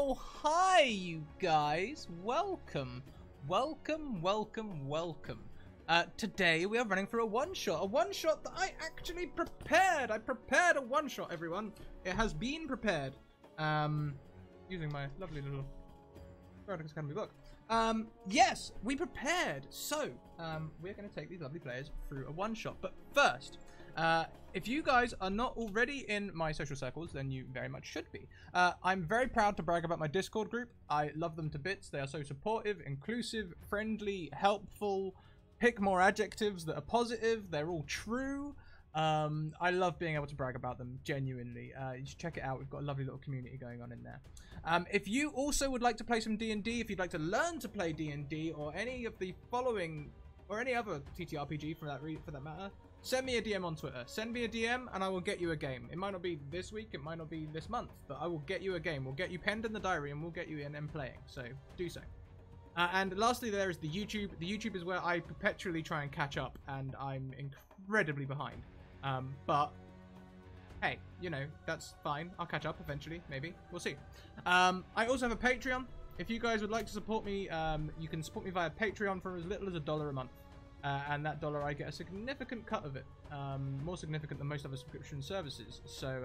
Oh, hi, you guys. Welcome. Welcome, welcome, welcome. Today we are running for a one-shot. A one-shot that I actually prepared. I prepared a one-shot, everyone. It has been prepared. Using my lovely little Robotics Academy book. Yes, we prepared. So, we're going to take these lovely players through a one-shot. But first, if you guys are not already in my social circles, then you very much should be. I'm very proud to brag about my Discord group. I love them to bits. They are so supportive, inclusive, friendly, helpful. Pick more adjectives that are positive. They're all true. I love being able to brag about them, genuinely. You should check it out. We've got a lovely little community going on in there. If you also would like to play some D&D, if you'd like to learn to play D&D or any of the following, or any other TTRPG for that matter, send me a DM on Twitter. Send me a DM and I will get you a game. It might not be this week, it might not be this month, but I will get you a game. We'll get you penned in the diary and we'll get you in and playing. So do so. And lastly, there is the YouTube. The YouTube is where I perpetually try and catch up, and I'm incredibly behind. But hey, you know, that's fine. I'll catch up eventually, maybe. We'll see. I also have a Patreon. If you guys would like to support me, you can support me via Patreon for as little as $1 a month. And that $1, I get a significant cut of it. More significant than most other subscription services. So,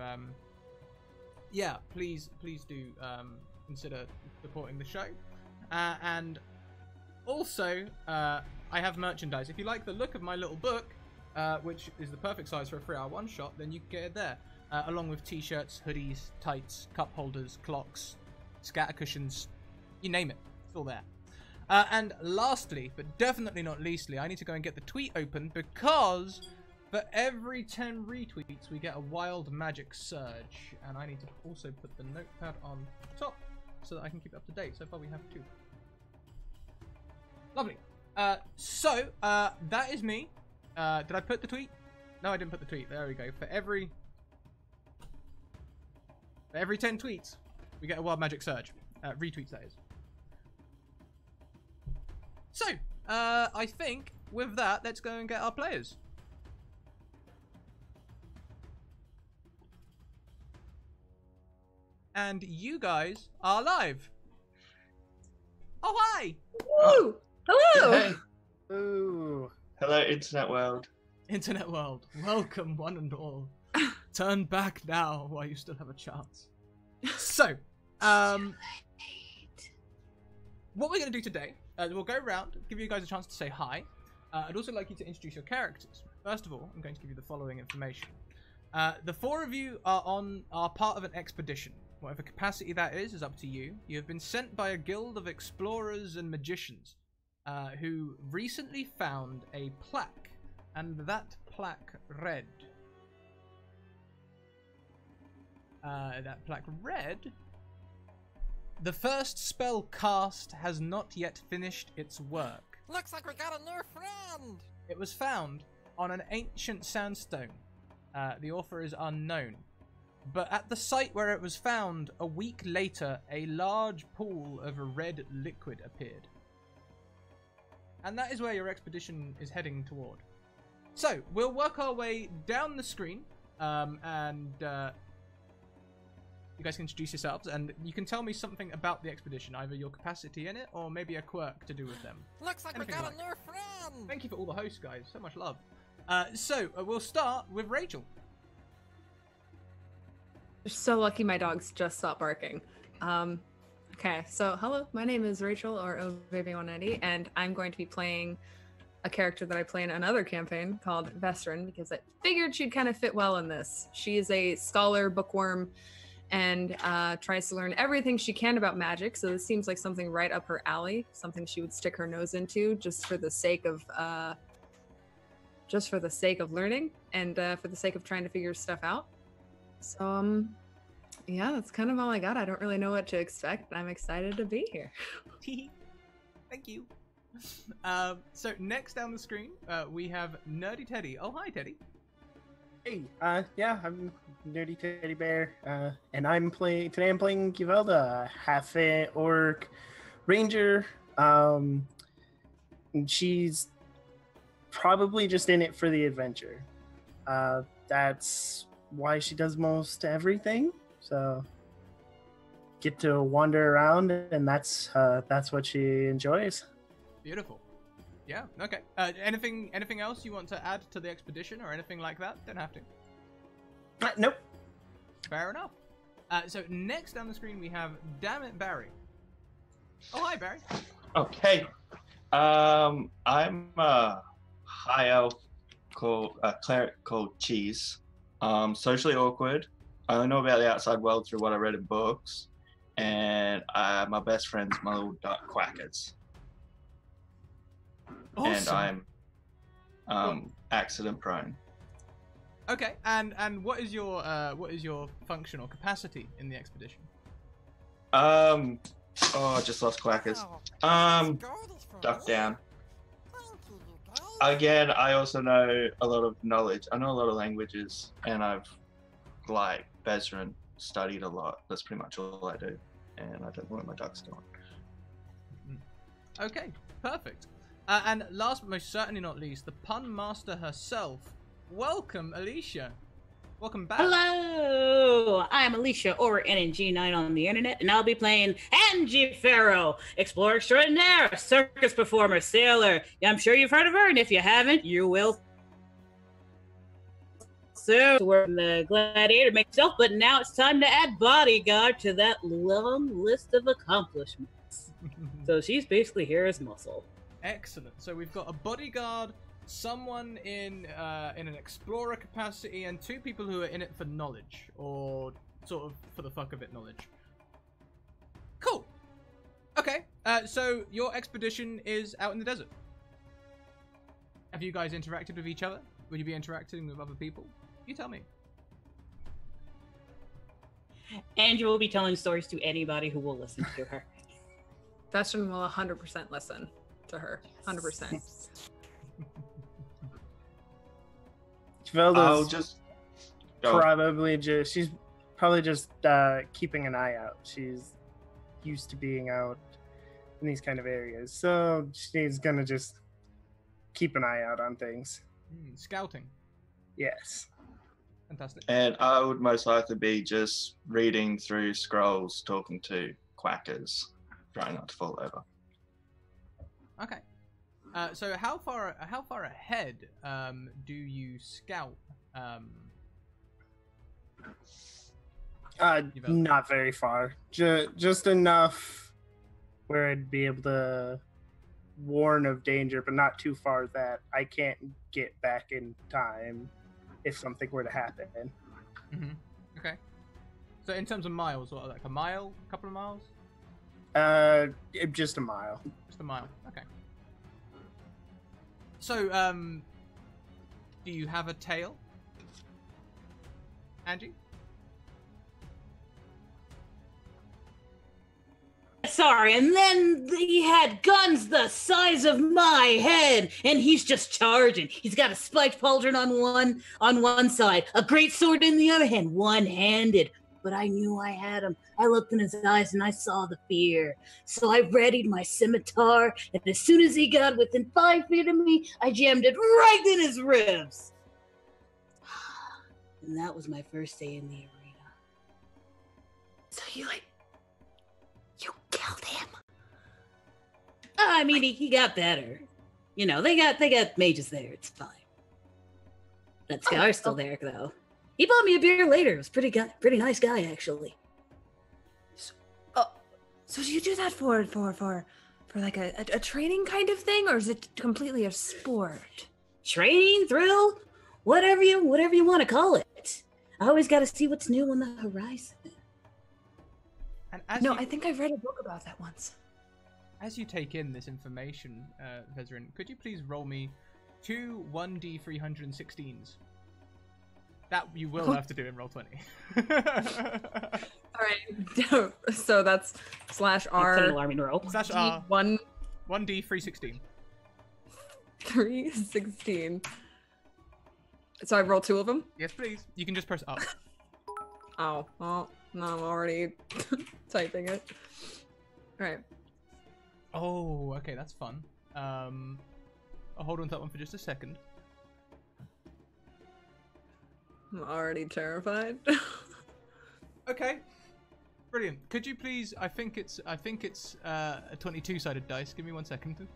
yeah, please do consider supporting the show. And also, I have merchandise. If you like the look of my little book, which is the perfect size for a 3-hour one-shot, then you can get it there. Along with t-shirts, hoodies, tights, cup holders, clocks, scatter cushions, you name it. It's all there. And lastly, but definitely not leastly, I need to go and get the tweet open because for every 10 retweets, we get a wild magic surge. And I need to also put the notepad on top so that I can keep it up to date. So far we have 2. Lovely. So that is me. Did I put the tweet? No, I didn't put the tweet. There we go. For every 10 tweets, we get a wild magic surge. Retweets, that is. So, I think with that, let's go and get our players. And you guys are live. Oh, hi! Woo! Hello! Hey. Ooh. Hello, Internet World. Internet World, welcome one and all. Turn back now while you still have a chance. So, what we're going to do today, we'll go around, give you guys a chance to say hi. I'd also like you to introduce your characters. First of all, I'm going to give you the following information. The 4 of you are part of an expedition. Whatever capacity that is up to you. You have been sent by a guild of explorers and magicians who recently found a plaque, and that plaque read. The first spell cast has not yet finished its work. Looks like we got a new friend! It was found on an ancient sandstone. The author is unknown. But at the site where it was found, a week later, a large pool of a red liquid appeared. And that is where your expedition is heading toward. So, we'll work our way down the screen, and you guys can introduce yourselves, and you can tell me something about the expedition, either your capacity in it, or maybe a quirk to do with them. Looks like Anything we got like. a new friend! Thank you for all the hosts, guys. So much love. So, we'll start with Rachel. You're so lucky my dogs just stopped barking. Okay, so hello, my name is Rachel, or OVV190, and I'm going to be playing a character that I play in another campaign called Vestrin, because I figured she'd kind of fit well in this. She is a scholar bookworm and tries to learn everything she can about magic, so this seems like something right up her alley, something she would stick her nose into just for the sake of learning and for the sake of trying to figure stuff out. So, yeah, that's kind of all I got. I don't really know what to expect. I'm excited to be here. Thank you. So next down the screen, we have Nerdy Teddy. Oh, hi, Teddy. Hey, yeah, I'm Nerdy Teddy Bear, and I'm playing Givelda, half orc ranger. And she's probably just in it for the adventure. That's why she does most everything. So get to wander around, and that's what she enjoys. Beautiful. Yeah. Okay. Anything else you want to add to the expedition or anything like that? Don't have to. Nope. Fair enough. So next down the screen we have Damn It Barry. Oh, hi Barry. Okay. I'm a high elf called Claret called Cheese. Socially awkward. I only know about the outside world through what I read in books, and my best friend's my little duck Quackers. Awesome. And I'm accident prone. Okay, and what is your function or capacity in the expedition? I just lost Quackers. Duck down. Again, I also know a lot of knowledge. I know a lot of languages, and I've, like Bezran, studied a lot. That's pretty much all I do, and I don't know where my duck's going. Okay, perfect. And last but most certainly not least, the pun master herself. Welcome, Alicia. Welcome back. Hello, I'm Alicia, or NNG9 on the internet, and I'll be playing Angie Farrow, explorer extraordinaire, circus performer, sailor. I'm sure you've heard of her, and if you haven't, you will. So, we're in the gladiator myself, but now it's time to add bodyguard to that long list of accomplishments. So she's basically here as muscle. Excellent. So we've got a bodyguard, someone in an explorer capacity, and two people who are in it for knowledge, or sort of for the fuck of it knowledge. Cool. Okay. So your expedition is out in the desert. Have you guys interacted with each other? Would you be interacting with other people? You tell me. Angie will be telling stories to anybody who will listen to her. Bastion will 100% listen to her. 100%. Velda's Just she's probably just keeping an eye out. She's used to being out in these kind of areas, so she's gonna just keep an eye out on things. Scouting. Yes. Fantastic. And I would most likely be just reading through scrolls, talking to Quackers, trying not to fall over. Okay. So how far ahead do you scout? Not very far. Just enough where I'd be able to warn of danger, but not too far that I can't get back in time if something were to happen. Mm-hmm. Okay. So in terms of miles, what, like a mile, a couple of miles? Just a mile. Just a mile. Okay. So, do you have a tail, Angie? Sorry, and then he had guns the size of my head, and he's just charging. He's got a spiked pauldron on one side, a great sword in the other hand, one-handed. But I knew I had him. I looked in his eyes and I saw the fear. So I readied my scimitar, and as soon as he got within 5 feet of me, I jammed it right in his ribs. And that was my first day in the arena. So you killed him? I mean, he got better. You know, they got mages there. It's fine. That Scar's still there, though. He bought me a beer later. It was pretty nice guy, actually. So do you do that for like a training kind of thing, or is it completely a sport? Training, thrill, whatever you want to call it. I always got to see what's new on the horizon. And I think I've read a book about that once. As you take in this information, Vezrin, could you please roll me 2 1d316s? That you will have to do in Roll20. All right. So that's /R. That's an alarming roll. /R. 1d316. 316. So I roll 2 of them? Yes, please. You can just press up. Oh, well, no, I'm already typing it. All right. Oh, okay, that's fun. I'll hold on to that one for just a second. I'm already terrified. Okay. Brilliant. Could you please? I think it's a 22-sided dice. Give me 1 second.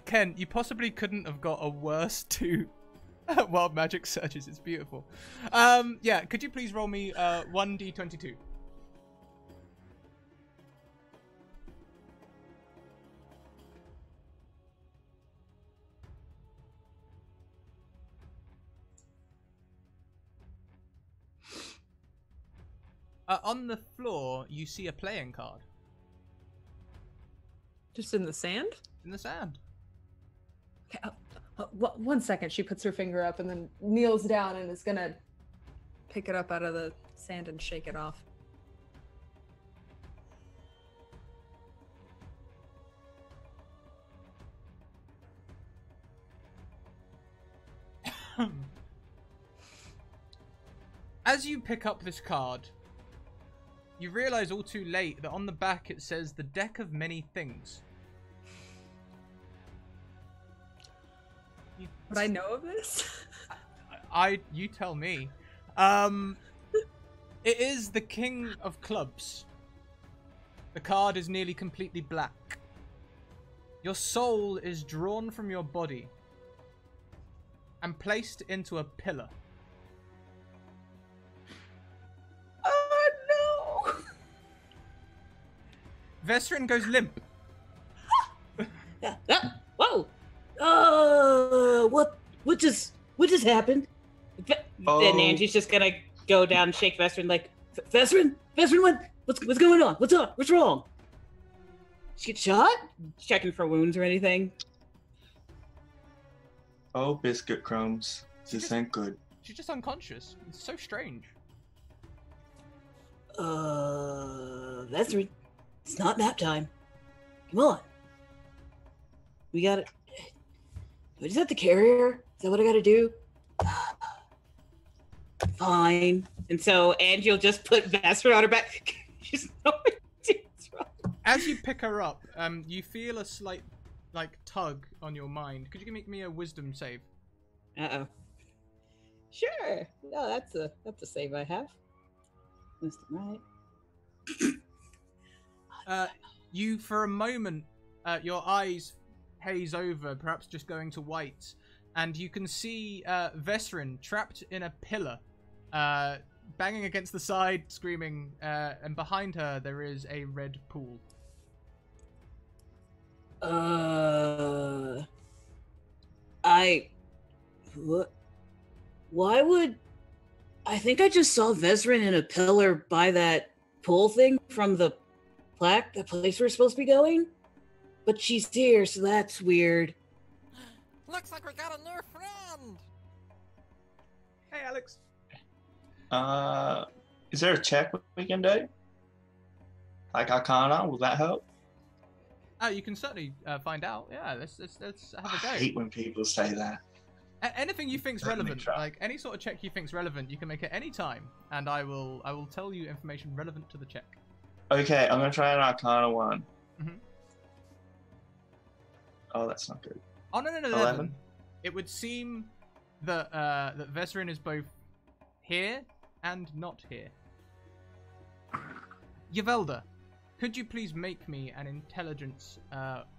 Ken, you possibly couldn't have got a worse 2 wild magic surges. It's beautiful. Yeah. Could you please roll me 1d22? On the floor, you see a playing card. Just in the sand? In the sand. Okay, 1 second. She puts her finger up and then kneels down and is gonna pick it up out of the sand and shake it off. As you pick up this card, you realize all too late that on the back it says the deck of many things. Would I know of this? You tell me. It is the King of Clubs. The card is nearly completely black. Your soul is drawn from your body and placed into a pillar. Oh no! Vesrin goes limp. Whoa! What just happened? Then Angie's just gonna go down and shake Vesrin like, Vesrin, what's going on? What's up? What's wrong? She get shot? Checking for wounds or anything? Oh, biscuit crumbs. This ain't good. She's just unconscious. It's so strange. Vesrin, it's not nap time. Come on. We gotta. Do I just have to carry her? Is that what I gotta do? Fine. And so Angie will just put Vesper on her back. She's no idea what's wrong. As you pick her up, you feel a slight, tug on your mind. Could you make me a wisdom save? Uh-oh. Sure. No, that's a save I have. Wisdom, right? You, for a moment, your eyes haze over, perhaps just going to white, and you can see Vesrin trapped in a pillar, banging against the side, screaming, and behind her there is a red pool. What? Why would... I think I just saw Vesrin in a pillar by that pool thing from the plaque, the place we're supposed to be going? But she's here, so that's weird. Looks like we got a new friend. Hey, Alex. Is there a check we can do? Like Arcana, will that help? You can certainly find out. Yeah, let's have a go. I hate when people say that. Anything you think's Certainly relevant, try. like any sort of check you think's relevant, you can make at any time, and I will tell you information relevant to the check. Okay, I'm gonna try an Arcana one. Mhm. Oh, that's not good. On an 11, it would seem that that Vesrin is both here and not here. Yvelda, could you please make me an intelligence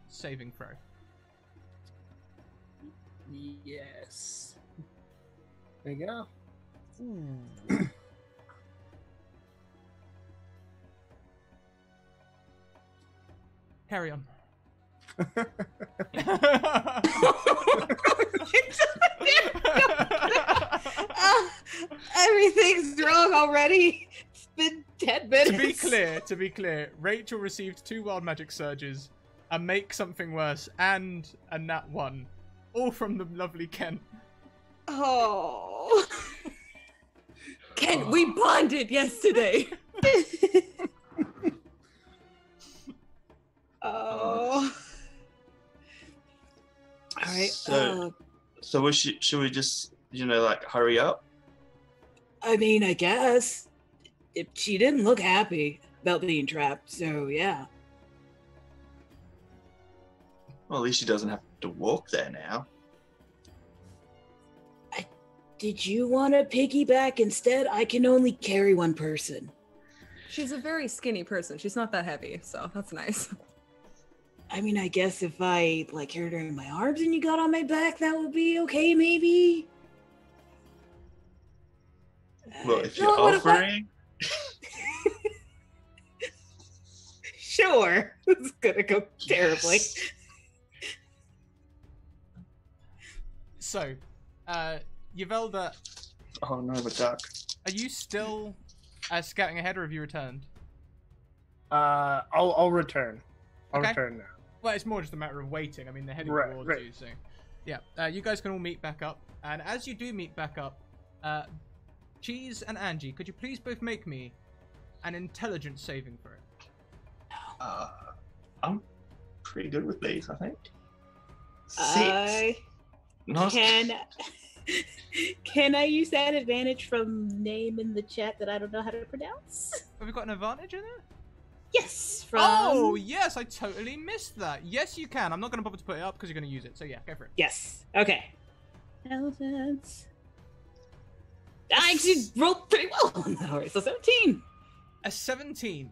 saving throw? Yes. There you go. Carry on. Everything's wrong already. It's been 10 minutes. To be clear, Rachel received 2 wild magic surges, a make something worse, and a nat 1. All from the lovely Ken. Oh. Ken, we bonded yesterday. Oh. All right. So should we just, hurry up? I mean, I guess. She didn't look happy about being trapped, so yeah. Well, at least she doesn't have to walk there now. Did you want to piggyback instead? I can only carry one person. She's a very skinny person. She's not that heavy, so that's nice. I mean, I guess if I carried her in my arms and you got on my back, that would be okay, maybe. Well, if you're No, what- offering, Sure. It's gonna go terribly. So, Yvelda, oh no, the duck. are you still scouting ahead, or have you returned? I'll return. I'll Okay. return now. Well, it's more just a matter of waiting. I mean, they're heading Right, towards right. you, so... Yeah, you guys can all meet back up. And as you do meet back up, Cheese and Angie, could you please both make me an intelligence saving throw? I'm pretty good with these, I think. I 6. Not can I use that advantage from name in the chat that I don't know how to pronounce? Have we got an advantage in it? Yes, from Oh, yes, I totally missed that. Yes, you can. I'm not going to bother to put it up because you're going to use it. So yeah, go for it. yes. Okay. Elephants. I actually rolled pretty well on that. Alright, so 17. A 17.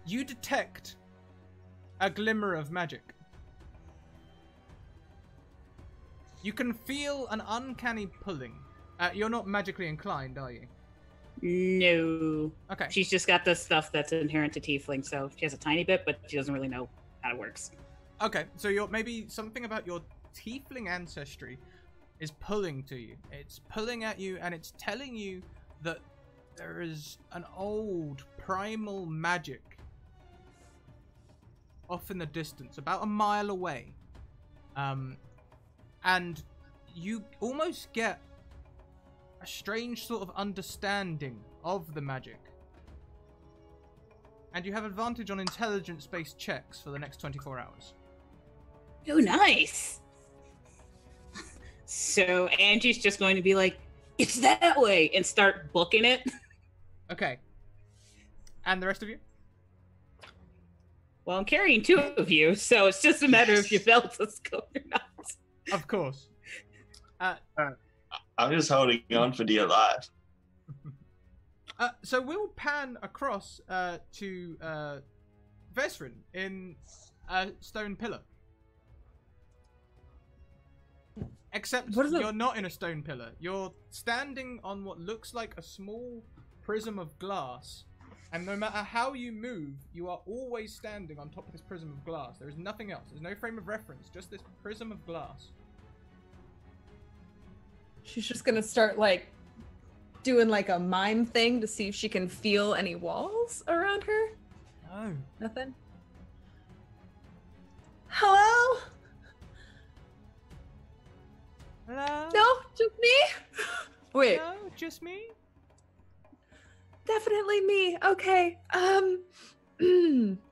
You detect a glimmer of magic. You can feel an uncanny pulling. You're not magically inclined, are you? No. Okay. She's just got the stuff that's inherent to tiefling, so she has a tiny bit, but she doesn't really know how it works. Okay, so you're maybe something about your tiefling ancestry is pulling to you. It's pulling at you, and it's telling you that there is an old primal magic off in the distance, about a mile away. And you almost get a strange sort of understanding of the magic. And you have advantage on intelligence-based checks for the next 24 hours. Oh, nice. So Angie's just going to be like, it's that way, and start booking it. Okay. And the rest of you? Well, I'm carrying 2 of you, so it's just a matter if you felt us go or not. Of course. I'm just holding on for dear life. So we'll pan across to Vesrin in a stone pillar. Except What is it? you're not in a stone pillar. You're standing on what looks like a small prism of glass. And no matter how you move, you are always standing on top of this prism of glass. There is nothing else. There's no frame of reference, just this prism of glass. She's just gonna start doing a mime thing to see if she can feel any walls around her. No. Nothing. Hello? Hello? No, just me. Wait, No, just me? definitely me. Okay.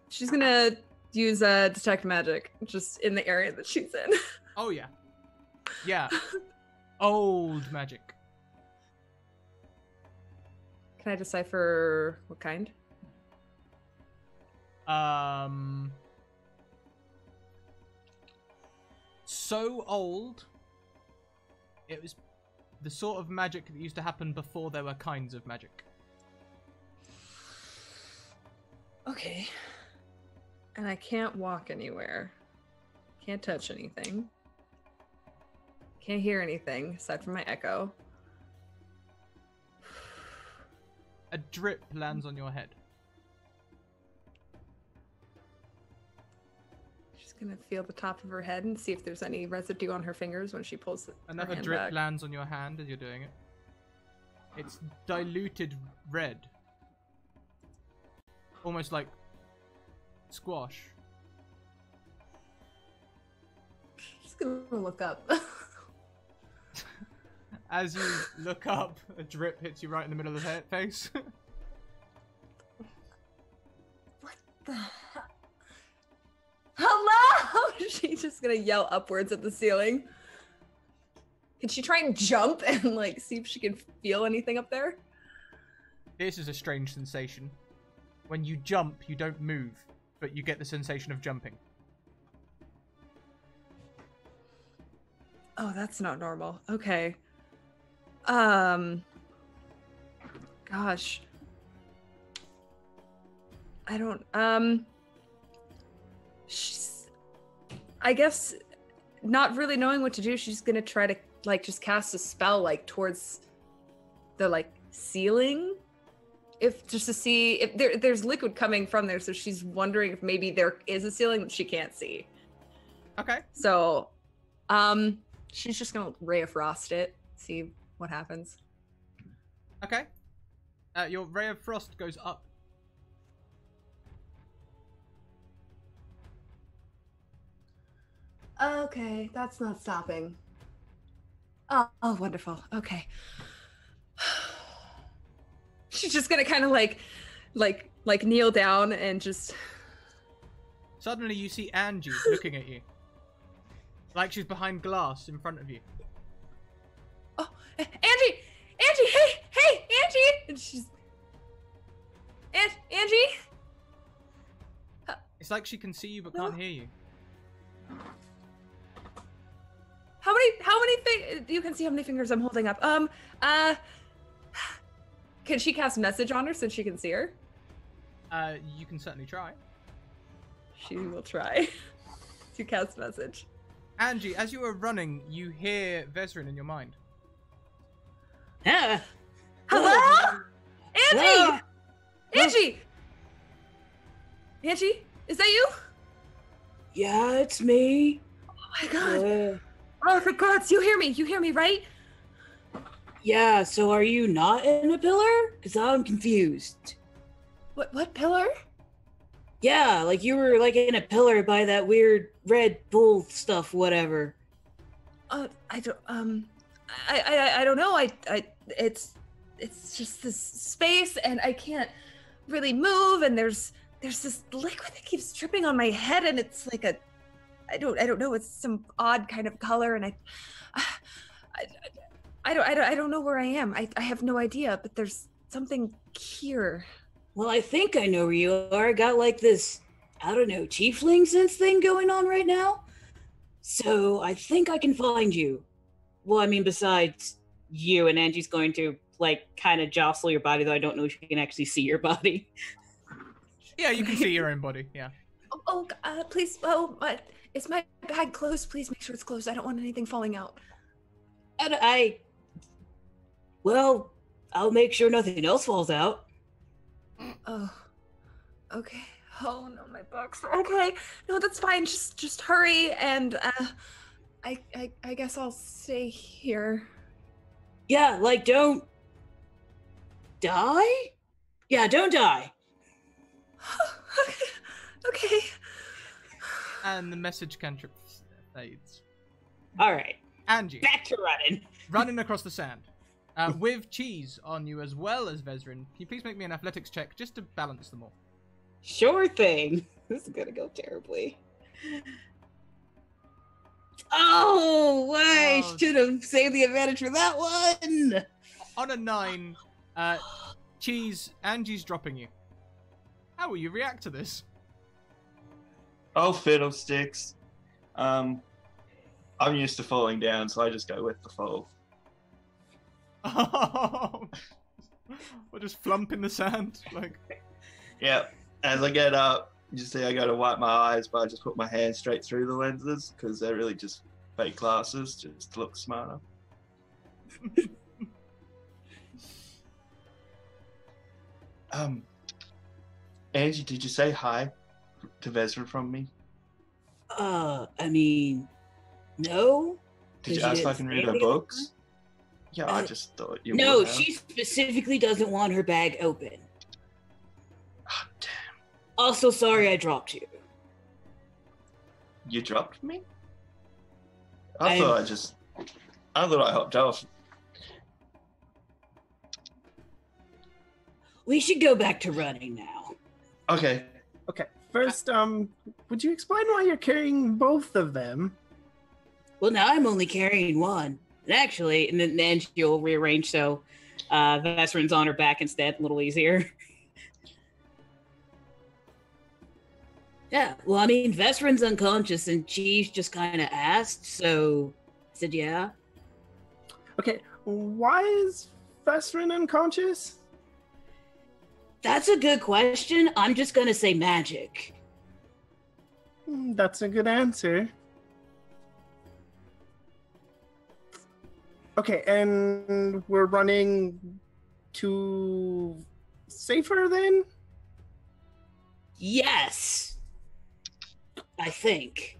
She's gonna use detect magic just in the area that she's in. Oh, yeah. Yeah. Old magic. Can I decipher what kind? So old. It was the sort of magic that used to happen before there were kinds of magic. Okay. And I can't walk anywhere. Can't touch anything. Can't hear anything aside from my echo. A drip lands on your head. She's gonna feel the top of her head and see if there's any residue on her fingers when she pulls it. Another drip lands on your hand as you're doing it. It's diluted red. Almost like squash. Just gonna look up. As you look up, a drip hits you right in the middle of the face. What the hell? Hello! She's just gonna yell upwards at the ceiling. Can she try and jump and see if she can feel anything up there? This is a strange sensation. When you jump, you don't move, but you get the sensation of jumping. Oh, that's not normal. Okay. Gosh. I don't, I guess not really knowing what to do, she's gonna try to, like, just cast a spell, like, towards the, like, ceiling. If, just to see if there's liquid coming from there, so she's wondering if maybe there is a ceiling that she can't see. Okay. So, she's just gonna Ray of Frost it, see what happens. Okay. Your Ray of Frost goes up. Okay, that's not stopping. Oh, wonderful. Okay. She's just gonna kind of like kneel down and just. Suddenly you see Angie looking at you. Like she's behind glass in front of you. Oh, Angie! Hey, Angie! And she's. Angie? It's like she can see you but can't hear you. How many you can see how many fingers I'm holding up. Can she cast message on her since she can see her? You can certainly try. She will try to cast message. Angie, as you are running, you hear Vezrin in your mind. Ah. Hello? Angie! Ah. Angie! Angie? Is that you? Yeah, it's me. Oh my god. Oh, for gods, you hear me, right? Yeah, so are you not in a pillar? Because I'm confused. What pillar? Yeah, like you were like in a pillar by that weird Red Bull stuff, whatever. I don't, I don't know. It's just this space and I can't really move and there's this liquid that keeps dripping on my head and it's like I don't know. It's some odd kind of color, and I don't know where I am. I have no idea, but there's something here. Well, I think I know where you are. I got like this, I don't know, tiefling sense thing going on right now. So I think I can find you. Well, I mean, besides you, and Angie's going to like kind of jostle your body, though I don't know if you can actually see your body. Yeah, you can see your own body. Yeah. Please. Is my bag closed? Please make sure it's closed. I don't want anything falling out. Well, I'll make sure nothing else falls out. Oh, okay. Oh no, my box. Okay, no, that's fine. Just hurry, and I guess I'll stay here. Yeah, like don't die. Yeah, don't die. Okay. And the message cantrip fades. All right. Angie. Back to running. Running across the sand. With cheese on you as well as Vezrin. Can you please make me an athletics check just to balance them all? Sure thing. This is gonna go terribly. Oh, I should have saved the advantage for that one. On a 9, cheese, Angie's dropping you. How will you react to this? Oh, fiddlesticks. I'm used to falling down, so I just go with the fall. Or just flump in the sand, like. Yeah. As I get up, you see I go to wipe my eyes, but I just put my hand straight through the lenses because they're really just fake glasses, just to look smarter. Angie, did you say hi to Vezra from me? I mean, no. Did you ask if I can read her books? Yeah, I just thought you would. No, she specifically doesn't want her bag open. Oh, damn. Also, sorry I dropped you. You dropped me? I thought I hopped off. We should go back to running now. Okay. Okay. First, would you explain why you're carrying both of them? Well, now I'm only carrying one. And actually, and then she'll rearrange so Vesrin's on her back instead, a little easier. Yeah, well, I mean, Vesrin's unconscious and she's just kind of asked, so I said, yeah. Okay, Why is Vestrin unconscious? That's a good question. I'm just gonna say magic. That's a good answer. Okay, and we're running to safer then? Yes. I think.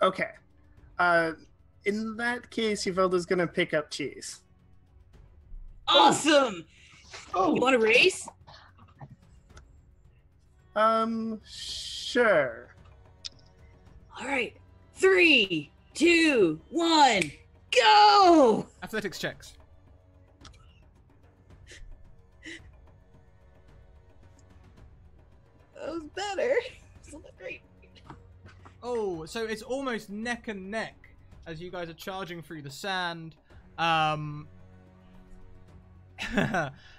Okay. In that case, Yvelda's gonna pick up cheese. Awesome. Oh, You want to race? Sure. All right. 3, 2, 1, go! Athletics checks. That was better. It's not great. Oh, so it's almost neck and neck as you guys are charging through the sand.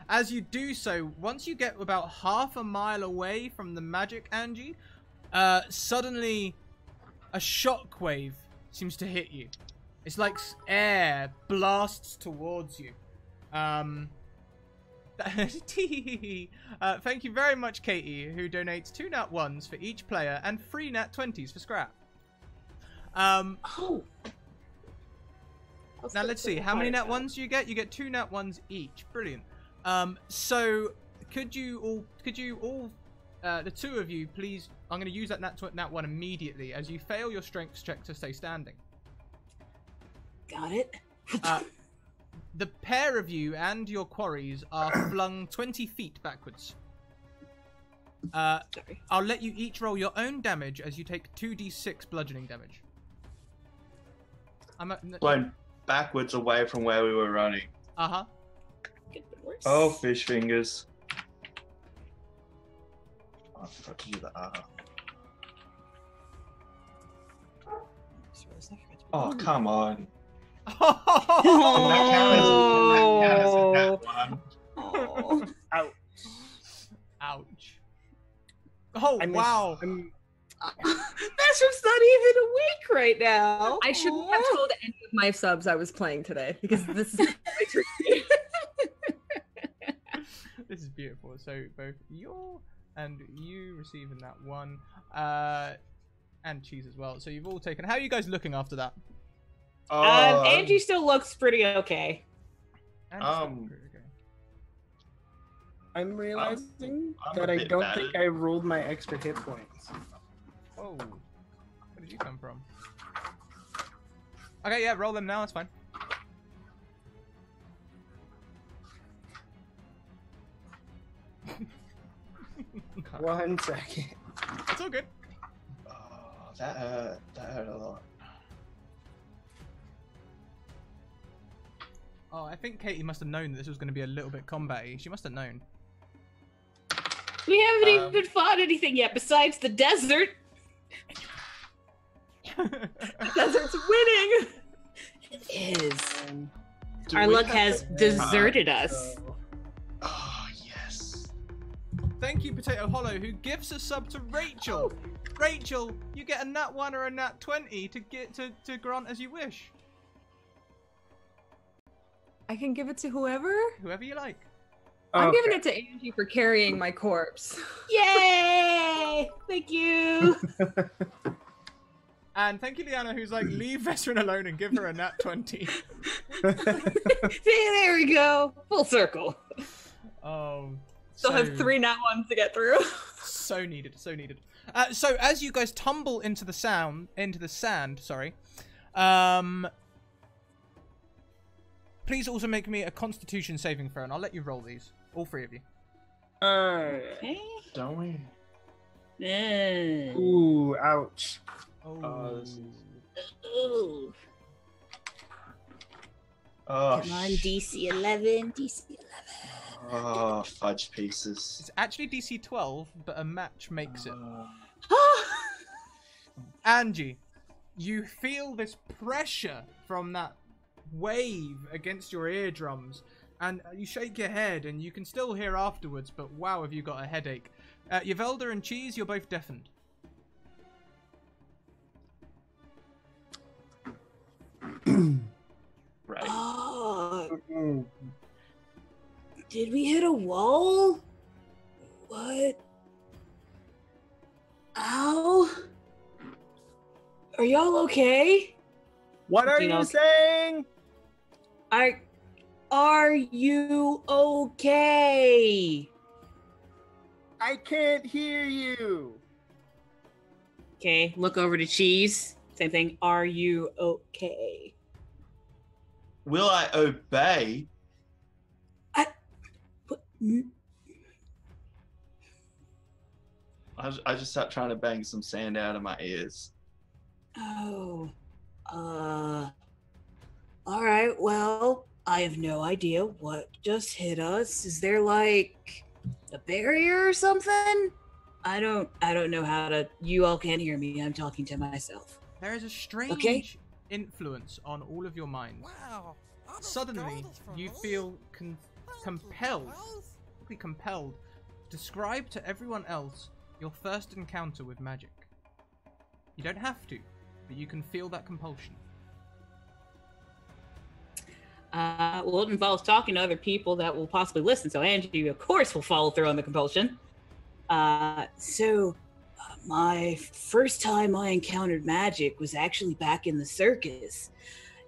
As you do so, once you get about half a mile away from the magic, Angie, suddenly a shockwave seems to hit you. It's like air blasts towards you. Thank you very much, Katie, who donates 2 nat 1s for each player and 3 nat 20s for scrap. Oh. Now let's see, how many nat 1s do you get? You get 2 nat 1s each. Brilliant. So could you all, the two of you, please? I'm going to use that nat 1 immediately as you fail your strength check to stay standing. Got it. The pair of you and your quarries are flung 20 feet backwards. Sorry. I'll let you each roll your own damage as you take 2d6 bludgeoning damage. blown backwards away from where we were running. Uh-huh. Oh, fish fingers. Oh, I forgot to do that. Oh, come on. Oh. Ouch. Ouch. Oh, wow. Master's not even awake right now. I shouldn't have told any of my subs I was playing today because this is really tricky. This is beautiful. So both you and you receiving that one, and cheese as well. So you've all taken. How are you guys looking after that? Angie still looks pretty okay. I'm realizing I'm that a I bit don't battered. think I rolled my extra hit points. Oh, where did you come from? Okay, yeah, roll them now. It's fine. One second. It's all good. Oh, that hurt. That hurt a lot. Oh, I think Katie must have known that this was going to be a little bit combat-y. She must have known. We haven't even fought anything yet besides the desert. The desert's winning. It is. Do Our we luck have has to- deserted us. Oh, yes. Thank you, Potato Hollow, who gives a sub to Rachel. Rachel, you get a nat 1 or a nat 20 to get to grant as you wish. I can give it to whoever. Whoever you like. I'm giving it to Angie for carrying my corpse. Yay! Thank you. And thank you, Liana, who's like, leave Veteran alone and give her a nat 20. There we go. Full circle. Oh. Still have 3 nat 1s to get through. So needed, so needed. So as you guys tumble into the sand, sorry. Please also make me a Constitution saving throw, and I'll let you roll these, all 3 of you. Okay. Don't we? Ooh, ouch. Oh. This is... Ooh. Oh, Come on, DC 11. DC 11. Oh, fudge pieces. It's actually DC 12, but a match makes it. Oh. Angie, you feel this pressure from that wave against your eardrums, and you shake your head, and you can still hear afterwards, but wow, have you got a headache. Yvelda and Cheese, you're both deafened. Right. Oh. Did we hit a wall? What? Ow. Are y'all okay? What are You you know- saying? Are you okay? I can't hear you. Okay, look over to Cheese. Same thing. Are you okay? Will I obey? I just start trying to bang some sand out of my ears. Oh. All right, well, I have no idea what just hit us. Is there like a barrier or something? I don't know how to. You all can't hear me. I'm talking to myself. There is a strange Okay. influence on all of your minds. Wow. all those Suddenly, gold is for you me. feel Those compelled, bells? compelled to describe to everyone else your first encounter with magic. You don't have to, but you can feel that compulsion. Well, it involves talking to other people that will possibly listen. So Angie, of course, will follow through on the compulsion. My first time I encountered magic was actually back in the circus.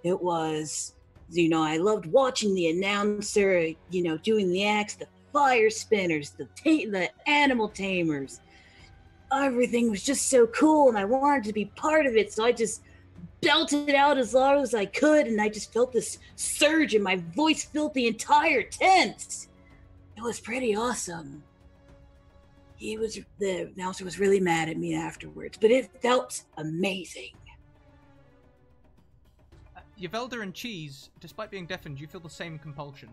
It was, I loved watching the announcer, doing the acts, the fire spinners, the animal tamers. Everything was just so cool, and I wanted to be part of it, so I just belted out as loud as I could, and I just felt this surge, and my voice filled the entire tent. It was pretty awesome. The announcer was really mad at me afterwards, but it felt amazing. Yvelda and Cheese, despite being deafened, you feel the same compulsion.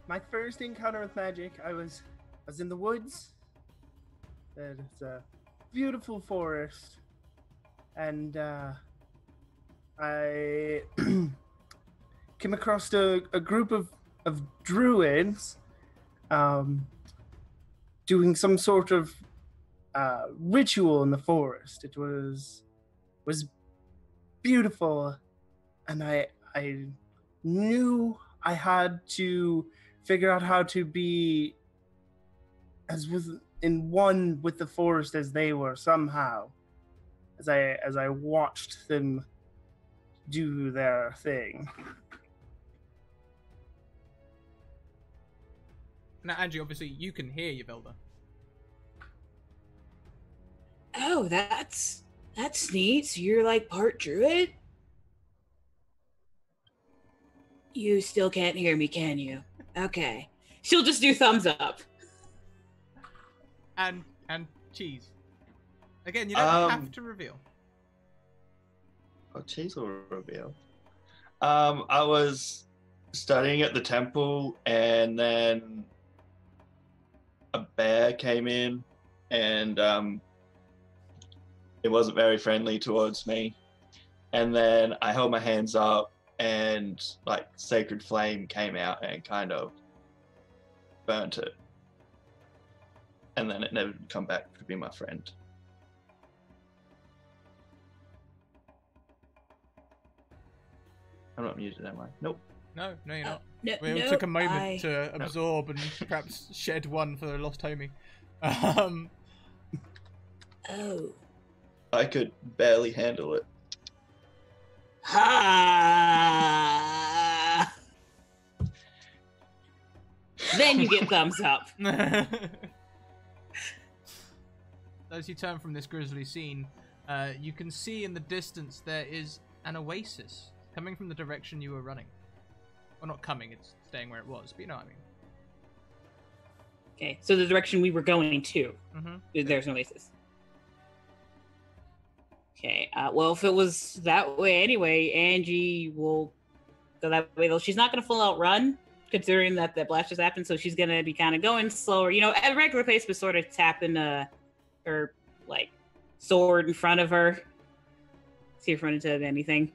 My first encounter with magic, I was in the woods. It's a beautiful forest, and I came across a group of druids doing some sort of ritual in the forest. It was beautiful, and I knew I had to figure out how to be in one with the forest as they were somehow. As I watched them do their thing. Now, Angie, obviously, you can hear Yvelda. Oh, that's neat. So you're like part druid? You still can't hear me, can you? Okay. She'll just do thumbs up. And Cheese. Again, you don't have to reveal. Oh, Cheese will reveal. I was studying at the temple, and then a bear came in, and it wasn't very friendly towards me. And then I held my hands up, and like sacred flame came out and kind of burnt it. And then it never come back to be my friend. I'm not muted, am I? Nope. No, you're not. No, We all took a moment to absorb and perhaps shed one for the lost homie. Oh. I could barely handle it. Ha! Then you get thumbs up. As you turn from this grisly scene, you can see in the distance there is an oasis coming from the direction you were running. Well, not coming, it's staying where it was, but you know what I mean. Okay, so the direction we were going to. Mm-hmm. There's no oasis. Okay, well, if it was that way anyway, Angie will go that way, though. She's not going to full out run, considering that the blast just happened, so she's going to be kind of going slower, at a regular pace, but sort of tapping her, like, sword in front of her. See if run into anything.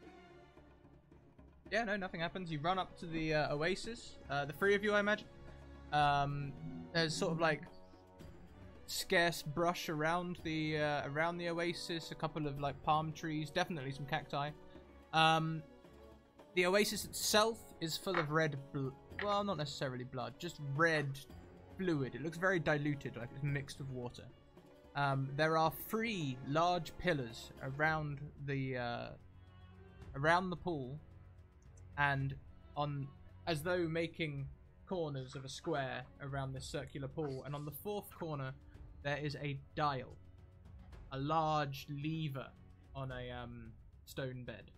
Yeah, no, nothing happens. You run up to the oasis, the three of you, I imagine. There's sort of like scarce brush around the oasis. A couple of like palm trees, definitely some cacti. The oasis itself is full of red, well, not necessarily blood, just red fluid. It looks very diluted, like it's mixed with water. There are 3 large pillars around the pool, and as though making corners of a square around this circular pool. And on the 4th corner, there is a dial, a large lever on a stone bed.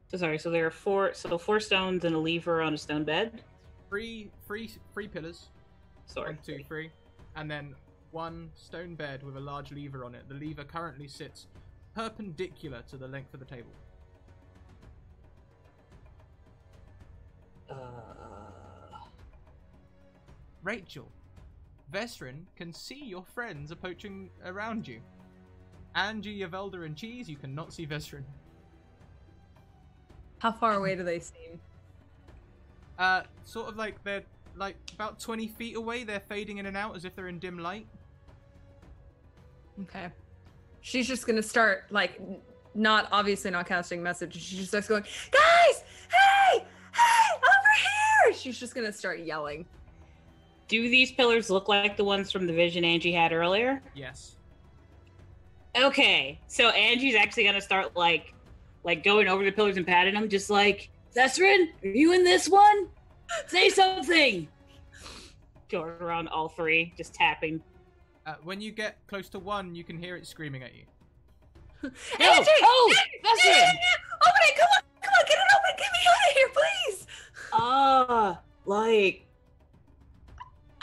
So sorry. So there are 4 stones and a lever on a stone bed. Three pillars. Sorry. 1, 2, 3, and then 1 stone bed with a large lever on it. The lever currently sits perpendicular to the length of the table. Rachel, Vesrin can see your friends approaching around you. Angie, Yavelda, and Cheese, you cannot see Vesrin. How far away do they seem? Sort of like they're like about 20 feet away. They're fading in and out as if they're in dim light. Okay. She's just gonna start, like, obviously not casting messages. She's just starts going, guys! Hey! Hey! Over here! She's just gonna start yelling. Do these pillars look like the ones from the vision Angie had earlier? Yes. Okay, so Angie's actually gonna start like going over the pillars and patting them, just like, Thesrin, are you in this one? Say something! Going around all 3, just tapping. When you get close to 1, you can hear it screaming at you. Angie! Oh! Thesrin! Yeah! Open it! Come on! Get it open! Get me out of here, please! Like...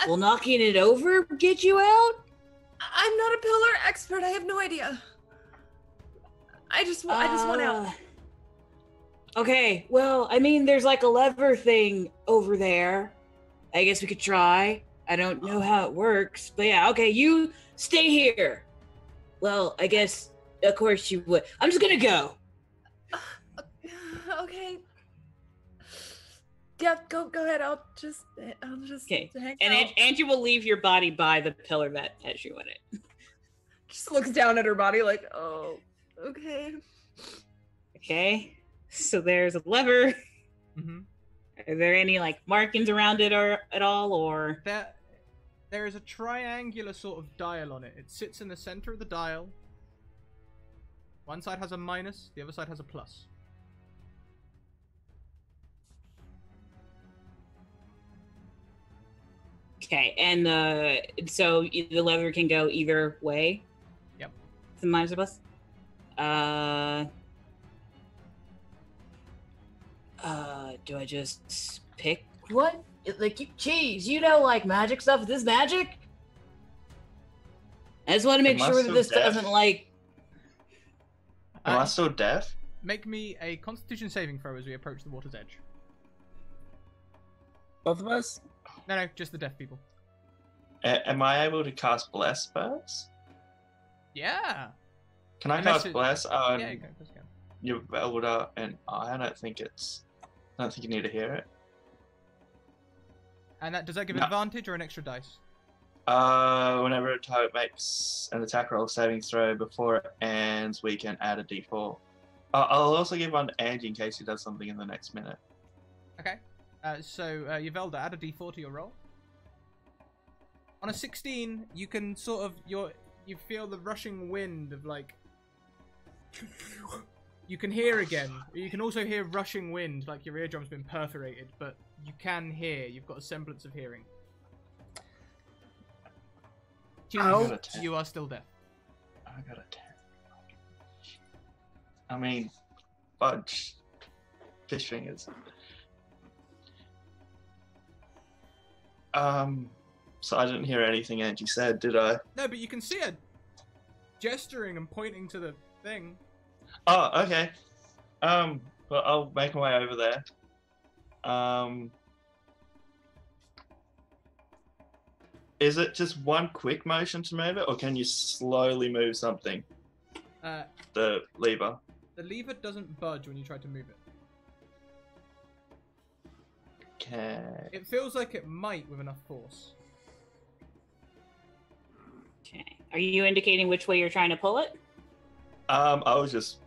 Will knocking it over get you out? I'm not a pillar expert. I have no idea. I just want out. Okay, well, I mean, there's like a lever thing over there. I guess we could try. I don't know how it works, but yeah, okay, you stay here. Well, I guess, of course you would. I'm just gonna go. Okay. Yeah, go ahead. I'll just Okay. hang And out. Angie will leave your body by the pillar that has you in it. Just looks down at her body like, oh, okay. Okay. So there's a lever. Mm-hmm. Are there any like markings around it or at all, or? There is a triangular sort of dial on it. It sits in the center of the dial. One side has a minus, the other side has a plus. Okay, and so the lever can go either way. Yep. The minus or plus. Do I just pick one? Like, Cheese, you know, like magic stuff. Is this magic? I just want to make sure that this doesn't like. Am I still deaf? Make me a Constitution saving throw as we approach the water's edge. Both of us? No, just the deaf people. Am I able to cast Bless spells? Yeah. Can I Unless cast Bless on Yeah, you can. Just go. your Velda and I don't think you need to hear it. And does that give No. advantage or an extra dice? Whenever a target makes an attack roll saving throw before it ends, we can add a d4. I'll also give one to Angie in case he does something in the next minute. Okay. So, Yavelda, add a d4 to your roll. On a 16, you can sort of you feel the rushing wind of like. You can hear again. You can also hear rushing wind, like your eardrum's been perforated, but you can hear. You've got a semblance of hearing. Oh. You are still deaf. I got a 10. I mean, fudge. Fish fingers. So I didn't hear anything Angie said, did I? No, but you can see her gesturing and pointing to the thing. Oh, okay. Well, I'll make my way over there. Is it just one quick motion to move it, or can you slowly move something? The lever. The lever doesn't budge when you try to move it. Okay. It feels like it might with enough force. Okay. Are you indicating which way you're trying to pull it? I was just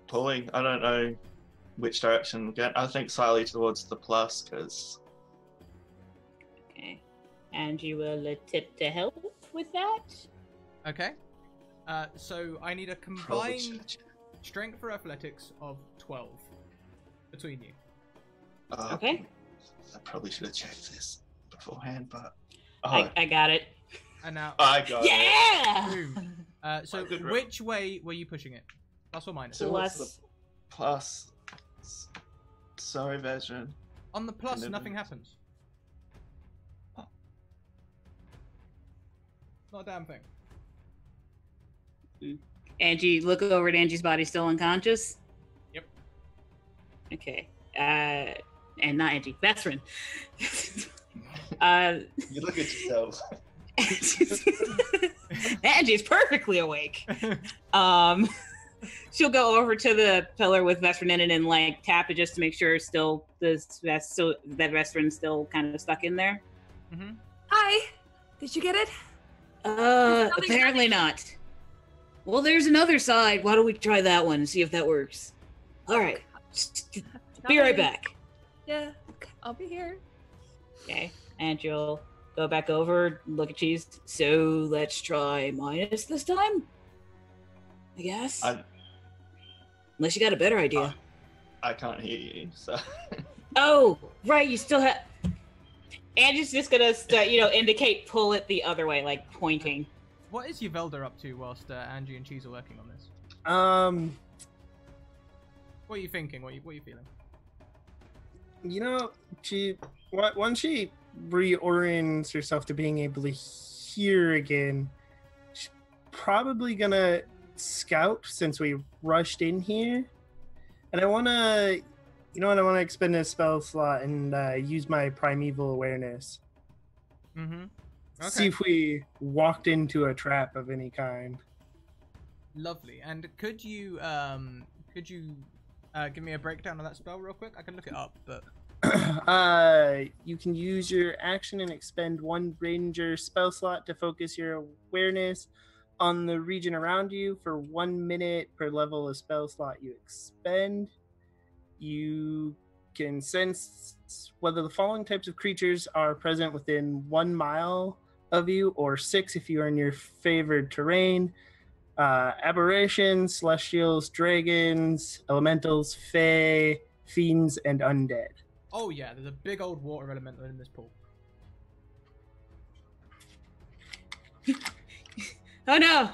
pulling. I don't know which direction again. I think slightly towards the plus because. Okay. And you will attempt to help with that? Okay. So I need a combined strength for athletics of 12 between you. Okay. I probably should have checked this beforehand, but I got it. And now, I got it. Yeah! boom. So Good roll. which way were you pushing it? Plus or minus? So what's Plus. the plus? Sorry, veteran. On the plus, Never nothing mind. happens. Not a damn thing. Angie, look over at Angie's body, still unconscious? Yep. Okay. And not Angie, Vestrin. You look at yourself. Angie's perfectly awake. She'll go over to the pillar with Vestrin in it and like tap it just to make sure that Vestrin's still kind of stuck in there. Mm-hmm. Hi. Did you get it? Apparently not. Well, there's another side. Why don't we try that one and see if that works? All right. Be right back. Yeah. I'll be here. Okay. And you'll go back over, look at Cheese. So let's try minus this time? I guess. Unless you got a better idea. I can't hear you, so. Oh, right. You still have. Angie's just gonna indicate pull it the other way, like pointing. What is Yvelda up to whilst Angie and Cheese are working on this? What are you thinking? What are you feeling? You know, once she reorients herself to being able to hear again, she's probably gonna scout since we rushed in here. And I wanna expend a spell slot and use my primeval awareness. Mm-hmm. Okay. See if we walked into a trap of any kind. Lovely. And could you give me a breakdown of that spell real quick? I can look it up, but You can use your action and expend one ranger spell slot to focus your awareness on the region around you for 1 minute per level of spell slot you expend. You can sense whether the following types of creatures are present within 1 mile of you, or 6 if you are in your favored terrain. Aberrations, celestials, dragons, elementals, fae, fiends, and undead. oh yeah, there's a big old water elemental in this pool. Oh no!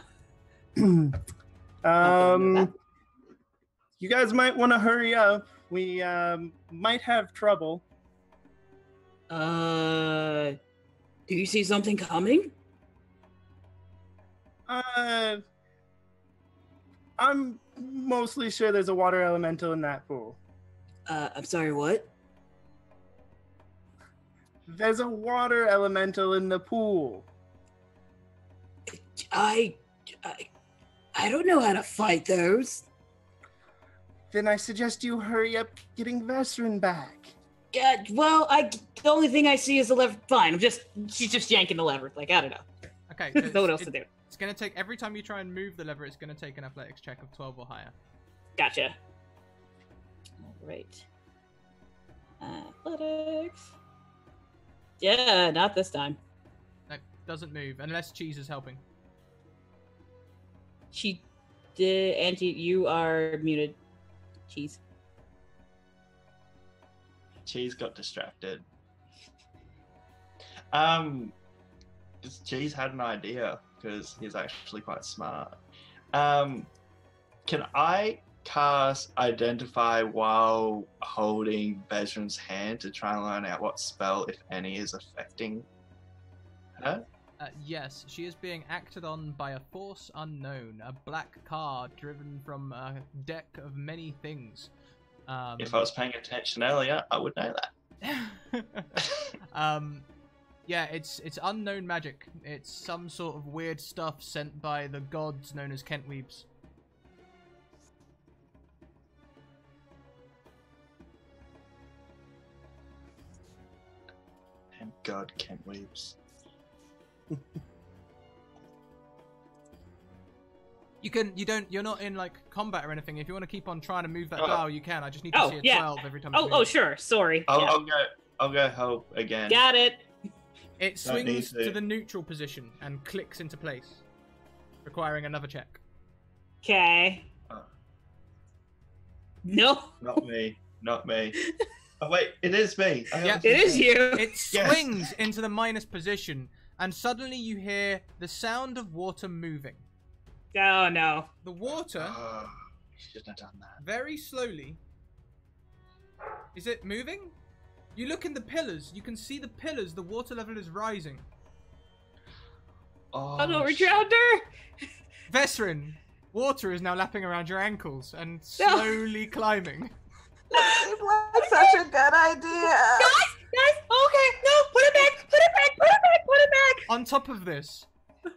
You guys might want to hurry up. We might have trouble. Do you see something coming? I'm mostly sure there's a water elemental in that pool. I'm sorry, what? There's a water elemental in the pool. I don't know how to fight those. Then I suggest you hurry up getting Vestrin back. Yeah, well, the only thing I see is the lever. Fine, she's just yanking the lever. Like, I don't know. Okay. Know what else to do. It's gonna take, every time you try and move the lever, it's gonna take an athletics check of 12 or higher. Gotcha. All right. Athletics. Yeah, not this time. No, doesn't move unless Cheese is helping. She did. Auntie, you are muted. Cheese. Cheese got distracted. Cheese had an idea because he's actually quite smart. Can I cast Identify while holding Bezran's hand to try and learn out what spell, if any, is affecting her? Yes, she is being acted on by a force unknown, a black car driven from a deck of many things. If I was paying attention earlier, I would know that. Yeah, it's unknown magic. It's some sort of weird stuff sent by the gods known as Kentweebs. Thank God, Kentweebs. You're not in like combat or anything. If you want to keep on trying to move that dial, you can. I just need to see a yeah. 12 every time. Oh, sure. Sorry. I'll go help again. Got it. It swings to the neutral position and clicks into place, requiring another check. Okay. No. Not me. Oh wait, it is me. It is you. It swings into the minus position, and suddenly you hear the sound of water moving. Oh no. The water, shouldn't have done that. very slowly. Is it moving? You look in the pillars. You can see the pillars. The water level is rising. Oh no, we drowned her. Vesrin, water is now lapping around your ankles and slowly climbing. Seems like such a good idea. Guys, okay, no, put it back. On top of this,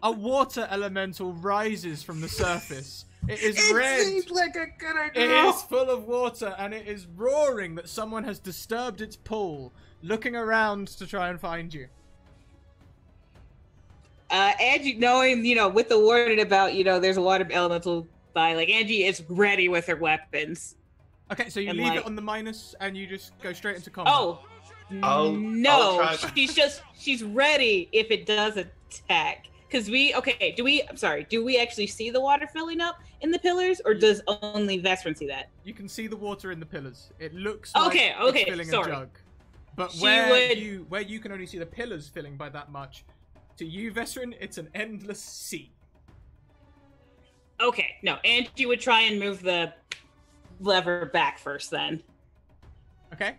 a water elemental rises from the surface. It is red. Seems like a good idea. It is full of water, and it is roaring that someone has disturbed its pool, looking around to try and find you. Angie, knowing, with the warning about, there's a water elemental by, Angie is ready with her weapons. Okay, so you leave it on the minus, and you just go straight into combat. Oh, no, she's ready if it does attack. Because do we actually see the water filling up in the pillars, or does only Vesperin see that? You can see the water in the pillars. It looks like it's filling a jug. But where you can only see the pillars filling by that much, to you, Vesperin, it's an endless sea. Okay, no, Angie would try and move the lever back first then. Okay.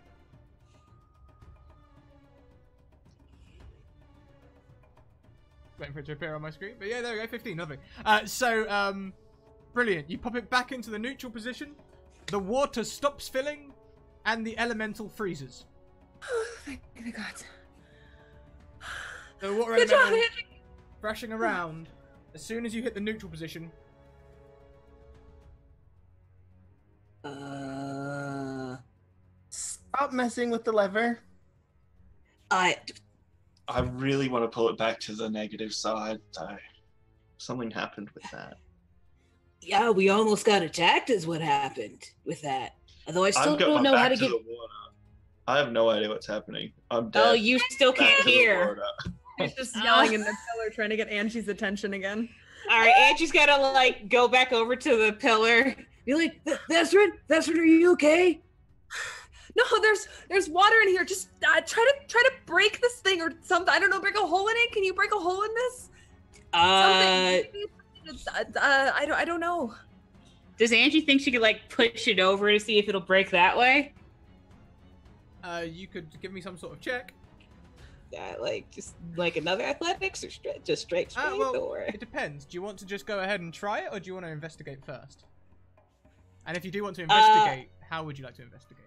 Waiting for it to appear on my screen. But yeah, there we go, 15, nothing. Brilliant. You pop it back into the neutral position, the water stops filling, and the elemental freezes. Oh, thank God. The water elemental thrashing around. As soon as you hit the neutral position. Stop messing with the lever. I really want to pull it back to the negative side, though. Something happened with that. Yeah, we almost got attacked is what happened with that. Although I still I've got don't my know how back to get... the water. I have no idea what's happening. I'm dead. Oh, you still can't hear. He's just yelling in the pillar trying to get Angie's attention again. All right, Angie's got to, go back over to the pillar. Be like, Vesperin, are you okay? No, there's water in here. Just try to break this thing or something. I don't know. Break a hole in it. Can you break a hole in this? I don't know. Does Angie think she could push it over to see if it'll break that way? You could give me some sort of check. Just another athletics or just straight or... It depends. Do you want to just go ahead and try it, or do you want to investigate first? And if you do want to investigate, how would you like to investigate?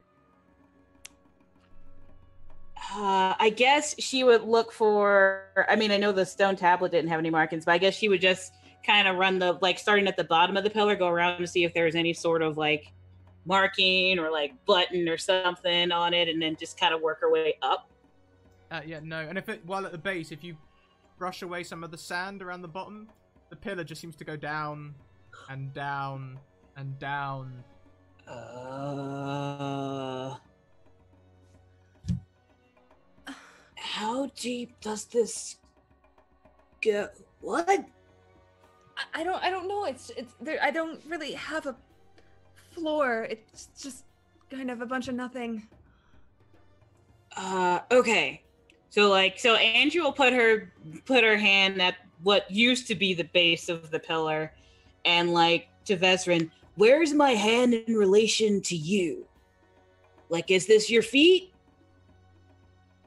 I guess she would look for... I mean, I know the stone tablet didn't have any markings, but I guess she would just kind of run the... starting at the bottom of the pillar, go around to see if there's any sort of, marking or, button or something on it, and then just kind of work her way up. Yeah, no. And while at the base, if you brush away some of the sand around the bottom, the pillar just seems to go down and down and down. How deep does this go? What? I don't know. It's there. I don't really have a floor. It's just kind of a bunch of nothing. Okay. So Angie will put her hand at what used to be the base of the pillar, and to Vesperin, where's my hand in relation to you? Is this your feet?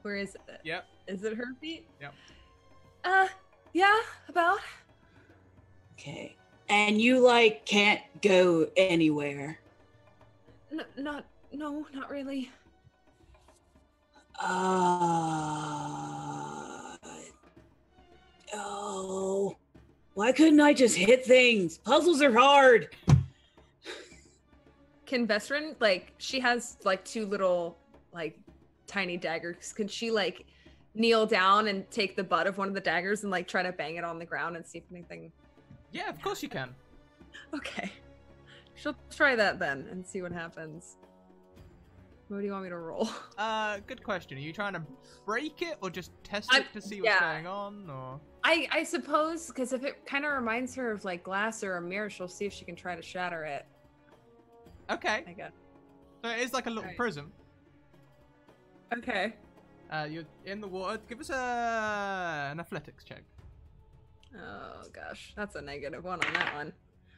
Where is it? Yep. Is it her feet? Yep. Yeah, about. Okay. And you can't go anywhere. Not really. Oh, why couldn't I just hit things? Puzzles are hard. Can Vesperin, she has two little tiny daggers. Can she kneel down and take the butt of one of the daggers and try to bang it on the ground and see if anything? Yeah, of course you can. Okay. She'll try that then and see what happens. What do you want me to roll? Good question. Are you trying to break it or just test it to see what's going on, or? I suppose, because if it kind of reminds her of like glass or a mirror, she'll see if she can try to shatter it. Okay. I guess. So it is like a little prism. Okay. You're in the water. Give us an athletics check. Oh gosh, that's a -1 on that one.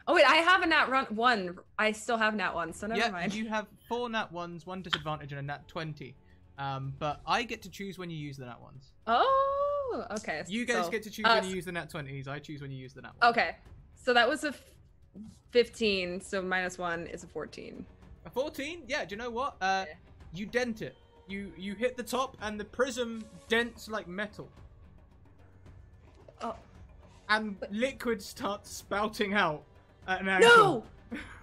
Oh wait, I have a nat 1. I still have nat 1, so never mind. You have 4 nat 1s, 1 disadvantage, and a nat 20. But I get to choose when you use the nat 1s. Oh, okay. You guys get to choose when you use the nat 20s. I choose when you use the nat 1s. Okay, so that was a 15, so -1 is a 14. A 14? Yeah. Do you know what? You dent it. You hit the top, and the prism dents like metal. Oh. And liquid starts spouting out at an angle. No!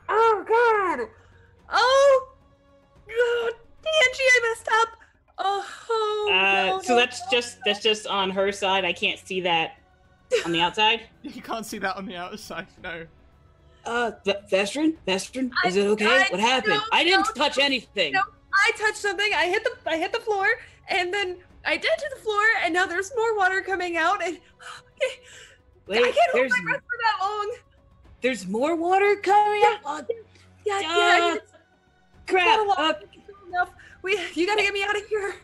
Oh god! Oh god! Angie, I messed up. Oh. No, so no, that's just on her side. I can't see that on the outside. You can't see that on the outside. No. Vestrin, is it okay? What happened? I didn't touch anything. No, I touched something. I hit the floor, and then I dented the floor, and now there's more water coming out. And Wait, I can't hold my breath for that long. There's more water coming out. Yeah. Crap. You gotta get me out of here.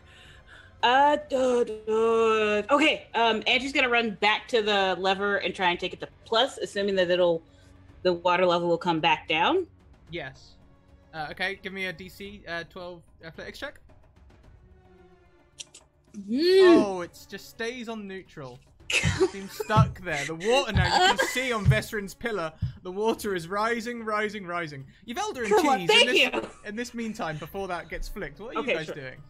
Okay. Angie's gonna run back to the lever and try and take it to plus, assuming that the water level will come back down. Yes. Okay, give me a DC 12 athletics check. Oh, it just stays on neutral. It seems stuck there. The water now, you can see on Vestrin's pillar, the water is rising. You've Elder and Come on, Cheese thank you. in this meantime, before that gets flicked. What are you guys doing?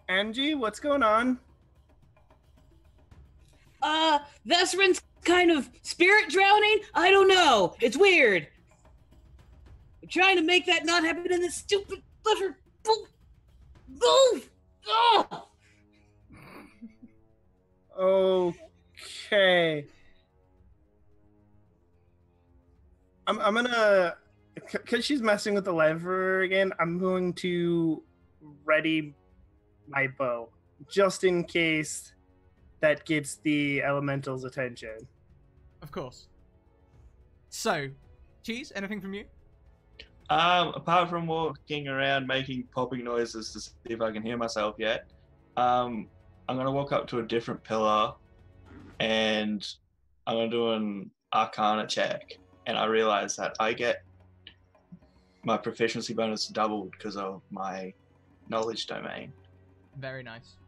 Angie, what's going on? Vestrin's kind of spirit drowning? I don't know. It's weird. I'm trying to make that not happen in this stupid lever. Move! Oh! Okay. I'm gonna, cause she's messing with the lever again, I'm going to ready my bow, just in case that gets the elemental's attention. Of course. So, Cheese, anything from you? Apart from walking around making popping noises to see if I can hear myself yet, I'm gonna walk up to a different pillar and I'm gonna do an Arcana check, and I realize that I get my proficiency bonus doubled because of my knowledge domain. Very nice.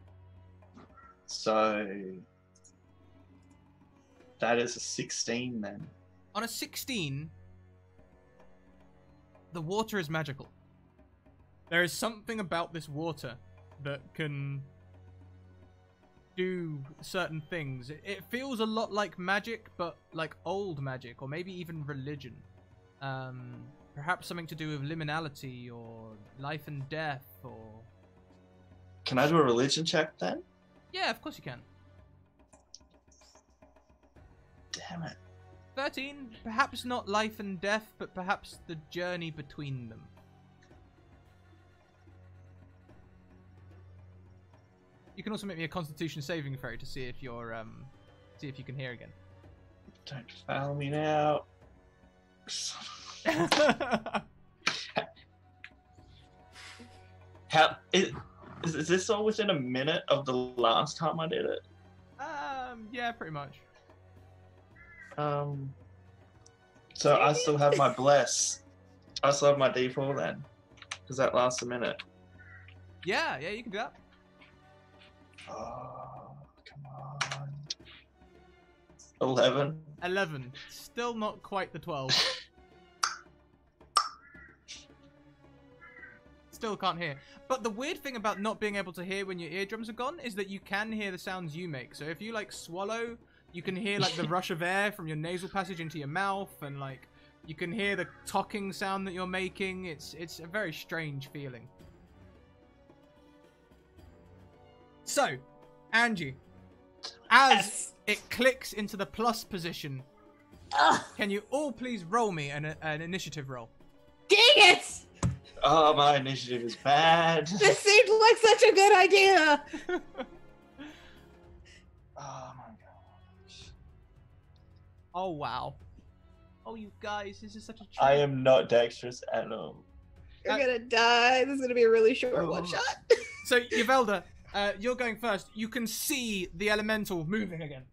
So that is a 16 then. On a 16, the water is magical. There is something about this water that can do certain things. It feels a lot like magic, but like old magic, or maybe even religion. Perhaps something to do with liminality, or life and death, or... Can I do a religion check then? Yeah, of course you can. Damn it. 13, perhaps not life and death, but perhaps the journey between them. You can also make me a Constitution saving throw to see if you're, see if you can hear again. Don't fail me now. How is this all within a minute of the last time I did it? Yeah, pretty much. So I still have my bless. I still have my D4 then, because that lasts a minute. Yeah, you can do that. Oh, come on. 11. 11. Still not quite the 12. Still can't hear. But the weird thing about not being able to hear when your eardrums are gone is that you can hear the sounds you make. So if you like swallow, you can hear like the rush of air from your nasal passage into your mouth, and like you can hear the talking sound that you're making. It's a very strange feeling. So, Angie, As it clicks into the plus position, can you all please roll me an initiative roll? Dang it! Oh, my initiative is bad. This seemed like such a good idea. Oh my gosh. Oh, wow. Oh, you guys, this is such a treat. I am not dexterous at all. You're gonna die. This is gonna be a really short one shot. So, Yvelda, you're going first. You can see the elemental moving again.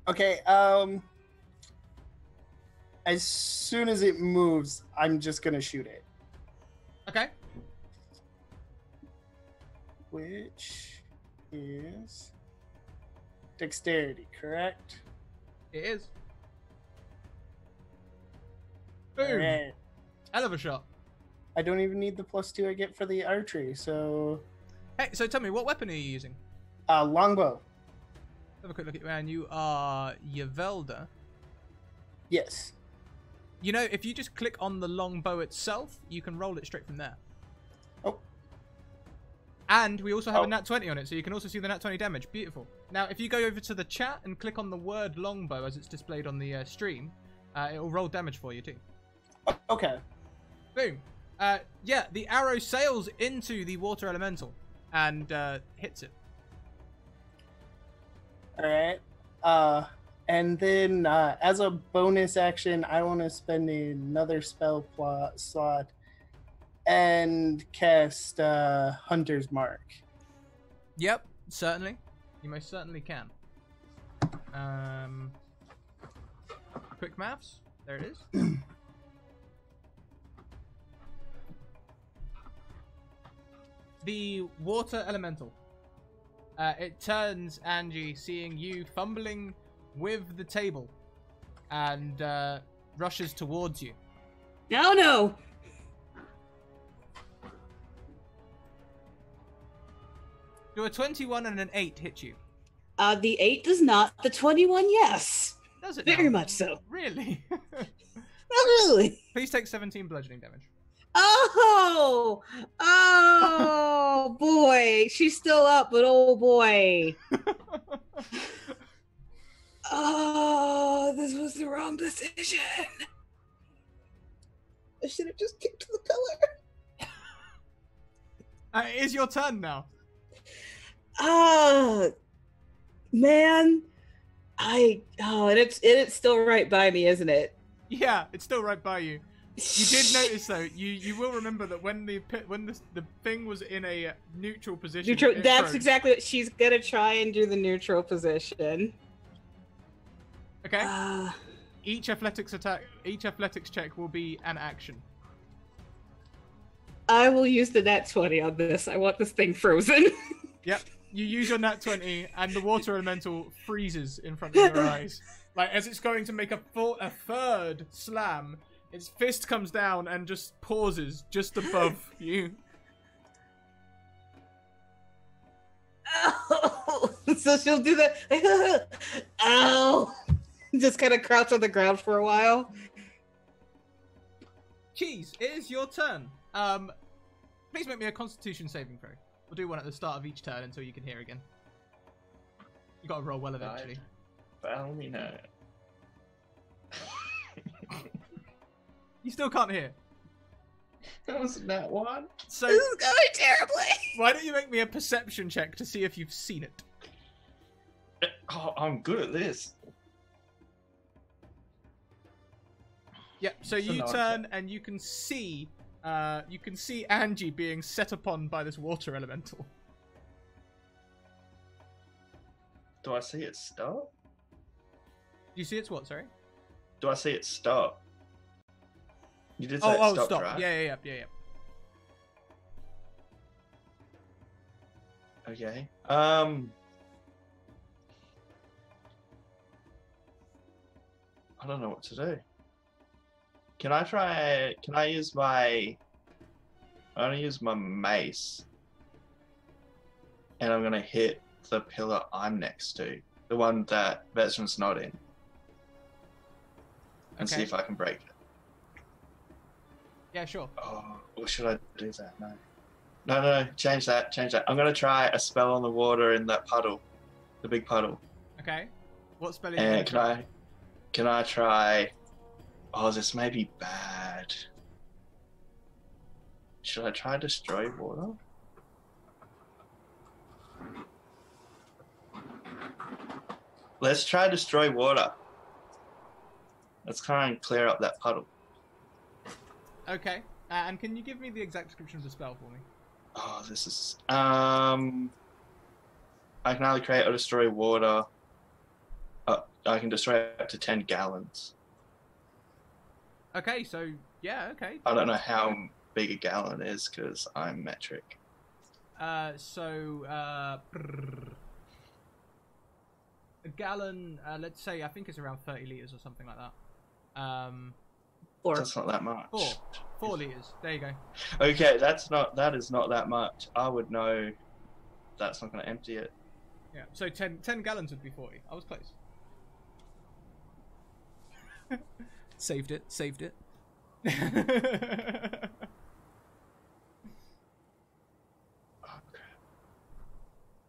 Okay, as soon as it moves, I'm just gonna shoot it. Okay. Which is dexterity, correct? It is. Boom. Alright. Hell of a shot. I don't even need the +2 I get for the archery, so Hey, so tell me, what weapon are you using? longbow. Have a quick look at you, and you are Yvelda. Yes. You know, if you just click on the longbow itself, you can roll it straight from there. Oh. And we also have a nat 20 on it, so you can also see the nat 20 damage. Beautiful. Now, if you go over to the chat and click on the word longbow as it's displayed on the stream, it will roll damage for you too. Okay. Boom. Yeah, the arrow sails into the water elemental and hits it. Alright. And then as a bonus action, I want to spend another spell slot and cast Hunter's Mark. Yep, certainly. You most certainly can. Quick maths. There it is. The water elemental. It turns Angie, seeing you fumbling with the table, and rushes towards you. No. Do a 21 and an 8 hit you? The 8 does not. The 21, yes. Does it? Very now? much so. Really? Not really. Please take 17 bludgeoning damage. Oh boy. She's still up, but oh boy. Oh, this was the wrong decision. I should have just kicked the pillar. It is your turn now. Man. And it's still right by me, isn't it? Yeah, it's still right by you. You did notice though. You will remember that when the thing was in a neutral position. That's froze. exactly what she's gonna try and do, the neutral position. Okay. Each athletics check will be an action. I will use the nat 20 on this. I want this thing frozen. Yep. You use your nat 20, and the water elemental freezes in front of your eyes. Like as it's going to make a third slam. Its fist comes down and just pauses just above you. Oh, so she'll do that. Ow! Just kind of crouch on the ground for a while. Cheese, it is your turn. Please make me a Constitution saving throw. We'll do one at the start of each turn until you can hear again. You got to roll well eventually. Well, you know. You still can't hear. That was that one. So This is going terribly. why don't you make me a perception check to see if you've seen it? Oh, I'm good at this. Yep. So It's a you nod turn and you can see Angie being set upon by this water elemental. Do I see it stop? Do you see it's what? Sorry. Do I see it stop? You did say it stopped, stop. right? Yeah. Okay. I don't know what to do. Can I use my... I'm gonna use my mace. And I'm gonna hit the pillar I'm next to. The one that Veteran's not in. And see Okay. if I can break it. Yeah, sure. Oh, or should I do that? No. No, change that. I'm gonna try a spell on the water in that puddle, the big puddle. Okay. What spell are you And gonna try? can I try? Oh, this may be bad. Should I try destroy water? Let's try destroy water. Let's try and clear up that puddle. Okay. And can you give me the exact description of the spell for me? Oh, this is I can either create or destroy water. I can destroy up to 10 gallons. Okay, so yeah, okay. I don't know how big a gallon is because I'm metric. A gallon, let's say, I think it's around 30 liters or something like that. 4. That's not that much. 4 liters. There you go. Okay, that is not that much. I would know that's not going to empty it. Yeah. So 10 gallons would be 40. I was close. Saved it.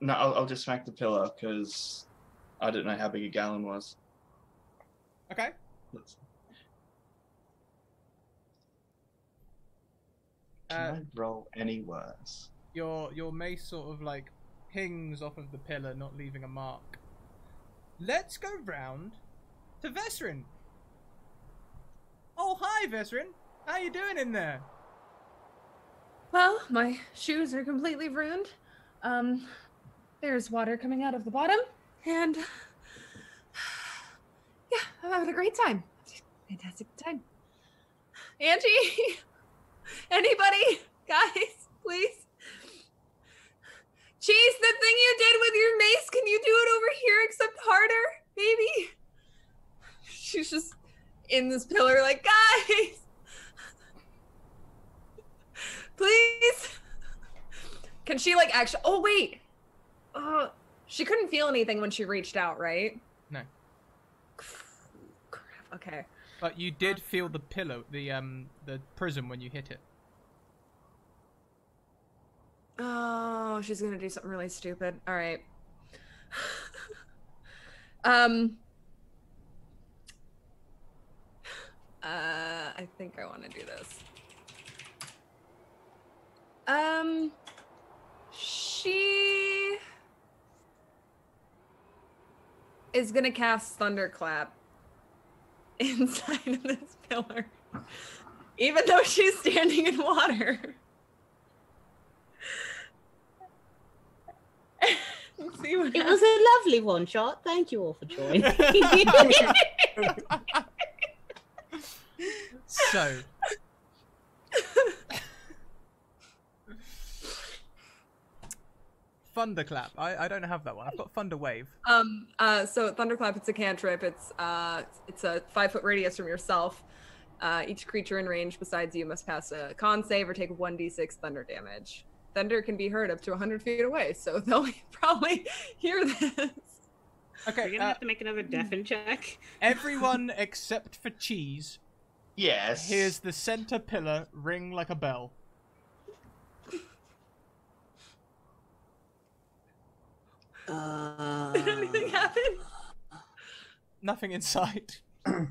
No, I'll just smack the pillar because I didn't know how big a gallon was. Okay. Can I roll any worse? Your mace sort of like pings off of the pillar, not leaving a mark. Let's go round to Vesrin. Oh, hi, Vesrin. How you doing in there? Well, my shoes are completely ruined. There's water coming out of the bottom, and yeah, I'm having a great time. Fantastic time. Angie, anybody, guys, please. Cheese, the thing you did with your mace, can you do it over here except harder, maybe? She's just in this pillar like, guys, please. Can she like actually, oh wait. She couldn't feel anything when she reached out, right? No. Crap, okay. But you did feel the pillow, the prism when you hit it. Oh, she's gonna do something really stupid. All right. I think I want to do this. She is gonna cast Thunderclap inside of this pillar, even though she's standing in water. See what It was a lovely one shot. Thank you all for joining. So. Thunderclap. I don't have that one. I've got Thunder Wave. So Thunderclap, it's a cantrip. It's a 5-foot radius from yourself. Each creature in range besides you must pass a con save or take 1d6 thunder damage. Thunder can be heard up to 100 feet away, so they'll probably hear this. Okay. You're gonna have to make another deafen check. Everyone except for Cheese Yes. hears the center pillar ring like a bell. Did anything happen? Nothing inside. Crap!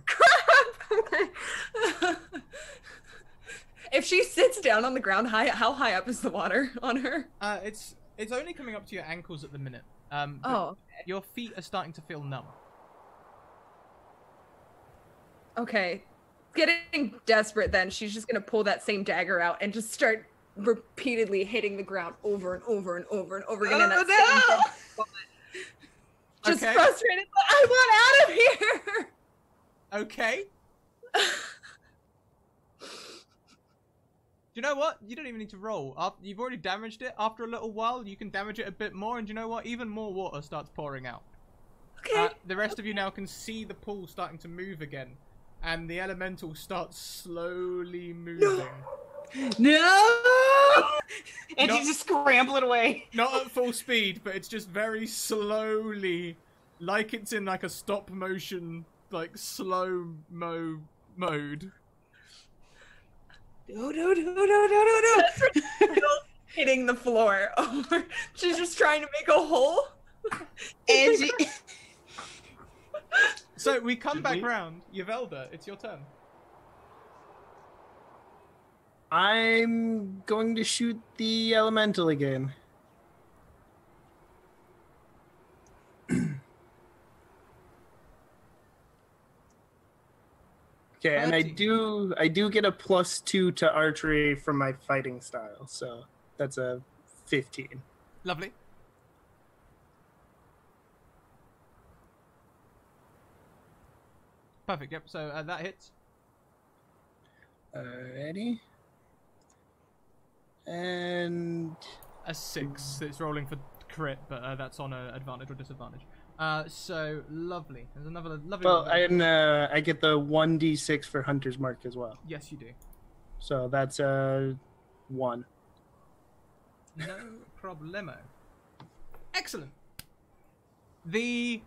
If she sits down on the ground, how high up is the water on her? It's only coming up to your ankles at the minute. But Oh, your feet are starting to feel numb. okay. Getting desperate then, she's just gonna pull that same dagger out and just start repeatedly hitting the ground over and over and over and over again. in that same spot. Just Okay. frustrated, but I want out of here! Okay. Do you know what? You don't even need to roll. You've already damaged it. After a little while, you can damage it a bit more, and do you know what? Even more water starts pouring out. Okay. The rest of you now can see the pool starting to move again, and the elemental starts slowly moving. No! And Not- she's just scrambling away. Not at full speed, but it's just very slowly, like it's in like a stop motion, like slow-mo mode. No. hitting the floor. She's just trying to make a hole. Angie. So we come back round. Yvelda, it's your turn. I'm going to shoot the elemental again. Okay, and I do get a +2 to archery from my fighting style, so that's a 15. Lovely. Perfect. Yep. So that hits. Ready? And A 6. It's rolling for crit, but that's on an advantage or disadvantage. So lovely. There's another lovely. well, I get the 1d6 for Hunter's Mark as well. Yes, you do. So that's 1. No problemo. Excellent. The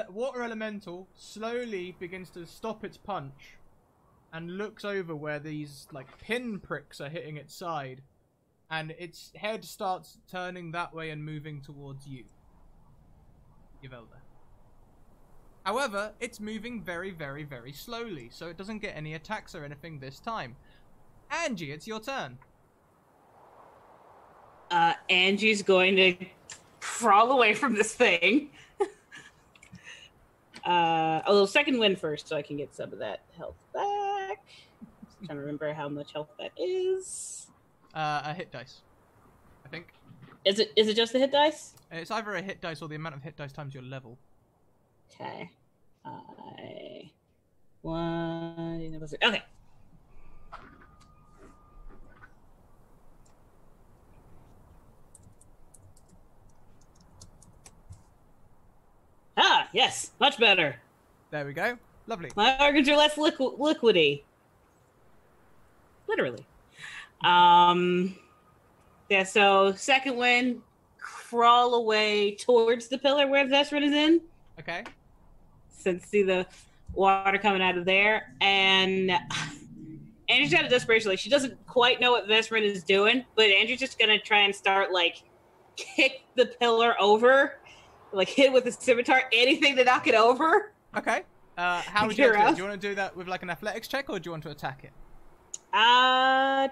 water elemental slowly begins to stop its punch and looks over where these like pin pricks are hitting its side, and its head starts turning that way and moving towards you, Yvelda. However, it's moving very, very, very slowly, so it doesn't get any attacks or anything this time. Angie, it's your turn. Angie's going to crawl away from this thing. Second win first, so I can get some of that health back. Just trying to remember how much health that is. A hit dice, I think. Is it just the hit dice? It's either a hit dice or the amount of hit dice times your level. Okay. Okay. Ah, yes, much better. There we go. Lovely. My organs are less liquidy. Literally. Yeah, so second win, crawl away towards the pillar where Vesperin is in. Okay. Since see the water coming out of there. And Andrew's got a desperation. Like, she doesn't quite know what Vesperin is doing, but Andrew's just going to try and start, like, kick the pillar over. Like, hit it with a scimitar, anything to knock it over. Okay. How would you like to do it? Do you want to do that with, like, an athletics check, or do you want to attack it? I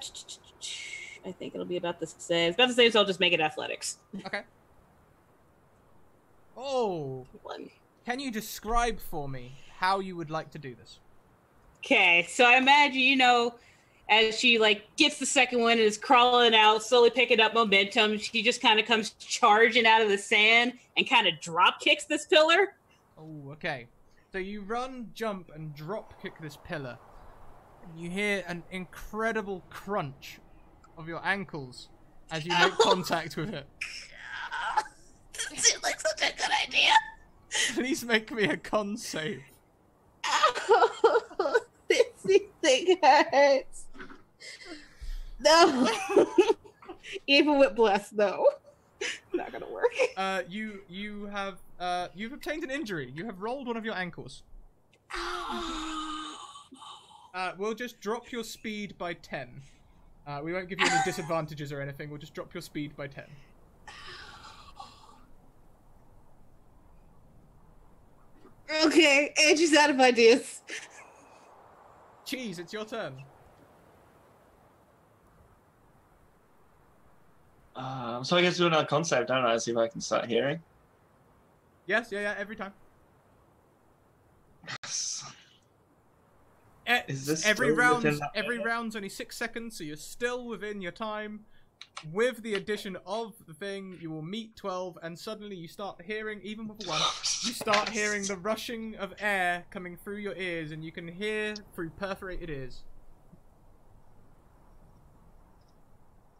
think it'll be about the same. It's about the same, so I'll just make it athletics. Okay. Oh. 1. Can you describe for me how you would like to do this? Okay, so I imagine, as she, like, gets the second one and is crawling out, slowly picking up momentum, she just kind of comes charging out of the sand and kind of drop kicks this pillar. Oh, okay. So you run, jump, and drop kick this pillar. And you hear an incredible crunch of your ankles as you make contact with it. Doesn't seem like such a good idea. Please make me a con save. Ow, this thing hurts. No. Even with bless, no. Not gonna work. You've obtained an injury. You have rolled one of your ankles. We'll just drop your speed by 10. We won't give you any disadvantages or anything. We'll just drop your speed by 10. Okay, Angie's out of ideas. Cheese, it's your turn. So I guess do another concept, don't I? See if I can start hearing. Yes, yeah, every time. Is this every still round? within that Every minute? round's only 6 seconds, so you're still within your time. With the addition of the thing, you will meet 12, and suddenly you start hearing, even with 1, you start hearing the rushing of air coming through your ears, and you can hear through perforated ears.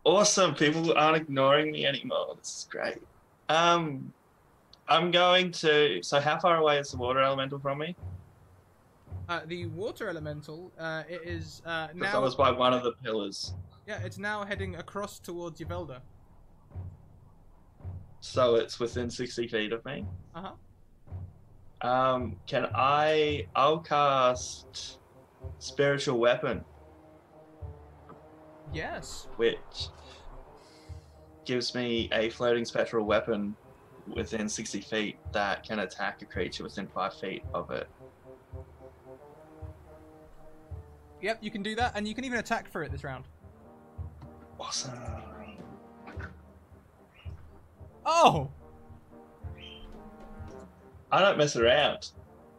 Awesome, people aren't ignoring me anymore. This is great. I'm going to. So, how far away is the water elemental from me? The water elemental, it is Because now. I was by one of the pillars. Yeah, it's now heading across towards Yvelda. So it's within 60 feet of me. Uh-huh. Can I'll cast Spiritual Weapon, Yes. which gives me a floating spectral weapon within 60 feet that can attack a creature within 5 feet of it. Yep, you can do that, and you can even attack for it this round. Awesome. Oh! I don't mess around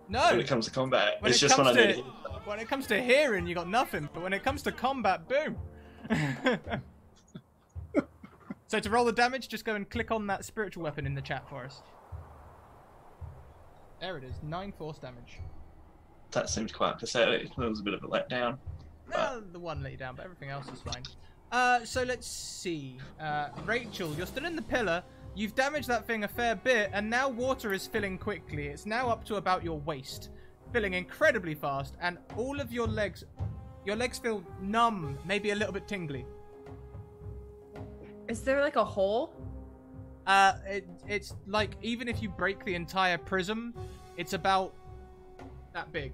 No! when it comes to combat. When It's it just when I comes need to- to. When it comes to hearing, you got nothing, but when it comes to combat, boom! So to roll the damage, just go and click on that spiritual weapon in the chat for us. There it is, 9 force damage. That seems quite pathetic. It was a bit of a letdown. Well, the one let you down, but everything else is fine. So let's see. Rachel, you're still in the pillar. You've damaged that thing a fair bit, and now water is filling quickly. It's now up to about your waist, filling incredibly fast, and all of your legs feel numb, maybe a little bit tingly. Is there like a hole? It's like, even if you break the entire prism, it's about that big.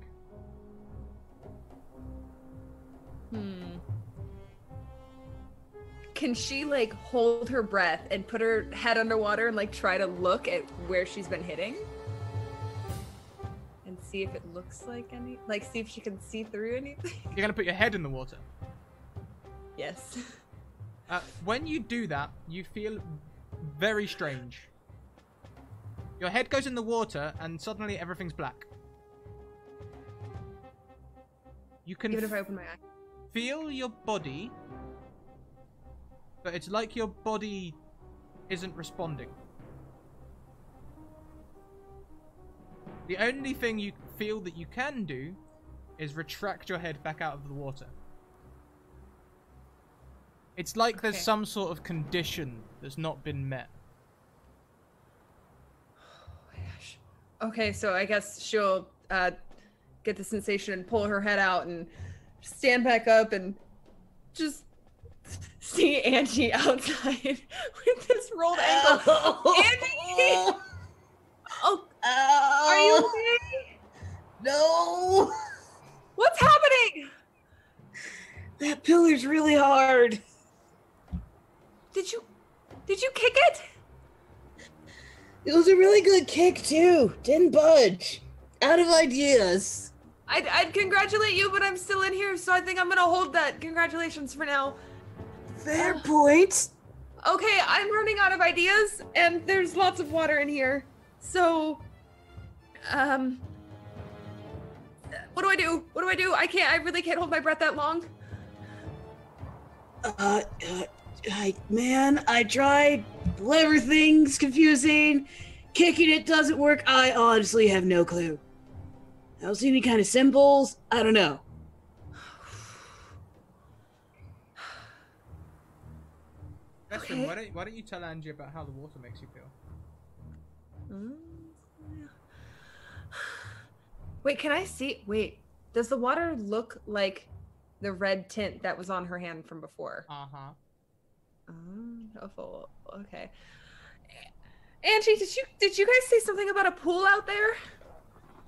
Can she like hold her breath and put her head underwater and like try to look at where she's been hitting? And see if it looks like any, like see if she can see through anything? You're gonna put your head in the water. Yes. When you do that, you feel very strange. Your head goes in the water, and suddenly everything's black. You can Even if I open my eye. feel your body, but it's like your body isn't responding. The only thing you feel that you can do is retract your head back out of the water. It's like there's Okay. some sort of condition that's not been met. Okay, so I guess she'll get the sensation and pull her head out and stand back up and just see Angie outside with this rolled ankle. Angie! Oh, are you okay? No! What's happening? That pillar's really hard. Did you kick it? It was a really good kick, too. Didn't budge. Out of ideas. I'd congratulate you, but I'm still in here, so I think I'm gonna hold that. Congratulations for now. Fair point. Okay, I'm running out of ideas, and there's lots of water in here. So, what do I do? What do I do? I really can't hold my breath that long. I tried. Everything's confusing. Kicking it doesn't work. I honestly have no clue. I don't see any kind of symbols. I don't know. Listen, Okay. why don't you tell Angie about how the water makes you feel? Wait, can I see? Wait, does the water look like the red tint that was on her hand from before? Uh-huh. Oh, okay. Angie, did you guys say something about a pool out there?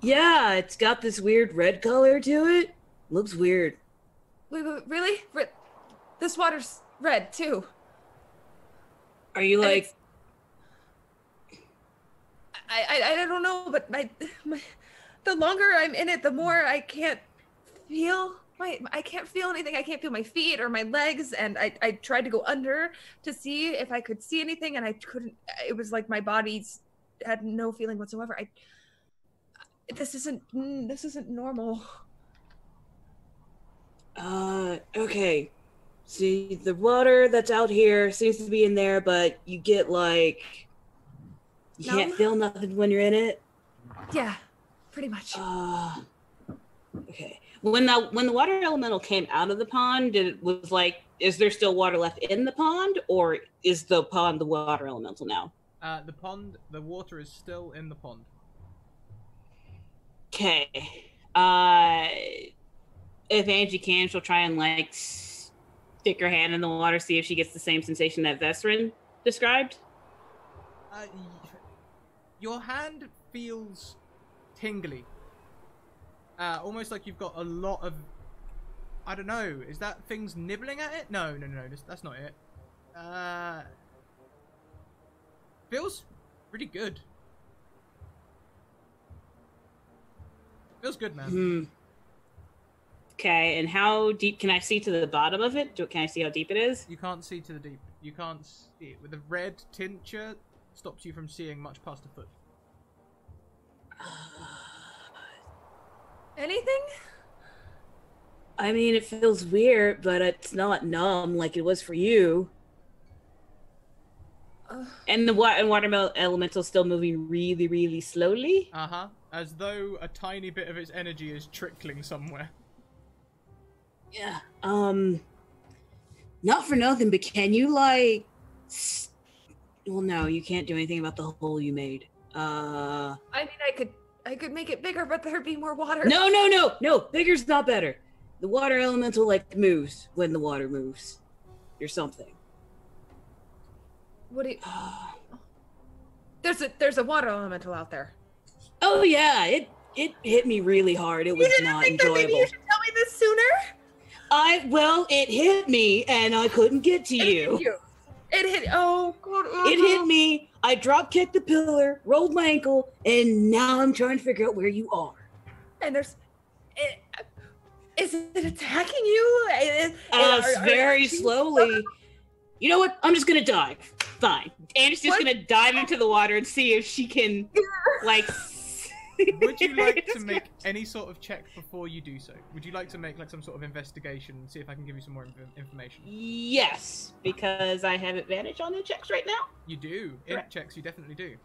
Yeah, it's got this weird red color to it. Looks weird. Wait, really? This water's red too. Are you And like... I don't know, but the longer I'm in it, the more I can't feel I can't feel anything. I can't feel my feet or my legs, and I tried to go under to see if I could see anything, and I couldn't. It was like my body's had no feeling whatsoever. This isn't normal. Okay. See, the water that's out here seems to be in there, but you get like... You can't Numb? feel nothing when you're in it? Yeah, pretty much. Okay. When the water elemental came out of the pond, is there still water left in the pond, or is the pond the water elemental now? The water is still in the pond. Okay. If Angie can, she'll try and like stick her hand in the water, see if she gets the same sensation that Vesrin described. Your hand feels tingly. Almost like you've got a lot of... I don't know. Is that things nibbling at it? No. That's not it. Feels pretty good. Feels good, man. Okay, and how deep can I see to the bottom of it? Can I see how deep it is? You can't see to the deep. You can't see it. With the red tincture, stops you from seeing much past a foot. Anything? I mean, it feels weird, but it's not numb like it was for you. And the water elemental still moving really, really slowly. As though a tiny bit of its energy is trickling somewhere. Yeah. Not for nothing, but can you like? Well, no, you can't do anything about the hole you made. I mean, I could make it bigger, but there'd be more water. No. Bigger's not better. The water elemental like moves when the water moves, or something. What do you? There's a water elemental out there. Oh yeah, it hit me really hard. It was not enjoyable. Maybe you should tell me this sooner. Well, it hit me and I couldn't get to you. It hit. Oh God. It hit me. I drop kicked the pillar, rolled my ankle, and now I'm trying to figure out where you are. And is it attacking you? Very slowly. You know what? I'm just gonna dive. Fine. Anna's just gonna dive into the water and see if she can, like. Would you like to make any sort of check before you do so? Would you like to make like some sort of investigation and see if I can give you some more information? Yes, because I have advantage on the checks right now. You do. Int checks, you definitely do.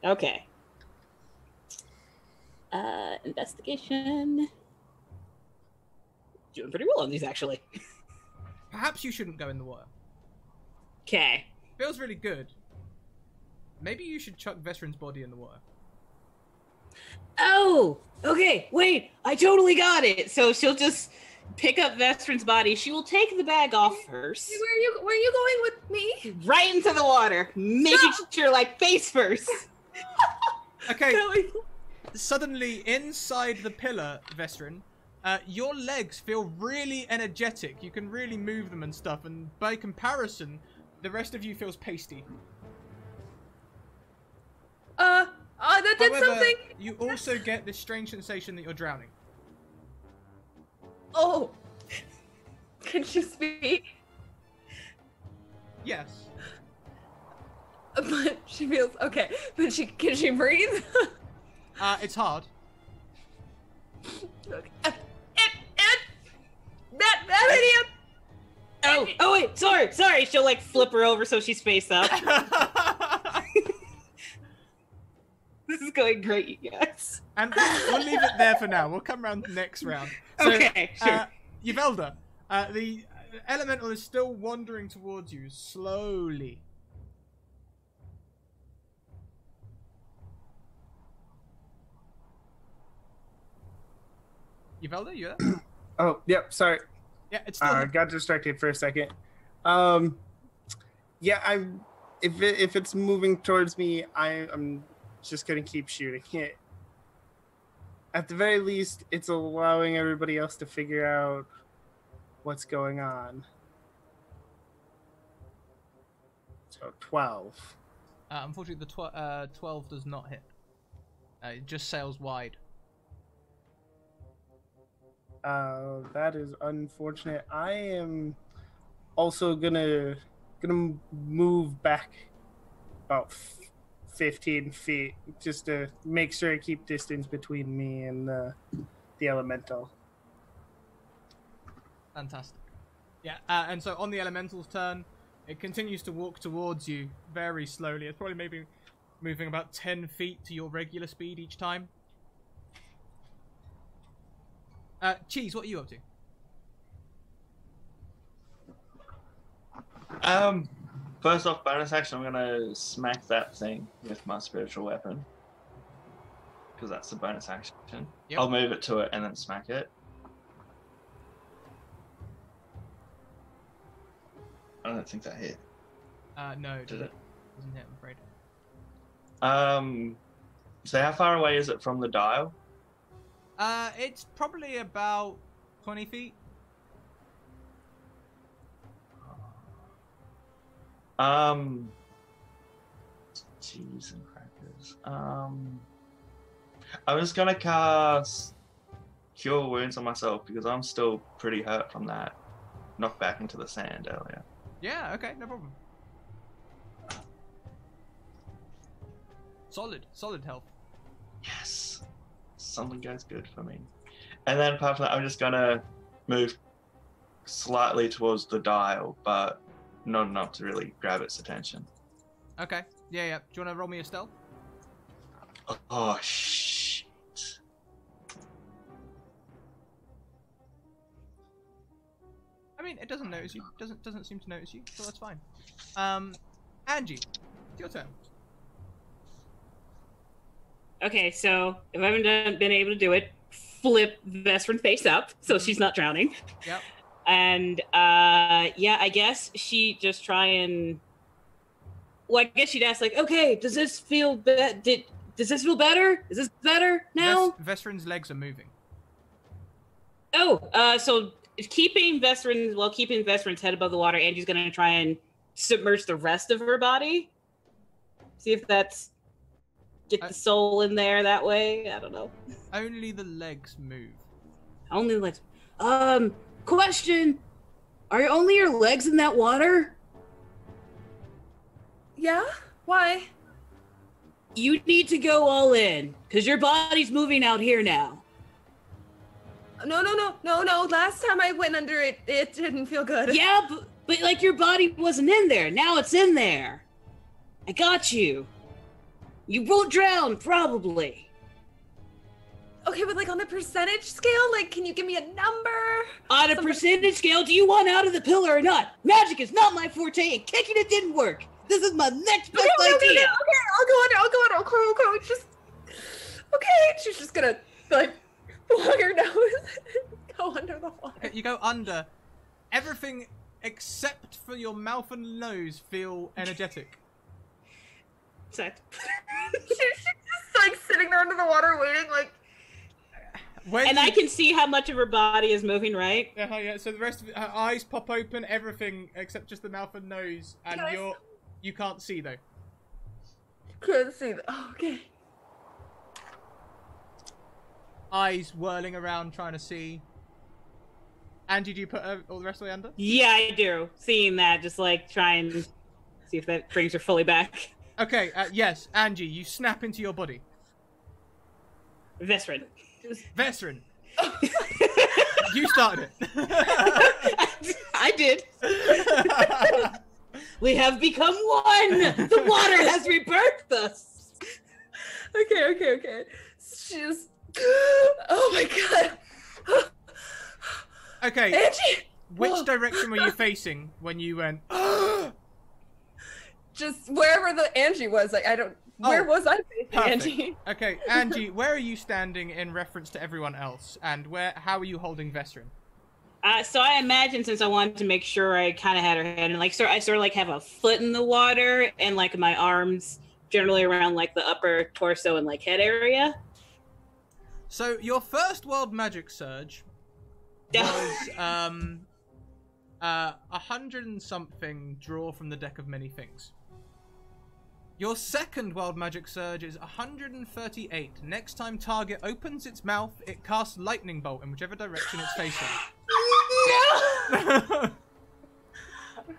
Okay. Investigation. Doing pretty well on these, actually. Perhaps you shouldn't go in the water. Okay. Feels really good. Maybe you should chuck Vesrin's body in the water. Oh, okay. Wait, I totally got it. So she'll just pick up Vesrin's body. She will take the bag off first. Where are you going with me? Right into the water, making sure like face first. Okay. Suddenly, inside the pillar, Vesrin, your legs feel really energetic. You can really move them and stuff. And by comparison, the rest of you feels pasty. That did However, something. You also get this strange sensation that you're drowning. Oh. Can she speak? Yes. But she feels okay. But can she breathe? It's hard. Okay. That idiot. Oh wait, sorry. She'll like flip her over so she's face up. This is going great, you guys. And we'll leave it there for now. We'll come around next round. So, okay, sure. Yvelda, the elemental is still wandering towards you slowly. Yvelda, you there? Oh, yep. Sorry. Yeah, it's still got distracted for a second. Yeah, if it's moving towards me, I'm just gonna keep shooting it. At the very least, it's allowing everybody else to figure out what's going on. So 12. Unfortunately, the 12 does not hit. It just sails wide. That is unfortunate. I am also gonna move back about 15 feet just to make sure I keep distance between me and the elemental. Fantastic. Yeah, and so on the elemental's turn, it continues to walk towards you very slowly. It's probably maybe moving about 10 feet to your regular speed each time. Cheese, what are you up to? First off, bonus action, I'm gonna smack that thing with my spiritual weapon. Because that's the bonus action. Yep. I'll move it to it and then smack it. I don't think that hit. No. Did it? Doesn't hit, I'm afraid. So how far away is it from the dial? It's probably about 20 feet. cheese and crackers. I was gonna cast Cure Wounds on myself because I'm still pretty hurt from that knock back into the sand earlier. Yeah, okay, no problem. Solid health. Yes, something goes good for me. And then apart from that, I'm just gonna move slightly towards the dial, but not enough to really grab its attention. Okay, yeah. Do you want to roll me a stealth? Oh shit! I mean, it doesn't notice you. Doesn't seem to notice you, so that's fine. Angie, it's your turn. Okay, so if I haven't been able to do it, flip Vestrin face up so she's not drowning. Yep. And yeah, I guess she just try and. Well, I guess she'd ask like, okay, does this feel does this feel better? Is this better now? Vestrin's legs are moving. Oh, so keeping Vestrin's head above the water, Angie's gonna try and submerge the rest of her body. See if that's get the soul in there that way. I don't know. Only the legs move. Only legs. Question: are only your legs in that water? Yeah? Why? You need to go all in because your body's moving out here now. No. Last time I went under it, it didn't feel good. Yeah, but like your body wasn't in there. Now it's in there. I got you. You won't drown, probably. Okay, but like on the percentage scale, like can you give me a number? On a percentage scale, do you want out of the pillar or not? Magic is not my forte, and kicking it didn't work. This is my next best idea. Okay, I'll go under. Okay, just okay. She's just gonna like plug her nose, go under the water. Okay, you go under. Everything except for your mouth and nose feel energetic. She's just like sitting there under the water, waiting, like. And I can see how much of her body is moving, right? Yeah. So the rest of her eyes pop open, everything except just the mouth and nose, and you can't see though. Can't see that. Oh, okay. Eyes whirling around, trying to see. Angie, do you put all the rest of the way under? Yeah, I do. Seeing that, just like try and see if that brings her fully back. Okay. Yes, Angie, you snap into your body. Vestrin. You started it. I did. We have become one. The water has rebirthed us. Okay. She's. Oh my god. Okay. Angie. Which direction were you facing when you went? Just wherever the Angie was. Like I don't. Where was I facing, Perfect. Angie? Okay, Angie, where are you standing in reference to everyone else, and how are you holding Vestrin? So I imagine since I wanted to make sure I kind of had her head, and like I sort of like have a foot in the water, and like my arms generally around like the upper torso and like head area. So your first Wild Magic Surge was 100 and something draw from the deck of many things. Your second Wild Magic Surge is 138. Next time target opens its mouth, it casts Lightning Bolt in whichever direction it's facing. No!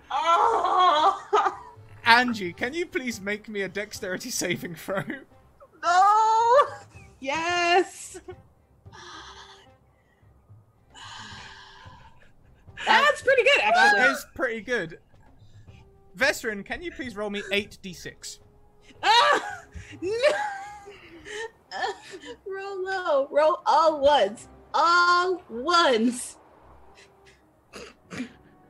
Oh! Angie, can you please make me a dexterity saving throw? No! Yes. That's pretty good, actually. That is pretty good. Vestrin, can you please roll me 8d6? Ah! No! Roll low. Roll all ones. All ones.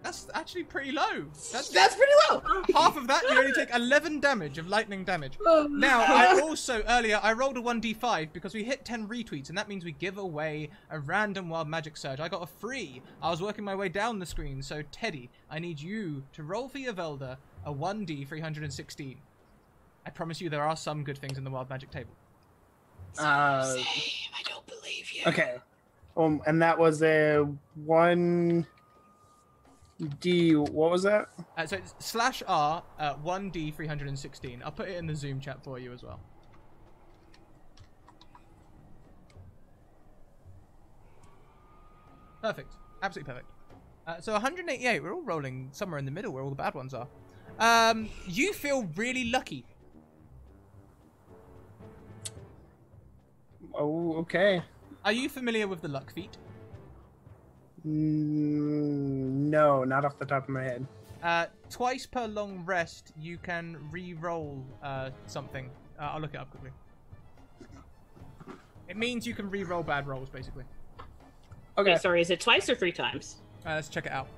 That's actually pretty low. That's pretty low. Half of that, you only take 11 damage of lightning damage. Now, I also, earlier, I rolled a 1d5 because we hit 10 retweets, and that means we give away a random Wild Magic Surge. I got a free. I was working my way down the screen, so Teddy, I need you to roll for Yvelda a 1d 316. I promise you there are some good things in the Wild Magic table. Same, I don't believe you. Okay. And that was a 1... What was that? So it's /R 1D 316. I'll put it in the Zoom chat for you as well. Perfect. Absolutely perfect. So 188, we're all rolling somewhere in the middle where all the bad ones are. You feel really lucky. Oh, okay. Are you familiar with the luck feat? No, not off the top of my head. Twice per long rest, you can re-roll something. I'll look it up quickly. It means you can re-roll bad rolls, basically. Okay. Wait, sorry, is it twice or 3 times? Let's check it out.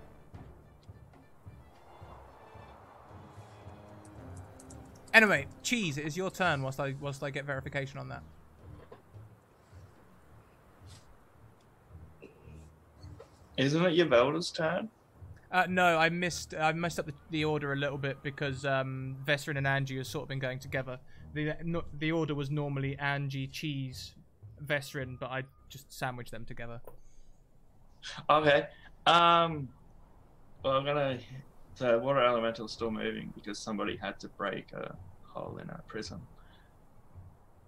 Anyway, Cheese, it is your turn whilst I get verification on that. Isn't it Yvelda's turn? No, I messed up the order a little bit because Vesrin and Angie have sort of been going together. The order was normally Angie, Cheese, Vesrin, but I just sandwiched them together. Okay. Well, the water elemental is still moving because somebody had to break a hole in a prison.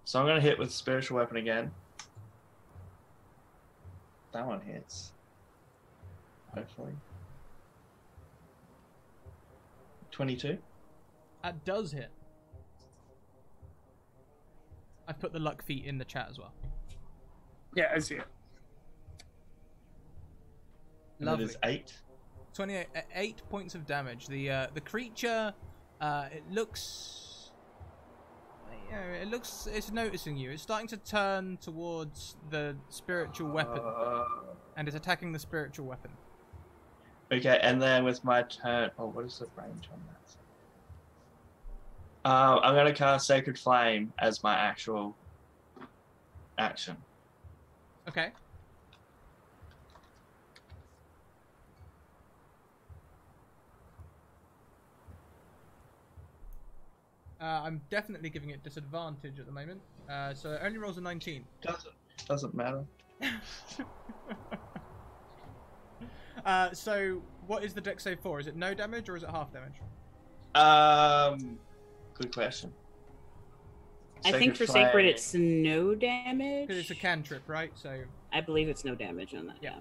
So I'm gonna hit with spiritual weapon again. That one hits. Hopefully. 22. That does hit. I've put the luck feat in the chat as well. Yeah, I see it. Lovely. It is 8. 28, 8 points of damage. The creature, it looks, it's noticing you. It's starting to turn towards the spiritual weapon, and is attacking the spiritual weapon. Okay, and then with my turn, what is the range on that? I'm gonna cast Sacred Flame as my actual action. Okay. I'm definitely giving it disadvantage at the moment. So it only rolls a 19. Doesn't matter. So what is the dex save for? Is it no damage or is it half damage? Good question. I think for Flame. Sacred it's no damage. Because it's a cantrip, right? So I believe it's no damage on that. Yeah.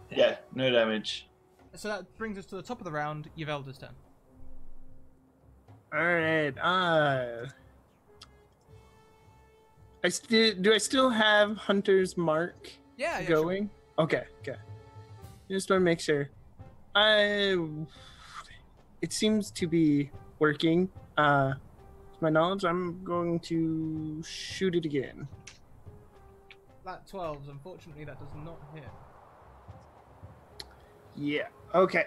Yeah, no damage. So that brings us to the top of the round. Yvelda's turn. All right. Do I still have Hunter's Mark Yeah. going? Sure. Okay. Just want to make sure. It seems to be working. To my knowledge, I'm going to shoot it again. Flat 12s. Unfortunately, that does not hit. Yeah. Okay.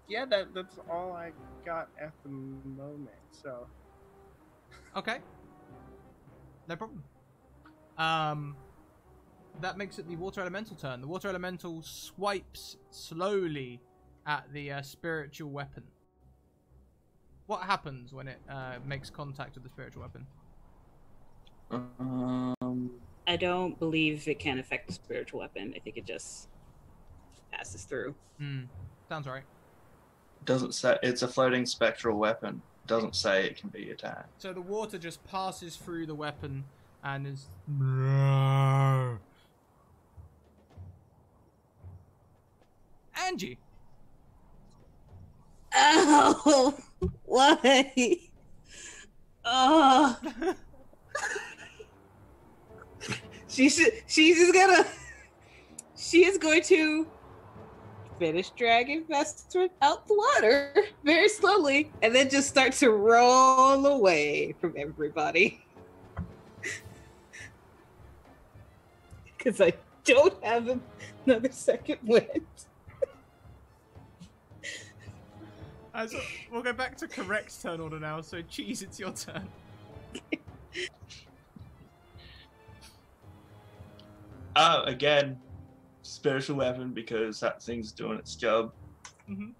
Yeah, that's all I got at the moment. So. Okay. No problem. That makes it the water elemental turn. The water elemental swipes slowly at the spiritual weapon. What happens when it makes contact with the spiritual weapon? I don't believe it can affect the spiritual weapon. I think it just passes through. Sounds right. Doesn't say it's a floating spectral weapon. Doesn't say it can be attacked. So the water just passes through the weapon and is. Angie. Oh, why? Oh. She is going to finish dragging Vestra out the water very slowly and then just start to roll away from everybody. Because I don't have another second wind. So we'll go back to correct turn order now. So, Cheese, it's your turn. Again, spiritual weapon because that thing's doing its job. Mm-hmm.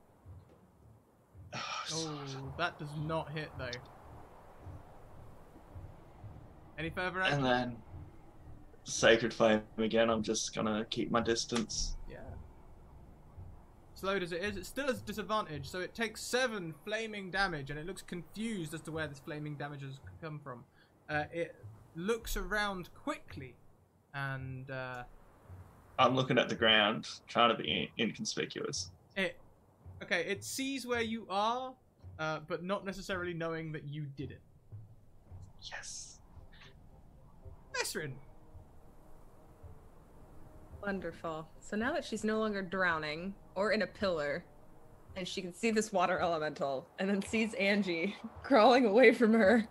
Oh, that does not hit though. Any further action? And then Sacred Flame again. I'm just gonna keep my distance. Yeah. slowed as it is, it still has disadvantage, so it takes 7 flaming damage, and it looks confused as to where this flaming damage has come from. It looks around quickly, and I'm looking at the ground, trying to be inconspicuous. it sees where you are, but not necessarily knowing that you did it. Yes. Esrin. Wonderful. So now that she's no longer drowning or in a pillar, and she can see this water elemental, and then sees Angie crawling away from her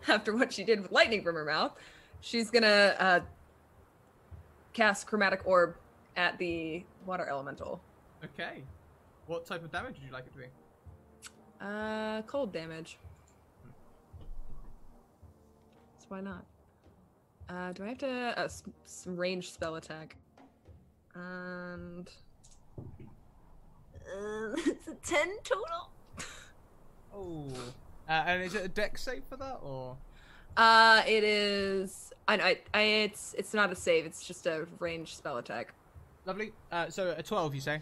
after what she did with lightning from her mouth, she's gonna cast Chromatic Orb at the water elemental. Okay. What type of damage would you like it to be? Cold damage. So why not? Do I have to some ranged spell attack? And it's a 10 total. Oh. And is it a dex save for that, or? It is. It's not a save. It's just a ranged spell attack. Lovely. So a 12, you say?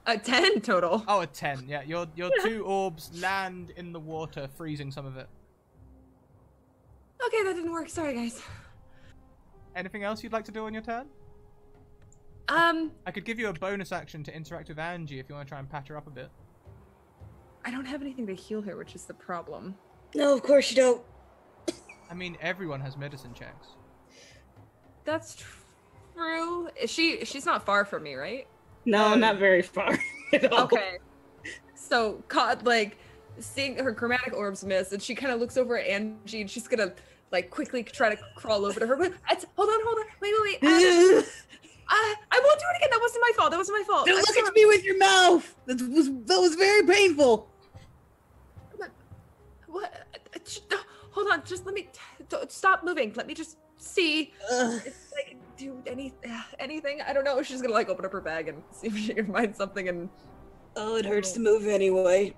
A 10 total. Oh, a 10. Yeah, your 2 orbs land in the water, freezing some of it. Okay, that didn't work. Sorry, guys. Anything else you'd like to do on your turn? I could give you a bonus action to interact with Angie if you want to try and patch her up a bit. I don't have anything to heal her, which is the problem. No, of course you don't. I mean, everyone has medicine checks. That's true. She's not far from me, right? No, not very far at all. Okay. So, seeing her chromatic orbs miss, and she kind of looks over at Angie, and she's gonna, quickly try to crawl over to her. But hold on. Wait. I won't do it again. That wasn't my fault. Don't look at me with your mouth. That was very painful. What? Hold on. Just let me. Stop moving. Let me just see if I can do anything. I don't know. She's gonna open up her bag and see if she can find something. And oh, it hurts to move anyway.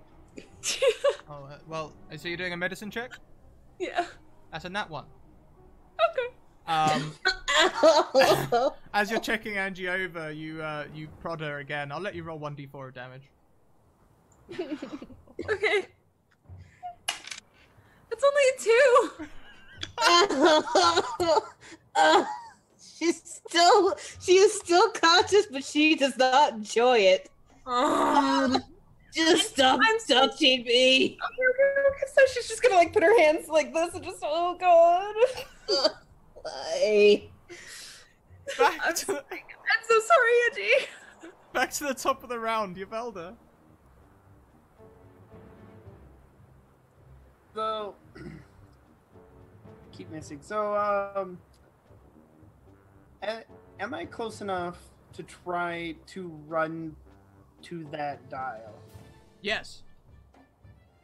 Oh, well, so you're doing a medicine check? Yeah. That's a nat 1. Okay. As you're checking Angie over, you prod her again. I'll let you roll 1d4 of damage. Okay. It's only a 2. She is still conscious, but she does not enjoy it. Just stop touching me. Okay, so she's just gonna put her hands like this and just, oh god. Why? I'm so sorry, Angie. Back to the top of the round, Yvelda. So, keep missing. So, am I close enough to try to run to that dial? Yes.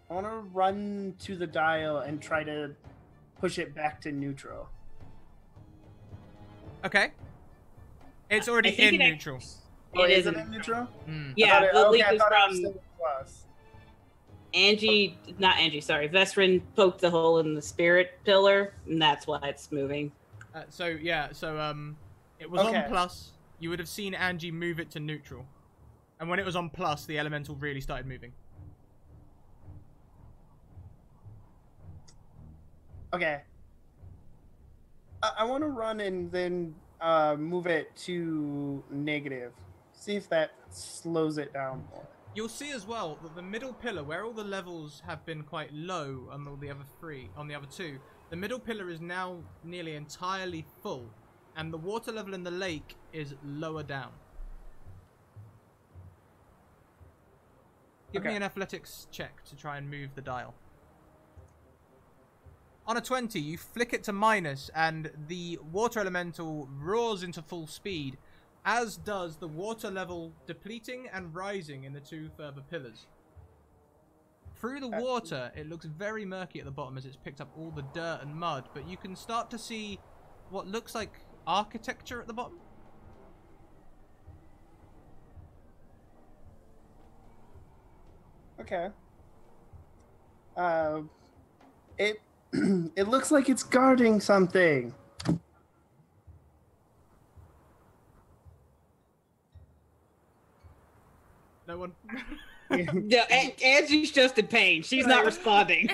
I want to run to the dial and try to push it back to neutral. Okay. It's already in neutral. It is in neutral? Mm. Yeah, the leak was from still plus. Vestrin poked the hole in the spirit pillar, and that's why it's moving. It was on plus. You would have seen Angie move it to neutral. And when it was on plus, the elemental really started moving. Okay. I want to run and then move it to negative. See if that slows it down more. You'll see as well that the middle pillar, where all the levels have been quite low on all the other two, the middle pillar is now nearly entirely full, and the water level in the lake is lower down. Give me an athletics check to try and move the dial. On a 20, you flick it to minus, and the water elemental roars into full speed, as does the water level depleting and rising in the 2 further pillars. Through the water, it looks very murky at the bottom as it's picked up all the dirt and mud, but you can start to see what looks like architecture at the bottom. Okay. It looks like it's guarding something. No one. No, Angie's just in pain. She's not responding.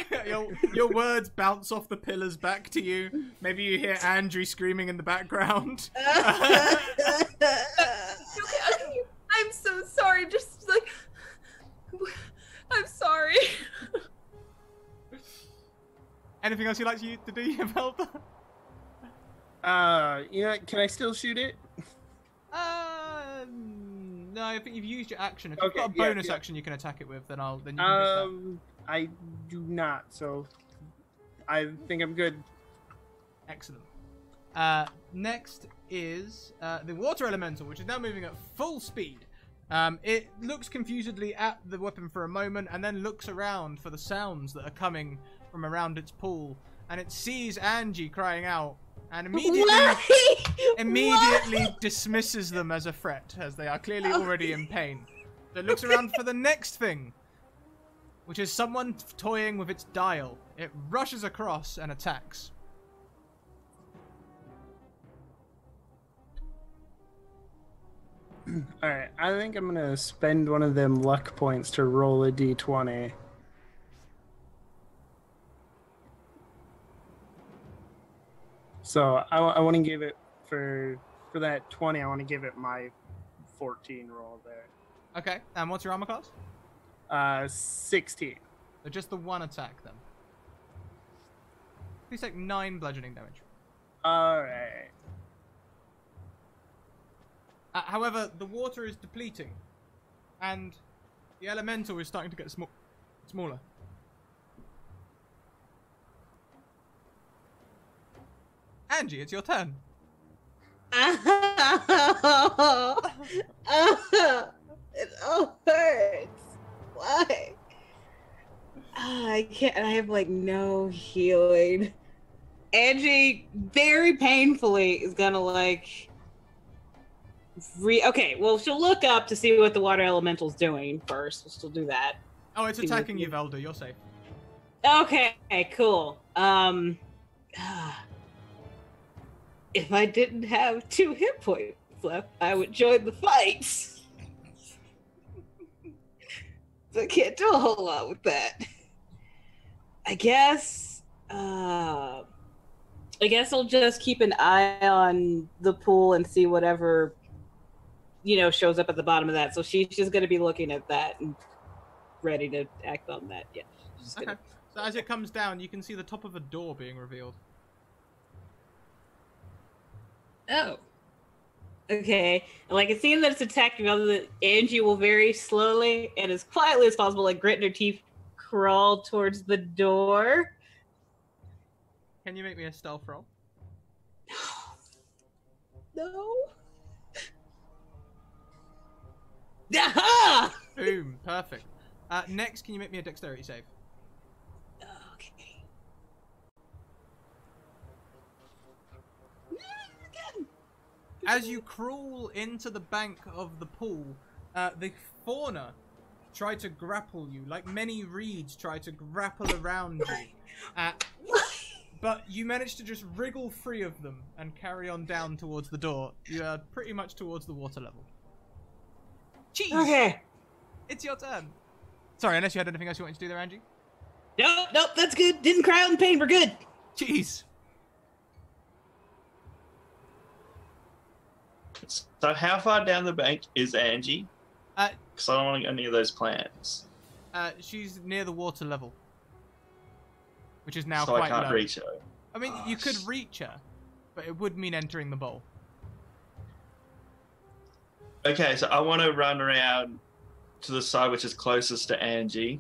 Your words bounce off the pillars back to you. Maybe you hear Andrew screaming in the background. Okay, I'm so sorry. Just like, I'm sorry. Anything else you'd like to do, Yvelda? Can I still shoot it? No, I think you've used your action. If you've got a bonus action you can attack it with, then you can do I do not, so I think I'm good. Excellent. Next is the water elemental, which is now moving at full speed. It looks confusedly at the weapon for a moment, and then looks around for the sounds that are coming from around its pool, and it sees Angie crying out, and immediately dismisses them as a threat, as they are clearly already in pain. So it looks around for the next thing, which is someone toying with its dial. It rushes across and attacks. Alright, I think I'm gonna spend one of them luck points to roll a d20. So I want to give it for that 20. I want to give it my 14 roll there. Okay, and what's your armor class? 16. So just the one attack then. Please take 9 bludgeoning damage. Alright. However, the water is depleting, and the elemental is starting to get smaller. Angie, it's your turn. It all hurts. Why? I can't. I have like no healing. Angie very painfully is gonna like. Okay, well, she'll look up to see what the water elemental's doing first. She'll do that. Oh, it's attacking you, Velda. You're safe. Okay, cool. If I didn't have 2 hit points left, I would join the fight. So I can't do a whole lot with that. I guess I'll just keep an eye on the pool and see whatever, shows up at the bottom of that. So she's just going to be looking at that and ready to act on that. Yeah. Okay. So as it comes down, you can see the top of a door being revealed. Oh. Okay. And like it seems that it's attacking Angie will very slowly and as quietly as possible, like gritting her teeth, crawl towards the door. Can you make me a stealth roll? No. Aha! Boom. Perfect. Next, can you make me a dexterity save? Okay. As you crawl into the bank of the pool, the fauna try to grapple you, like many reeds try to grapple around you. But you manage to just wriggle free of them and carry on down towards the door. You are pretty much towards the water level. Jeez! Okay. It's your turn. Sorry, unless you had anything else you wanted to do there, Angie? Nope, that's good. Didn't cry out in pain, we're good. Jeez. So how far down the bank is Angie? Because I don't want to go near those plants. She's near the water level, which is now so quite low. I can't reach her. I mean, you could reach her, but it would mean entering the bowl. Okay, so I want to run around to the side which is closest to Angie.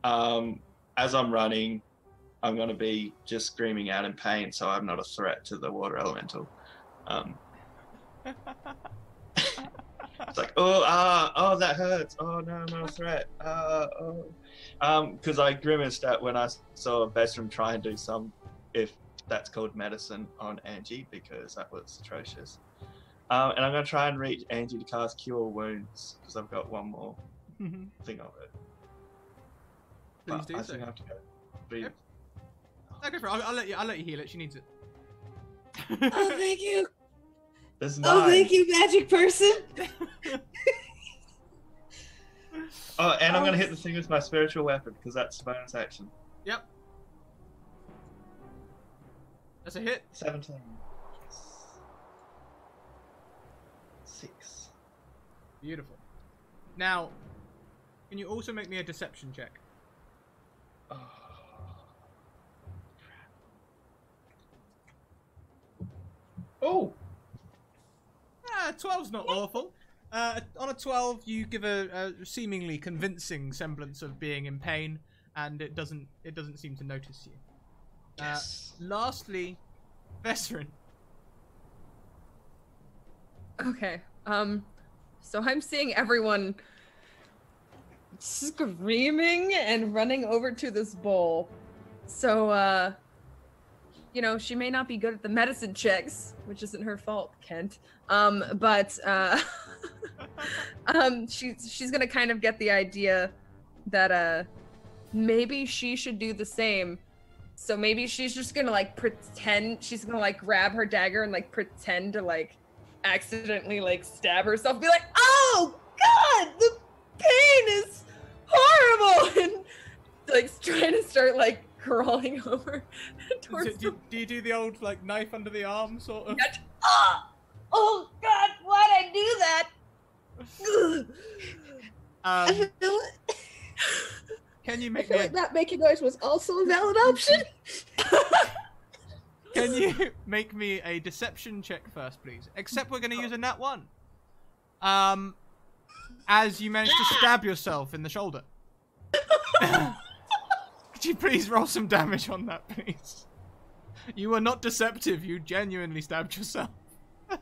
Mm-hmm. As I'm running, I'm going to be just screaming out in pain, so I'm not a threat to the water elemental. It's like, oh, that hurts. Oh no, I'm not a threat. Because I grimaced at when I saw Vestrum try and do if that's called medicine, on Angie, because that was atrocious. And I'm going to try and reach Angie to cast Cure Wounds, because I've got one more thing of it. Please do I so. think I have to go. Breathe. Yep. I'll go for it. I'll let you heal it. She needs it. Oh, thank you. There's 9. Oh, thank you, magic person. Oh, and I'm gonna hit the thing with my spiritual weapon because that's bonus action. Yep. That's a hit. 17. 6. Beautiful. Now, can you also make me a deception check? Oh! 12's not awful. On a 12, you give a seemingly convincing semblance of being in pain, and it doesn't seem to notice you. Yes. Lastly, Vesserin. Okay. So I'm seeing everyone screaming and running over to this bowl. So, you know, she may not be good at the medicine checks, which isn't her fault, Kent. But she's gonna kind of get the idea that maybe she should do the same. So maybe she's just gonna like pretend she's gonna like grab her dagger and like pretend to like accidentally like stab herself, be like, oh god, the pain is horrible, and like trying to start like crawling over towards Do you do the old like knife under the arm sort of? Oh god, why'd I do that? Can you I make feel me like not making noise was also a valid option. Can you make me a deception check first, please? Except we're going to use a nat 1. As you manage to stab yourself in the shoulder. Could you please roll some damage on that, please? You were not deceptive. You genuinely stabbed yourself. What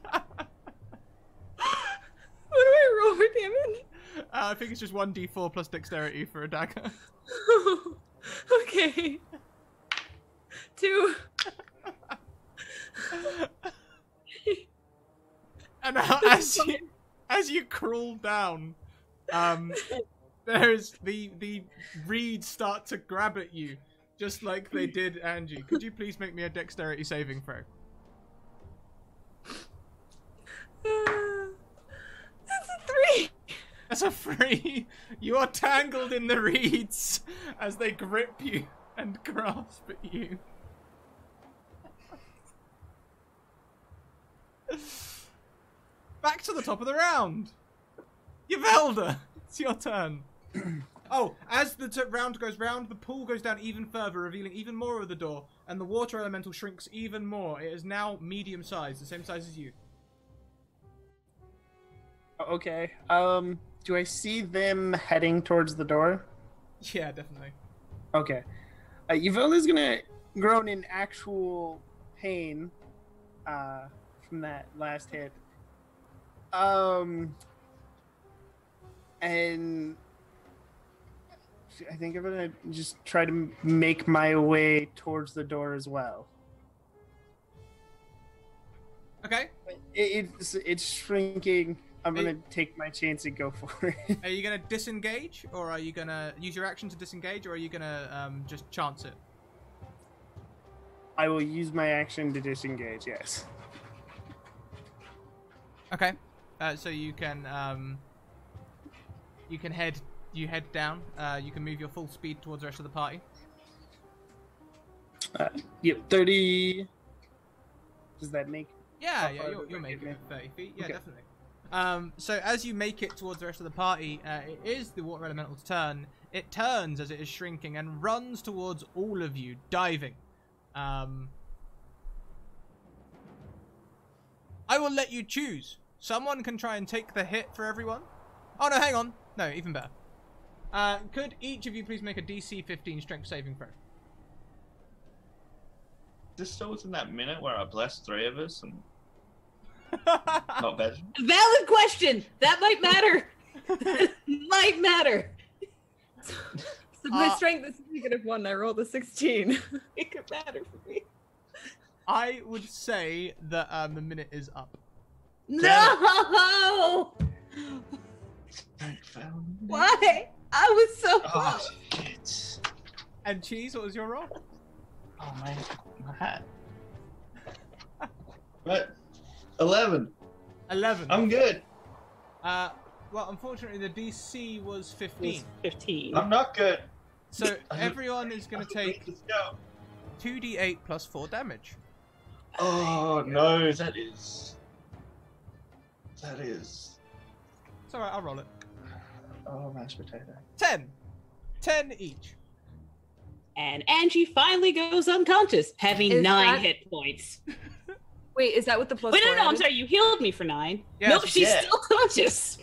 do I roll for damage? I think it's just 1d4 plus dexterity for a dagger. Okay. 2. And now, as you crawl down, there's the reeds start to grab at you, just like they did Angie. Could you please make me a dexterity saving throw? That's a 3. That's a 3. You are tangled in the reeds as they grip you and grasp at you. Back to the top of the round. Yvelda, it's your turn. Oh, as the round goes round, the pool goes down even further, revealing even more of the door, and the water elemental shrinks even more. It is now medium size, the same size as you. Okay. Do I see them heading towards the door? Yeah, definitely. Okay. Yvelda's gonna groan in actual pain from that last hit. And I think I'm gonna just try to make my way towards the door as well. Okay. It's shrinking. I'm gonna take my chance and go for it. Are you gonna disengage, or are you gonna use your action to disengage, or are you gonna just chance it? I will use my action to disengage. Yes. Okay. So you can head down. You can move your full speed towards the rest of the party. Yep. 30. Does that make? Yeah, How far you'll does make that it get 30 feet. Yeah, Okay. definitely. So as you make it towards the rest of the party, it is the water elemental's turn. It turns as it is shrinking and runs towards all of you, diving. I will let you choose. Someone can try and take the hit for everyone. Oh no, hang on. No, even better. Could each of you please make a DC 15 strength saving throw? This still was in that minute where I blessed 3 of us and not better. Valid question. That might matter. Might matter. So my strength is -1. I rolled a 16. It could matter for me. I would say that the minute is up. No! Why? I was so Oh, close. shit. And Cheese, what was your roll? Oh, my hat. What? 11. 11. I'm good. Well, unfortunately, the DC was 15. 15. I'm not good. So everyone is going to take Let's go. 2d8 plus 4 damage. Oh no, that is. It's alright, I'll roll it. Oh, mashed potato. 10. 10 each. And Angie finally goes unconscious, having Is 9 that- hit points. Wait, is that what the plus? Wait, no, 4 no, I'm added? sorry, you healed me for 9. Yes, Nope, she's yeah. still conscious.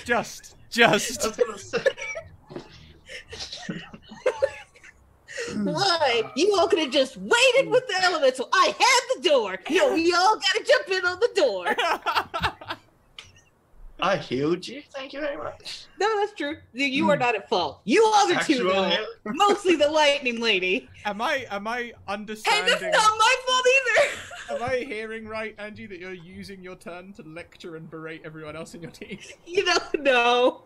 Just. I was gonna say. Why? You all could have just waited with the elemental. I had the door. No, we all gotta jump in on the door. I healed you. Thank you very much. No, that's true. You are not at fault. You other two, Actual though. heal- Mostly the lightning lady. Am I Hey, understanding? that's not my fault either. Am I hearing right, Angie, that you're using your turn to lecture and berate everyone else in your team? You don't know.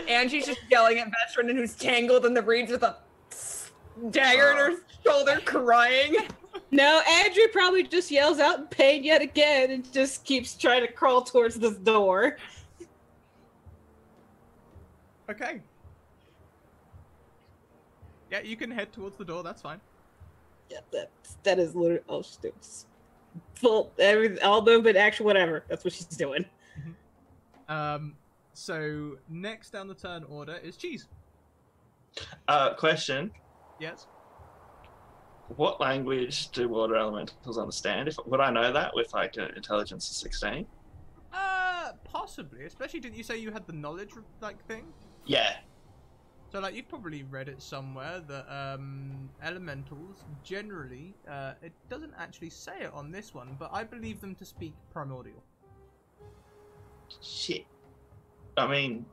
Angie's just yelling at Veteran who's tangled in the reeds with a dagger in her shoulder, crying. No, Andrew probably just yells out in pain yet again and just keeps trying to crawl towards this door. Okay. Yeah, you can head towards the door, that's fine. Yeah, that is literally full all movement, action, whatever. That's what she's doing. So next down the turn order is Cheese. Question. Yes. What language do water elementals understand? Would I know that with like an intelligence of 16? Possibly. Especially, didn't you say you had the knowledge like thing? Yeah. So like you've probably read it somewhere that elementals generally, it doesn't actually say it on this one, but I believe them to speak primordial. Shit. I mean,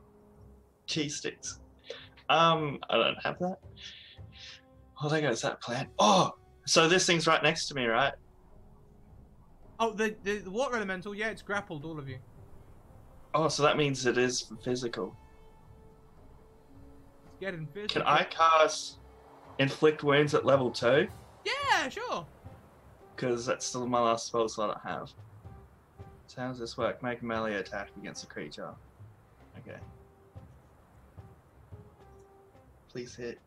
cheese sticks. I don't have that. Oh, there goes that plant. Oh, so this thing's right next to me, right? Oh, the water elemental, yeah, it's grappled all of you. Oh, so that means it is physical. It's getting physical. Can I cast inflict wounds at level 2? Yeah, sure. Because that's still my last spell slot I have. So how does this work? Make a melee attack against a creature. Okay. Please hit.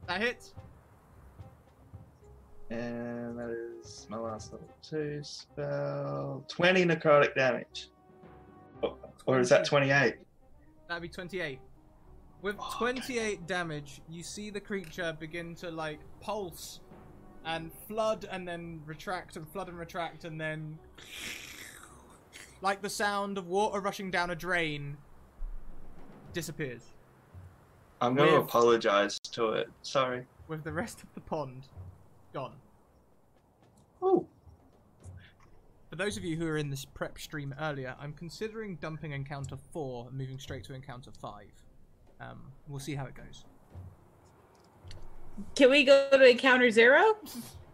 That hits. And that is my last level 2 spell. 20 necrotic damage. Or is that 28? That'd be 28. With 28 damage, you see the creature begin to like pulse and flood and then retract and flood and retract and then like the sound of water rushing down a drain disappears. I'm going to With- apologize to it. Sorry. With the rest of the pond gone. Oh. For those of you who were in this prep stream earlier, I'm considering dumping encounter 4 and moving straight to encounter 5. We'll see how it goes. Can we go to encounter 0?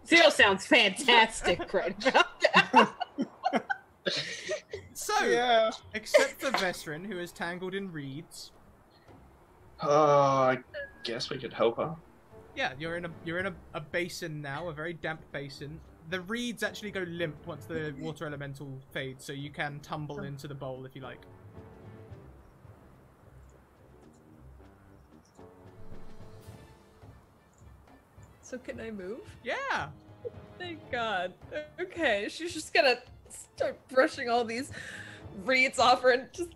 0 sounds fantastic right now. So, Yeah. except for Vesrin, who is tangled in reeds, I guess we could help her. yeah, you're in a basin now, a very damp basin. The reeds actually go limp once the water elemental fades, so you can tumble into the bowl if you like. So can I move? Yeah! Thank God. Okay, she's just gonna start brushing all these reeds off her and just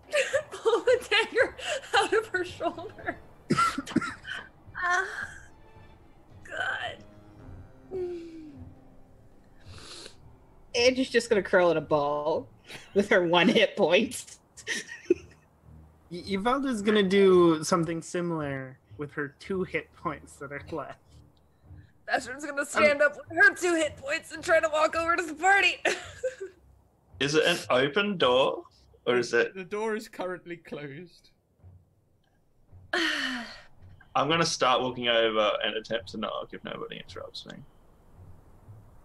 pull the dagger out of her shoulder. Ah, God. Angie's just gonna curl in a ball with her 1 hit point. Yvelda's gonna do something similar with her 2 hit points that are left. Bastion's gonna stand up with her 2 hit points and try to walk over to the party. Is it an open door? Or is it... The door is currently closed. I'm going to start walking over and attempt to knock if nobody interrupts me.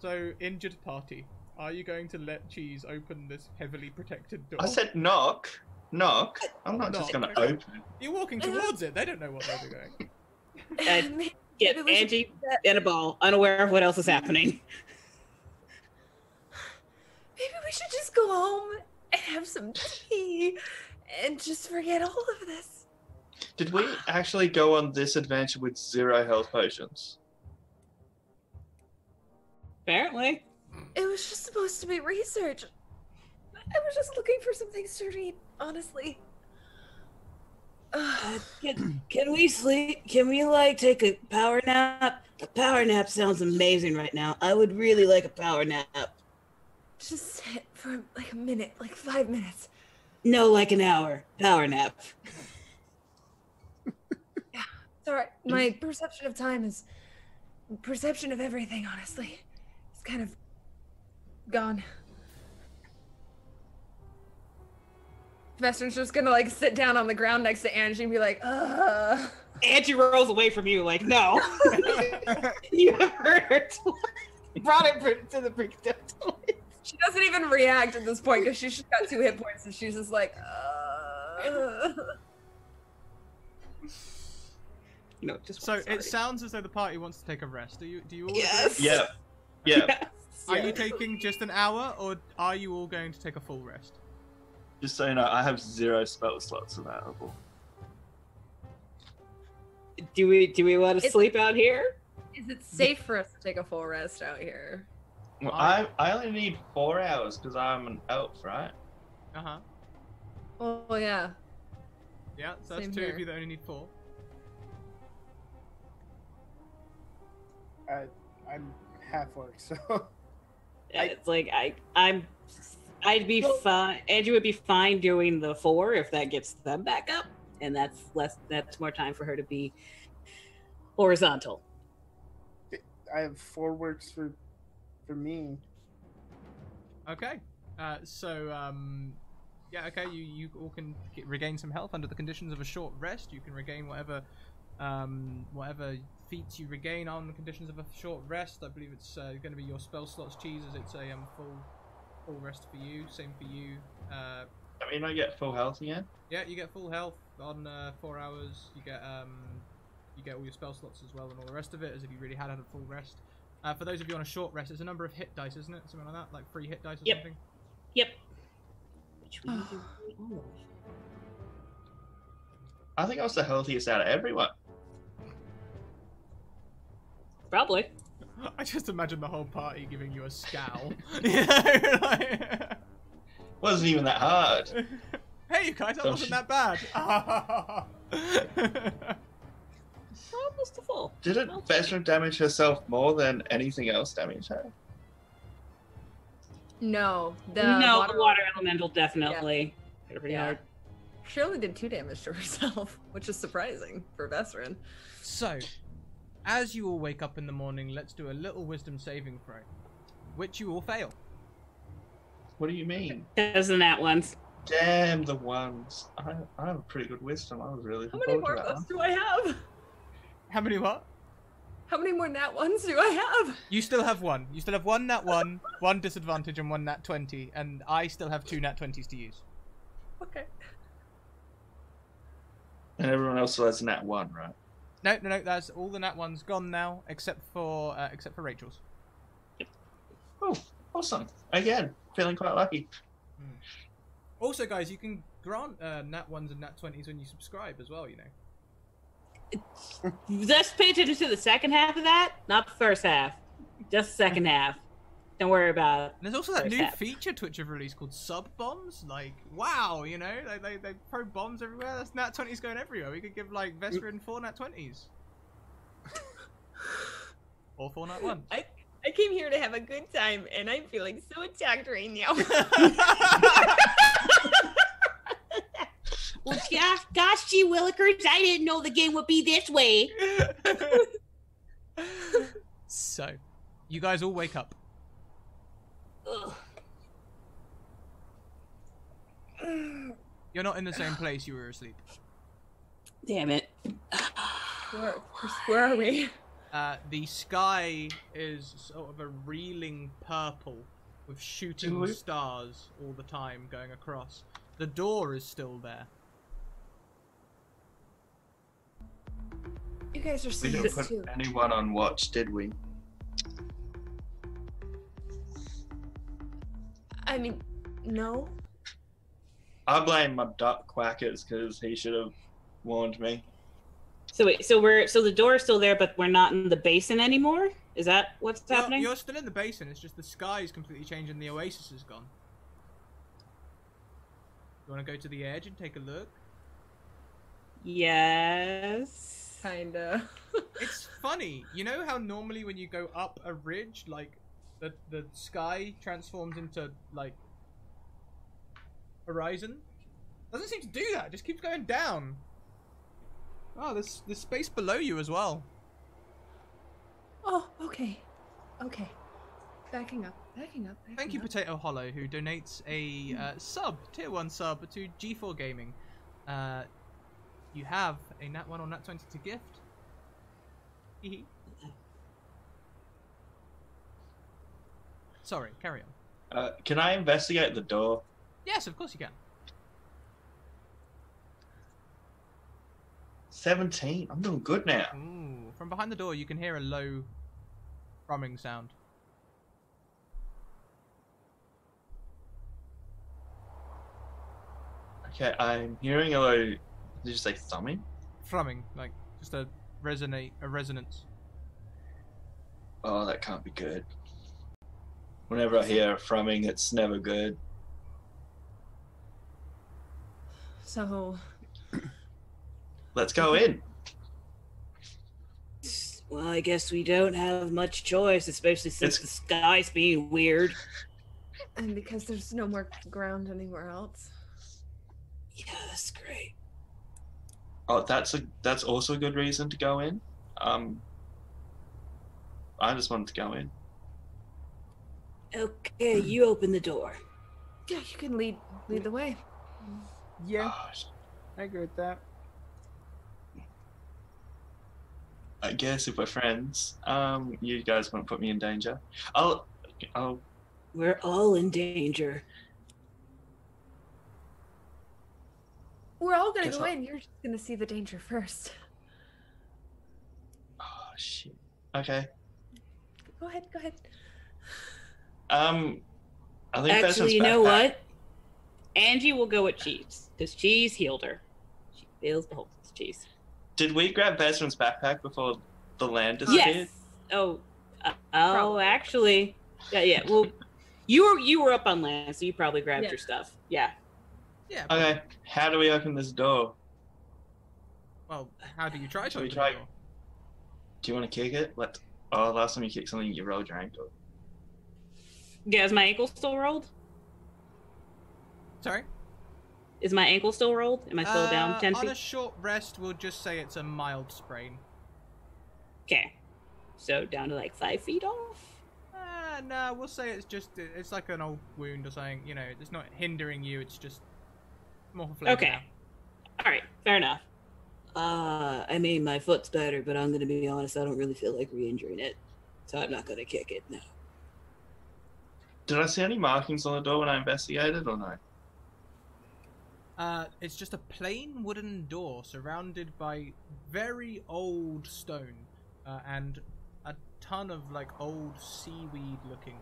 So, injured party, are you going to let Cheese open this heavily protected door? I said knock. Knock. I'm not just Knock. going to open. You're walking towards it, they don't know what they're doing. Get Maybe we should Angie do that. in a ball, unaware of what else is happening. Maybe we should just go home have some tea and just forget all of this. Did we actually go on this adventure with 0 health potions? Apparently. It was just supposed to be research. I was just looking for some things to read, honestly. Can we sleep? Can we like take a power nap? A power nap sounds amazing right now. I would really like a power nap. Just sit for like a minute, like 5 minutes. No, like an hour. Power nap. Yeah, sorry. My perception of time is perception of everything, honestly. It's kind of gone. Vestern's just gonna like sit down on the ground next to Angie and be like, ugh. Angie rolls away from you like, no. You have heard her brought it to the brink. She doesn't even react at this point because she's just got 2 hit points and she's just like, No, just So sorry. it sounds as though the party wants to take a rest. Do you all Yes. agree? Yeah. Yeah. Yes. Are you taking just an hour, or are you all going to take a full rest? Just so you know, I have 0 spell slots available. Do we want to sleep out here? is it safe for us to take a full rest out here? Well, I only need 4 hours because I'm an elf, right? Uh-huh. Oh, yeah. Yeah, so that's Same 2 here. of you that only need 4. I'm half orc, so It's like I'd be fine. Andrew would be fine doing the 4 if that gets them back up, and that's more time for her to be horizontal. I have 4 works for me. Okay. Yeah, okay, you all can regain some health under the conditions of a short rest. You can regain whatever feats you regain on the conditions of a short rest. I believe it's going to be your spell slots, Cheese, as it's a full rest for you. Same for you. I mean, I get full health again. Yeah, you get full health on 4 hours. You get all your spell slots as well and all the rest of it, as if you really had a full rest. For those of you on a short rest, it's a number of hit dice, isn't it? Something like that, like 3 hit dice or Yep. something. Yep. Which we do all of. I think I was the healthiest out of everyone. Probably. I just imagine the whole party giving you a scowl. You know, like... Wasn't even that hard. Hey, you guys, that So wasn't she- that bad. Almost a full. Didn't Veteran damage herself more than anything else damage her? No, the No, the water elemental definitely. Hit her pretty Yeah. hard. She only did 2 damage to herself, which is surprising for Vesrin. So, as you all wake up in the morning, let's do a little wisdom saving throw, which you all fail. What do you mean? Because of that ones. Damn the ones. I have a pretty good wisdom. I was really How looking many forward more to that ones one. do I have? How many what? How many more nat ones do I have? You still have 1. You still have 1 nat 1, 1 disadvantage, and 1 nat 20, and I still have 2 nat 20s to use. Okay. And everyone else still has nat 1, right? No, that's all the nat 1's gone now, except for Rachel's. Oh, awesome. Again, feeling quite lucky. Also, guys, you can grant nat 1s and nat 20s when you subscribe as well, you know. Just pay attention to the second half of that, not the first half. Just the second half. Don't worry about it. And there's also that First new half. feature Twitch have released called sub bombs. Like, wow, you know, they throw bombs everywhere. That's nat 20s going everywhere. We could give like Vesperin 4 nat 20s. Or 4 nat 1s. I came here to have a good time, and I'm feeling so attacked right now. Well, gosh, gee willikers, I didn't know the game would be this way. So, you guys all wake up. Ugh. You're not in the same place you were asleep. Damn it. Where are we? The sky is sort of a reeling purple with shooting Really? stars all the time going across. The door is still there. You guys are We seeing didn't this put too. anyone on watch, did we? I mean, no. I blame my duck quackers because he should have warned me. So wait, so the door is still there, but we're not in the basin anymore? Is that what's happening? You're still in the basin. It's just the sky is completely changed and the oasis is gone. You want to go to the edge and take a look? Yes. Kinda. It's funny. You know how normally when you go up a ridge, like the sky transforms into like horizon? Doesn't seem to do that. It just keeps going down. Oh, there's space below you as well. Oh, okay. Okay. Backing up. Thank you, Potato Hollow, who donates a tier 1 sub to G4 Gaming. You have a Nat 1 or Nat 20 to gift. Hee. Sorry, carry on. Can I investigate the door? Yes, of course you can. 17. I'm doing good now. Ooh, from behind the door, you can hear a low thrumming sound. Okay, I'm hearing a low. Did you say thumbing? Thrumming, like just a resonance. Oh, that can't be good. Whenever I hear thrumming, it's never good. So, Let's go in. Well, I guess we don't have much choice, especially since the sky's being weird. and because there's no more ground anywhere else. Yeah, that's great. Oh, that's also a good reason to go in. I just wanted to go in. Okay, you open the door. Yeah, you can lead the way. Yeah, Oh, I agree with that. I guess if we're friends, you guys won't put me in danger. I'll. We're all in danger. We're all gonna Guess go I'll- in. You're just gonna see the danger first. Oh shit. Okay. Go ahead. I think Actually, you know backpack- what? Angie will go with Cheese, because Cheese healed her. She feels the whole Cheese. Did we grab Bezran's backpack before the land disappeared? Yes. Oh, Probably. actually, yeah. Well, you were up on land, so you probably grabbed Yeah. your stuff. Yeah. Yeah. Okay. How do we open this door? Well, how do you try to Shall we open try- the door? Do you want to kick it? Last time you kicked something, you rolled your ankle. Yeah. Is my ankle still rolled? Sorry? Is my ankle still rolled? Am I still down 10 On feet? a short rest, we'll just say it's a mild sprain. Okay. So down to like 5 feet off? No, we'll say it's like an old wound or something. You know, it's not hindering you. It's just more for flavor. Okay. now. All right. Fair enough. I mean, my foot's better, but I'm going to be honest, I don't really feel like re-injuring it. So I'm not going to kick it, no. Did I see any markings on the door when I investigated, or no? It's just a plain wooden door surrounded by very old stone and a ton of like old seaweed looking.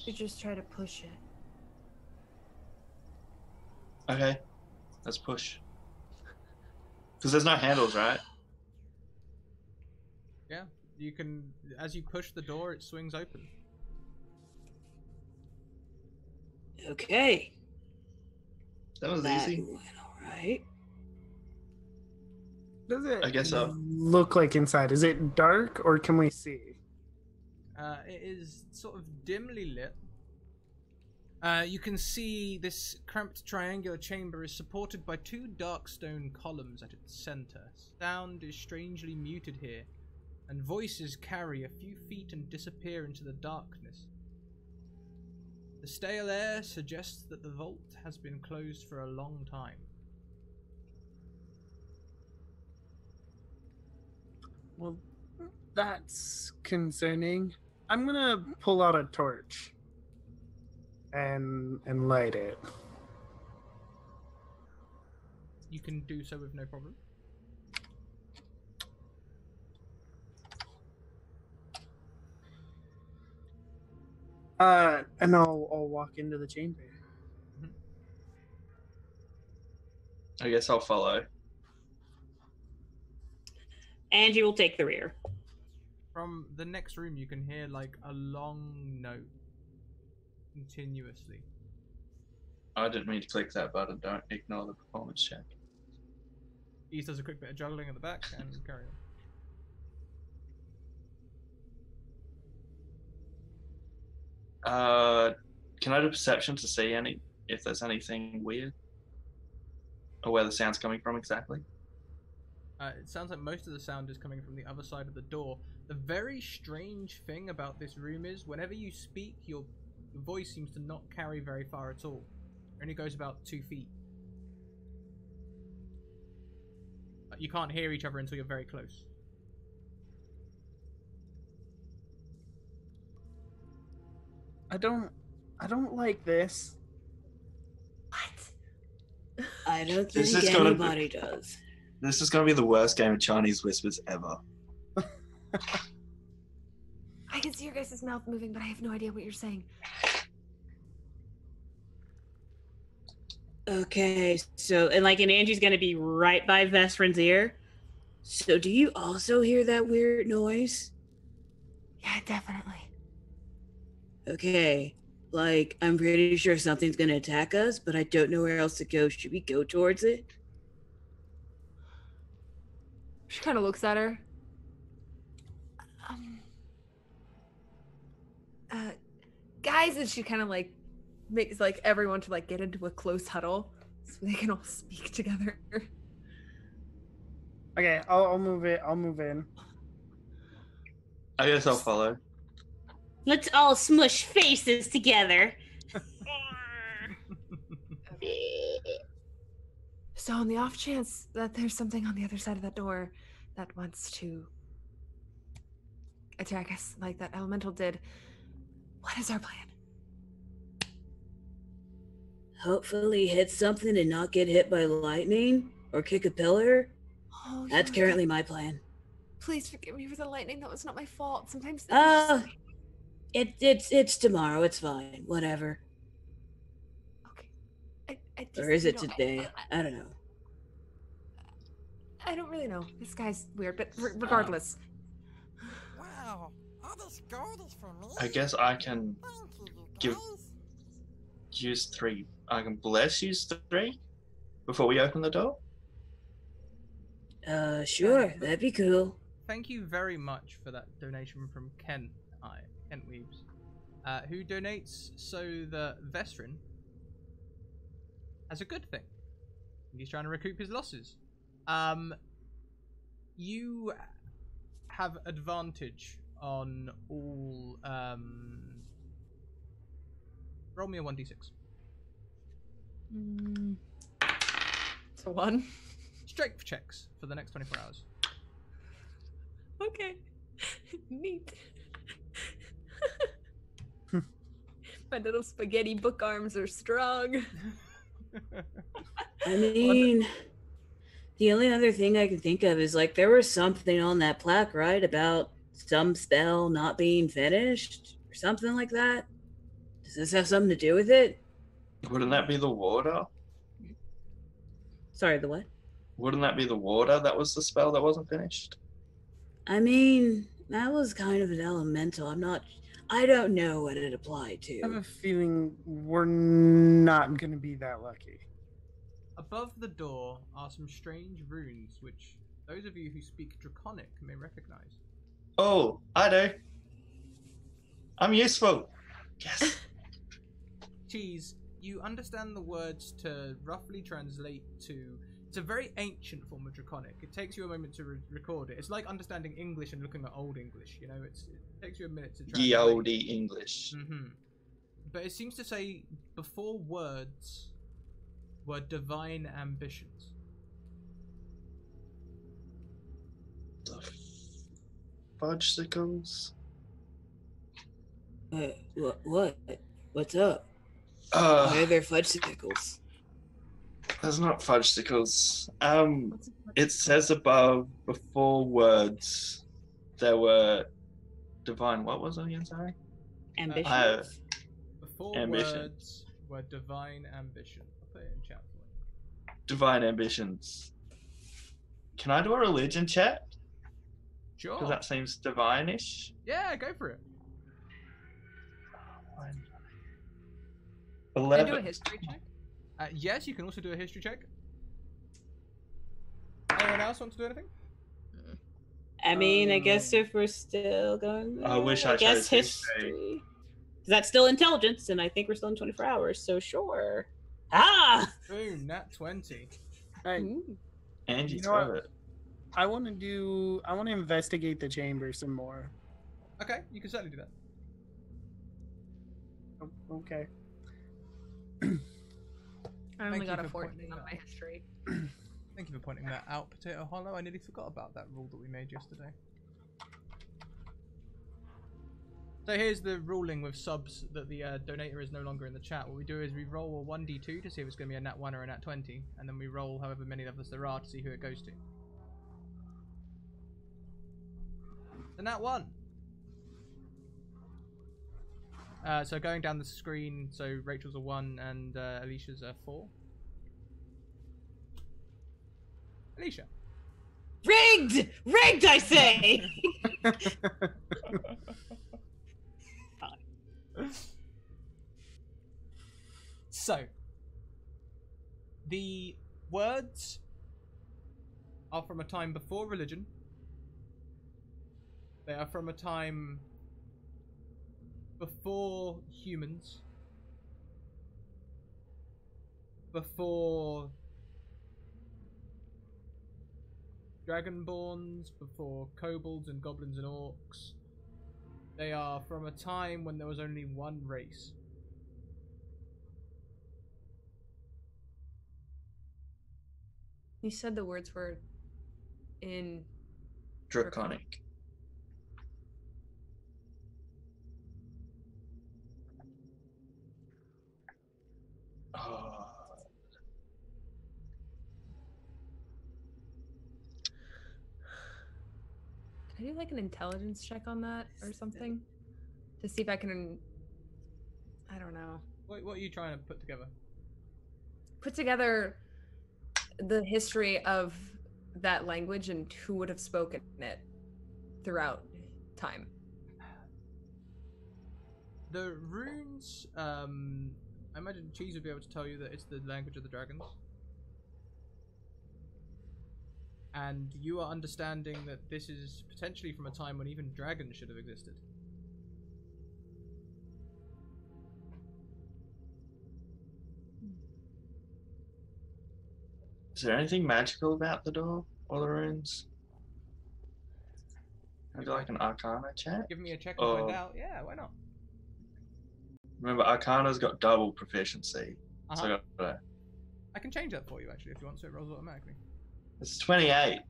You just try to push it. Okay. Let's push. Because there's no handles, right? Yeah, you can. As you push the door, it swings open. Okay. That was That easy. went all right. Does it I guess so. look like inside? Is it dark or can we see? It is sort of dimly lit. You can see this cramped triangular chamber is supported by two dark stone columns at its center. Sound is strangely muted here, and voices carry a few feet and disappear into the darkness. The stale air suggests that the vault has been closed for a long time. Well, that's concerning. I'm gonna pull out a torch and light it. You can do so with no problem. And I'll walk into the chamber. I guess I'll follow. Angie will take the rear. From the next room, you can hear like a long note continuously. I didn't mean to click that button. Don't ignore the performance check. East does a quick bit of juggling in the back and carry on. Can I do perception to see if there's anything weird? Or where the sound's coming from exactly? It sounds like most of the sound is coming from the other side of the door. The very strange thing about this room is whenever you speak, your voice seems to not carry very far at all. It only goes about 2 feet. You can't hear each other until you're very close. I don't like this. What? I don't This think is gonna anybody does. This is going to be the worst game of Chinese whispers ever. I can see your guys' mouth moving, but I have no idea what you're saying. Okay, so and Angie's gonna be right by Vestrin's ear. So do you also hear that weird noise? Yeah, definitely. Okay, I'm pretty sure something's gonna attack us, but I don't know where else to go. Should we go towards it? She kind of looks at her. Guys, and she kind of makes everyone to get into a close huddle so they can all speak together. Okay, I'll move it. I'll move in. I guess I'll follow. Let's all smush faces together. So on the off chance that there's something on the other side of that door that wants to attack us like that elemental did, what is our plan? Hopefully hit something and not get hit by lightning or kick a pillar. Oh, That's currently my plan. Please forgive me for the lightning. That was not my fault. Sometimes it's tomorrow. It's fine. Whatever. okay. I just, Or is it you know, today? I don't know. I don't really know. This guy's weird, but regardless. Wow, all this gold is for me. I guess I can Thank you, give- guys. use 3. I can bless use 3 before we open the door. Sure. That'd be cool. Thank you very much for that donation from Kent Weebs, who donates so that Vestrin has a good thing. He's trying to recoup his losses. You have advantage on all. Roll me a 1d6. It's a 1. Strength checks for the next 24 hours. Okay. Neat. My little spaghetti book arms are strong. I mean, the only other thing I can think of is there was something on that plaque, right, about some spell not being finished or something like that. Does this have something to do with it? Wouldn't that be the water? Sorry, the what? Wouldn't that be the water that was the spell that wasn't finished? I mean, that was kind of an elemental. I don't know what it applied I have to. a feeling we're not going to be that lucky. Above the door are some strange runes, which those of you who speak Draconic may recognize. Oh, I do. I'm useful. Yes. Cheese, you understand the words to roughly translate to... It's a very ancient form of Draconic. It takes you a moment to record it. It's like understanding English and looking at Old English, it takes you a minute to translate. Ye olde English. But it seems to say, before words were divine ambitions. The fudgesicles? What? What's up? Why are there fudgesicles? There's not fudgesicles. It says above, before words, there were divine. What was it again? Sorry. Ambitions. 4 Ambition. words were divine ambition. I'll put it in chat for you. Divine ambitions. Can I do a religion check? Sure. Because that seems divine-ish. Yeah, go for it. Can I 11. do a history check? Yes, you can also do a history check. Anyone else want to do anything? I mean, I guess if we're still going, I wish I guess chose history. 'Cause that's still intelligence, and I think we're still in 24 hours. So sure. Ah. Boom, nat 20. Ooh. Angie, You know throw what? it. I want to investigate the chamber some more. Okay, you can certainly do that. Oh, okay. I only Thank got you a for 14 pointing on that my history. Thank you for pointing that out, Potato Hollow. I nearly forgot about that rule that we made yesterday. So here's the ruling with subs that the donator is no longer in the chat. What we do is we roll a 1d2 to see if it's going to be a nat 1 or a nat 20, and then we roll however many of us there are to see who it goes to. The nat 1! So going down the screen, so Rachel's a 1 and Alicia's a 4. Alicia. Rigged! Rigged, I say! So, the words are from a time before religion. They are from a time before humans. Before dragonborns, before kobolds and goblins and orcs. They are from a time when there was only one race. You said the words were in Draconic. Oh. Can I do like an intelligence check on that or something? To see if I can, I don't know, What are you trying to put together? put together the history of that language and who would have spoken it throughout time. The runes, I imagine Cheese would be able to tell you that it's the language of the dragons. And you are understanding that this is potentially from a time when even dragons should have existed. Is there anything magical about the door or the runes? Can I do like an Arcana check? Give me a check and find Oh. out. Yeah, why not? Remember, Arcana's got double proficiency. So Uh-huh. I got I can change that for you actually if you want, so it rolls automatically. it's 28.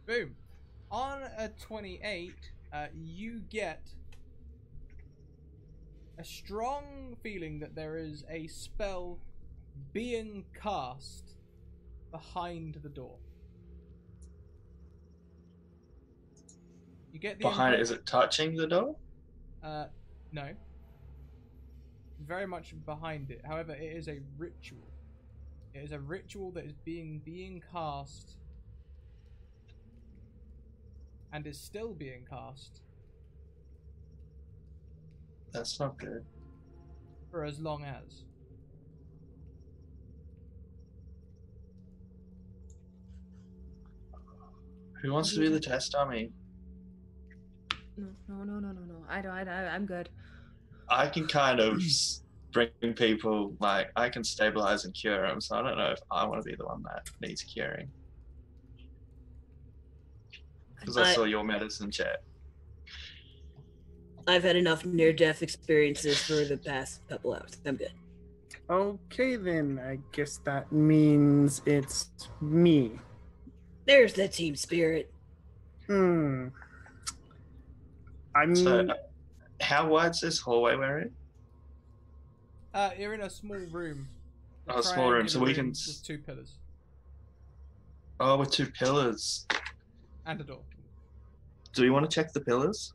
Boom. On a 28, you get a strong feeling that there is a spell being cast behind the door. You get the Behind it, is it touching the door? no. Very much behind it. However, it is a ritual. It is a ritual that is being cast and is still being cast That's not good. for as long as. Who wants to do the test dummy? No. I'm good. I can kind of bring people, like, I can stabilize and cure them, so I don't know if I want to be the one that needs curing. Because I saw your medicine check. I've had enough near-death experiences for the past couple hours. I'm good. Okay, then. I guess that means it's me. There's the team spirit. I'm So, how wide's this hallway we're in? You're in a small room. Oh, a small room, so we can... With 2 pillars Oh, with 2 pillars. and a door. Do we want to check the pillars?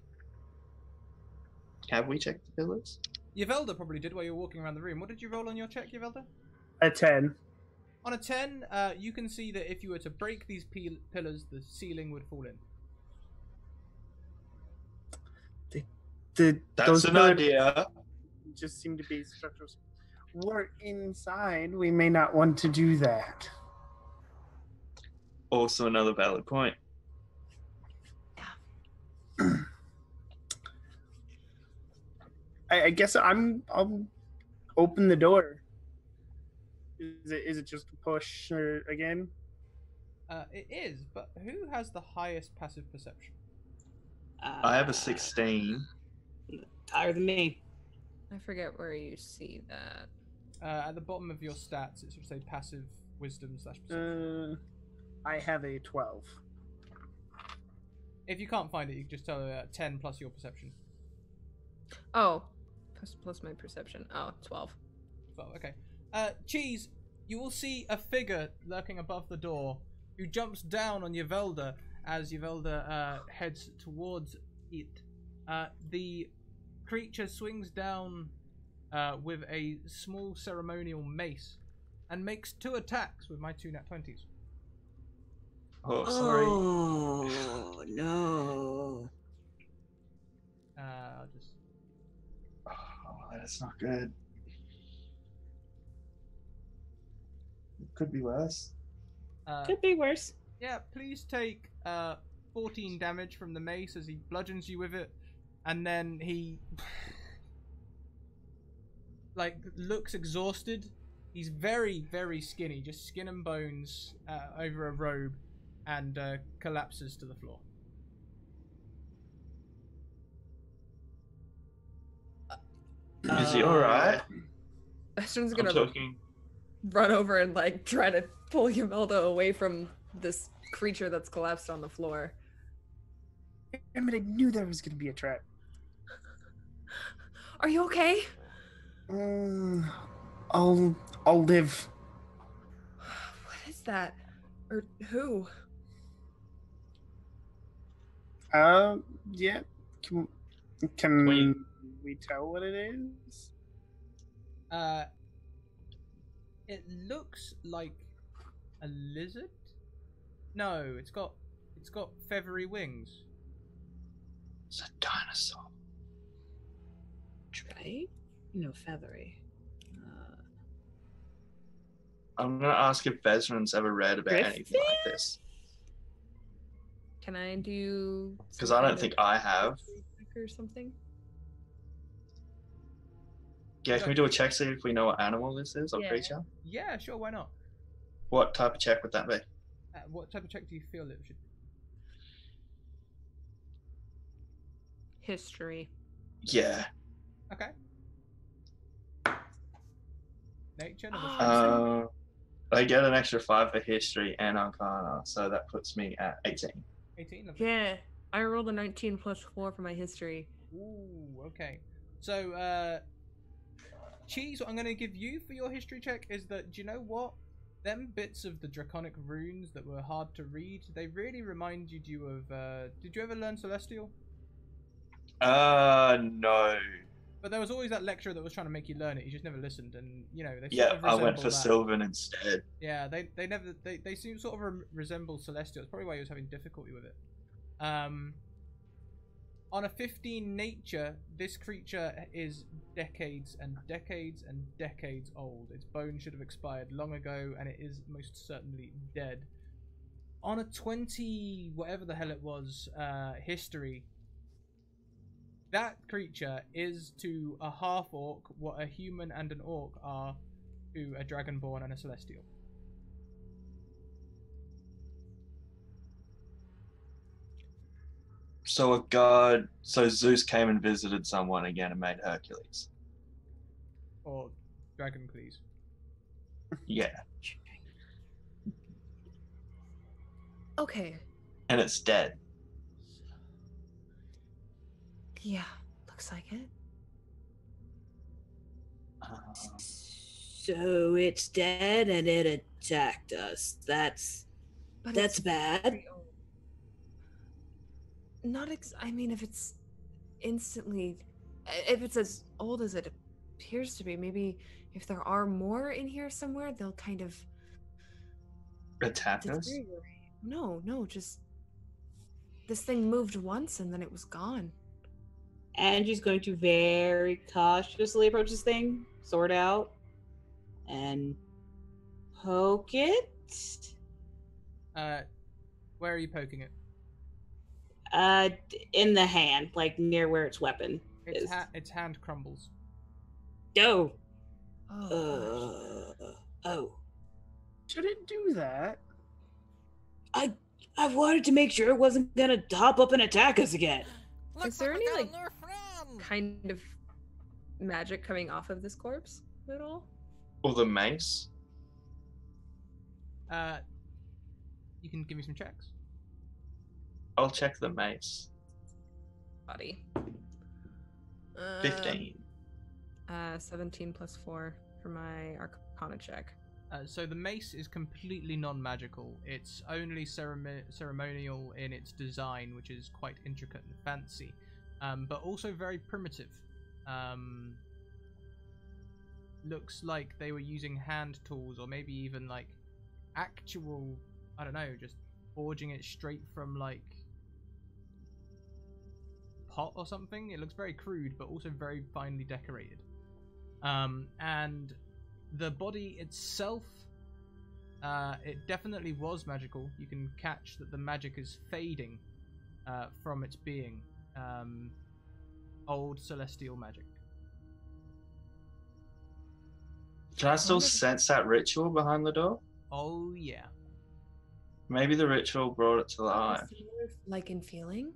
Have we checked the pillars? Yvelda probably did while you were walking around the room. What did you roll on your check, Yvelda? A 10. On a 10, you can see that if you were to break these pillars, the ceiling would fall in. That's Those an pillars idea. just seem to be structures. We're inside. We may not want to do that. Also another valid point. I guess I'll open the door. Is it just a push or again? It is, but who has the highest passive perception? I have a 16. Higher than me. I forget where you see that. At the bottom of your stats, it should say passive wisdom / perception. I have a 12. If you can't find it, you can just tell 10 plus your perception. Oh, plus my perception. Oh, 12. 12, okay. Cheese, you will see a figure lurking above the door who jumps down on Yvelda as Yvelda heads towards it. The creature swings down with a small ceremonial mace and makes 2 attacks with my 2 nat 20s. Oh, sorry. Oh, no. I'll just... Oh, that's not good. It could be worse. Could be worse. Yeah, please take 14 damage from the mace as he bludgeons you with it, and then he like looks exhausted. He's very, very skinny, just skin and bones over a robe, and collapses to the floor. Is he alright? Estron's I'm gonna talking. run over and like try to pull Yvelda away from this creature that's collapsed on the floor. Damn it, I knew there was going to be a trap. Are you okay? I'll live. What is that? Or who? Yeah. Can we tell what it is? It looks like a lizard. No, it's got feathery wings. It's a dinosaur. Right? No, feathery. I'm gonna ask if Vezran's ever read about anything Griffin? like this. Can I do? Because some I don't kind think of I have. check or something? Yeah, can we do a check, see if we know what animal this is or Yeah. creature? Yeah, sure, why not? What type of check would that be? What type of check do you feel it should be? History. Yeah. Okay. Nature. I get an extra 5 for history and arcana, so that puts me at 18. 18. Yeah, I rolled a 19 plus 4 for my history. Ooh, okay. So, Cheese, what I'm going to give you for your history check is that, do you know what? Them bits of the draconic runes that were hard to read, they really reminded you of, did you ever learn Celestial? No. But there was always that lecturer that was trying to make you learn it, you just never listened, and, you know, they Yeah, sort of I went resemble for that. Sylvan instead. Yeah, they seem sort of resemble Celestial. It's probably why he was having difficulty with it. On a 15 nature, this creature is decades and decades and decades old. Its bone should have expired long ago, and it is most certainly dead. On a 20, whatever the hell it was, history, that creature is to a half-orc what a human and an orc are to a dragonborn and a celestial. So a god, so Zeus came and visited someone again and made Hercules. Or Dragoncles. Yeah, Okay. and it's dead. Yeah, looks like it. So it's dead and it attacked us. That's bad. very old. Not I mean, if it's instantly, if it's as old as it appears to be. Maybe if there are more in here somewhere, they'll kind of Attack us? deteriorate. No, just this thing moved once and then it was gone. Angie's going to very cautiously approach this thing, sword out, and poke it. Where are you poking it? In the hand, like near where its weapon is. Its hand crumbles. Oh. Oh, Oh. Shouldn't do that. I wanted to make sure it wasn't gonna hop up and attack us again. Looks Is there like we any, got a like, new friend. kind of magic coming off of this corpse at all? Or the mace? You can give me some checks. I'll check the mace. Body. 15. 17 plus 4 for my Arcana check. So the mace is completely non-magical. It's only ceremonial in its design, which is quite intricate and fancy, but also very primitive. Looks like they were using hand tools, or maybe even like actual, I don't know, just forging it straight from like pot or something. It looks very crude, but also very finely decorated. And the body itself, it definitely was magical. You can catch that the magic is fading from its being. Old celestial magic. Can I still sense that ritual behind the door? Oh yeah. Maybe the ritual brought it to life. Like in feeling?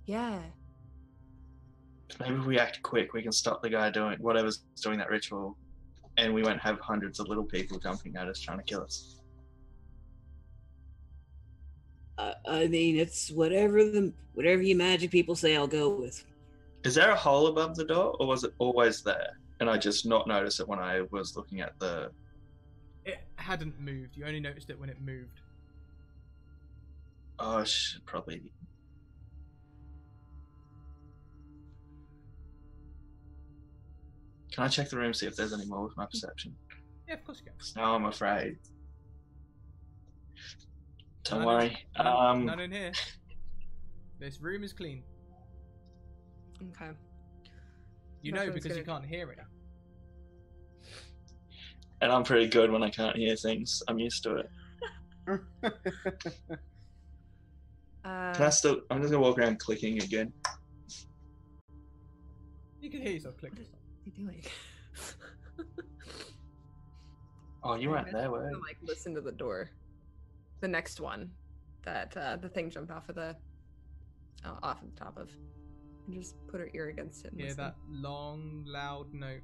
Yeah. Maybe if we act quick, we can stop the guy doing whatever's doing that ritual, and we won't have hundreds of little people jumping at us trying to kill us. I mean, it's whatever you magic people say. I'll go with. Is there a hole above the door, or was it always there? And I just not noticed it when I was looking at the... It hadn't moved. You only noticed it when it moved. Oh, probably... Can I check the room, see if there's any more with my perception? Yeah, of course you can. 'Cause now I'm afraid. Don't None worry. None in here. This room is clean. Okay. You know Nothing's because you gonna- can't hear it. And I'm pretty good when I can't hear things. I'm used to it. Can I still... I'm just gonna walk around clicking again. You can hear yourself click. What are you doing? Oh, you weren't there, were To, you? like, listen to the door. The next one that the thing jumped off of the top of, and just put her ear against it and Hear listen. that long, loud note.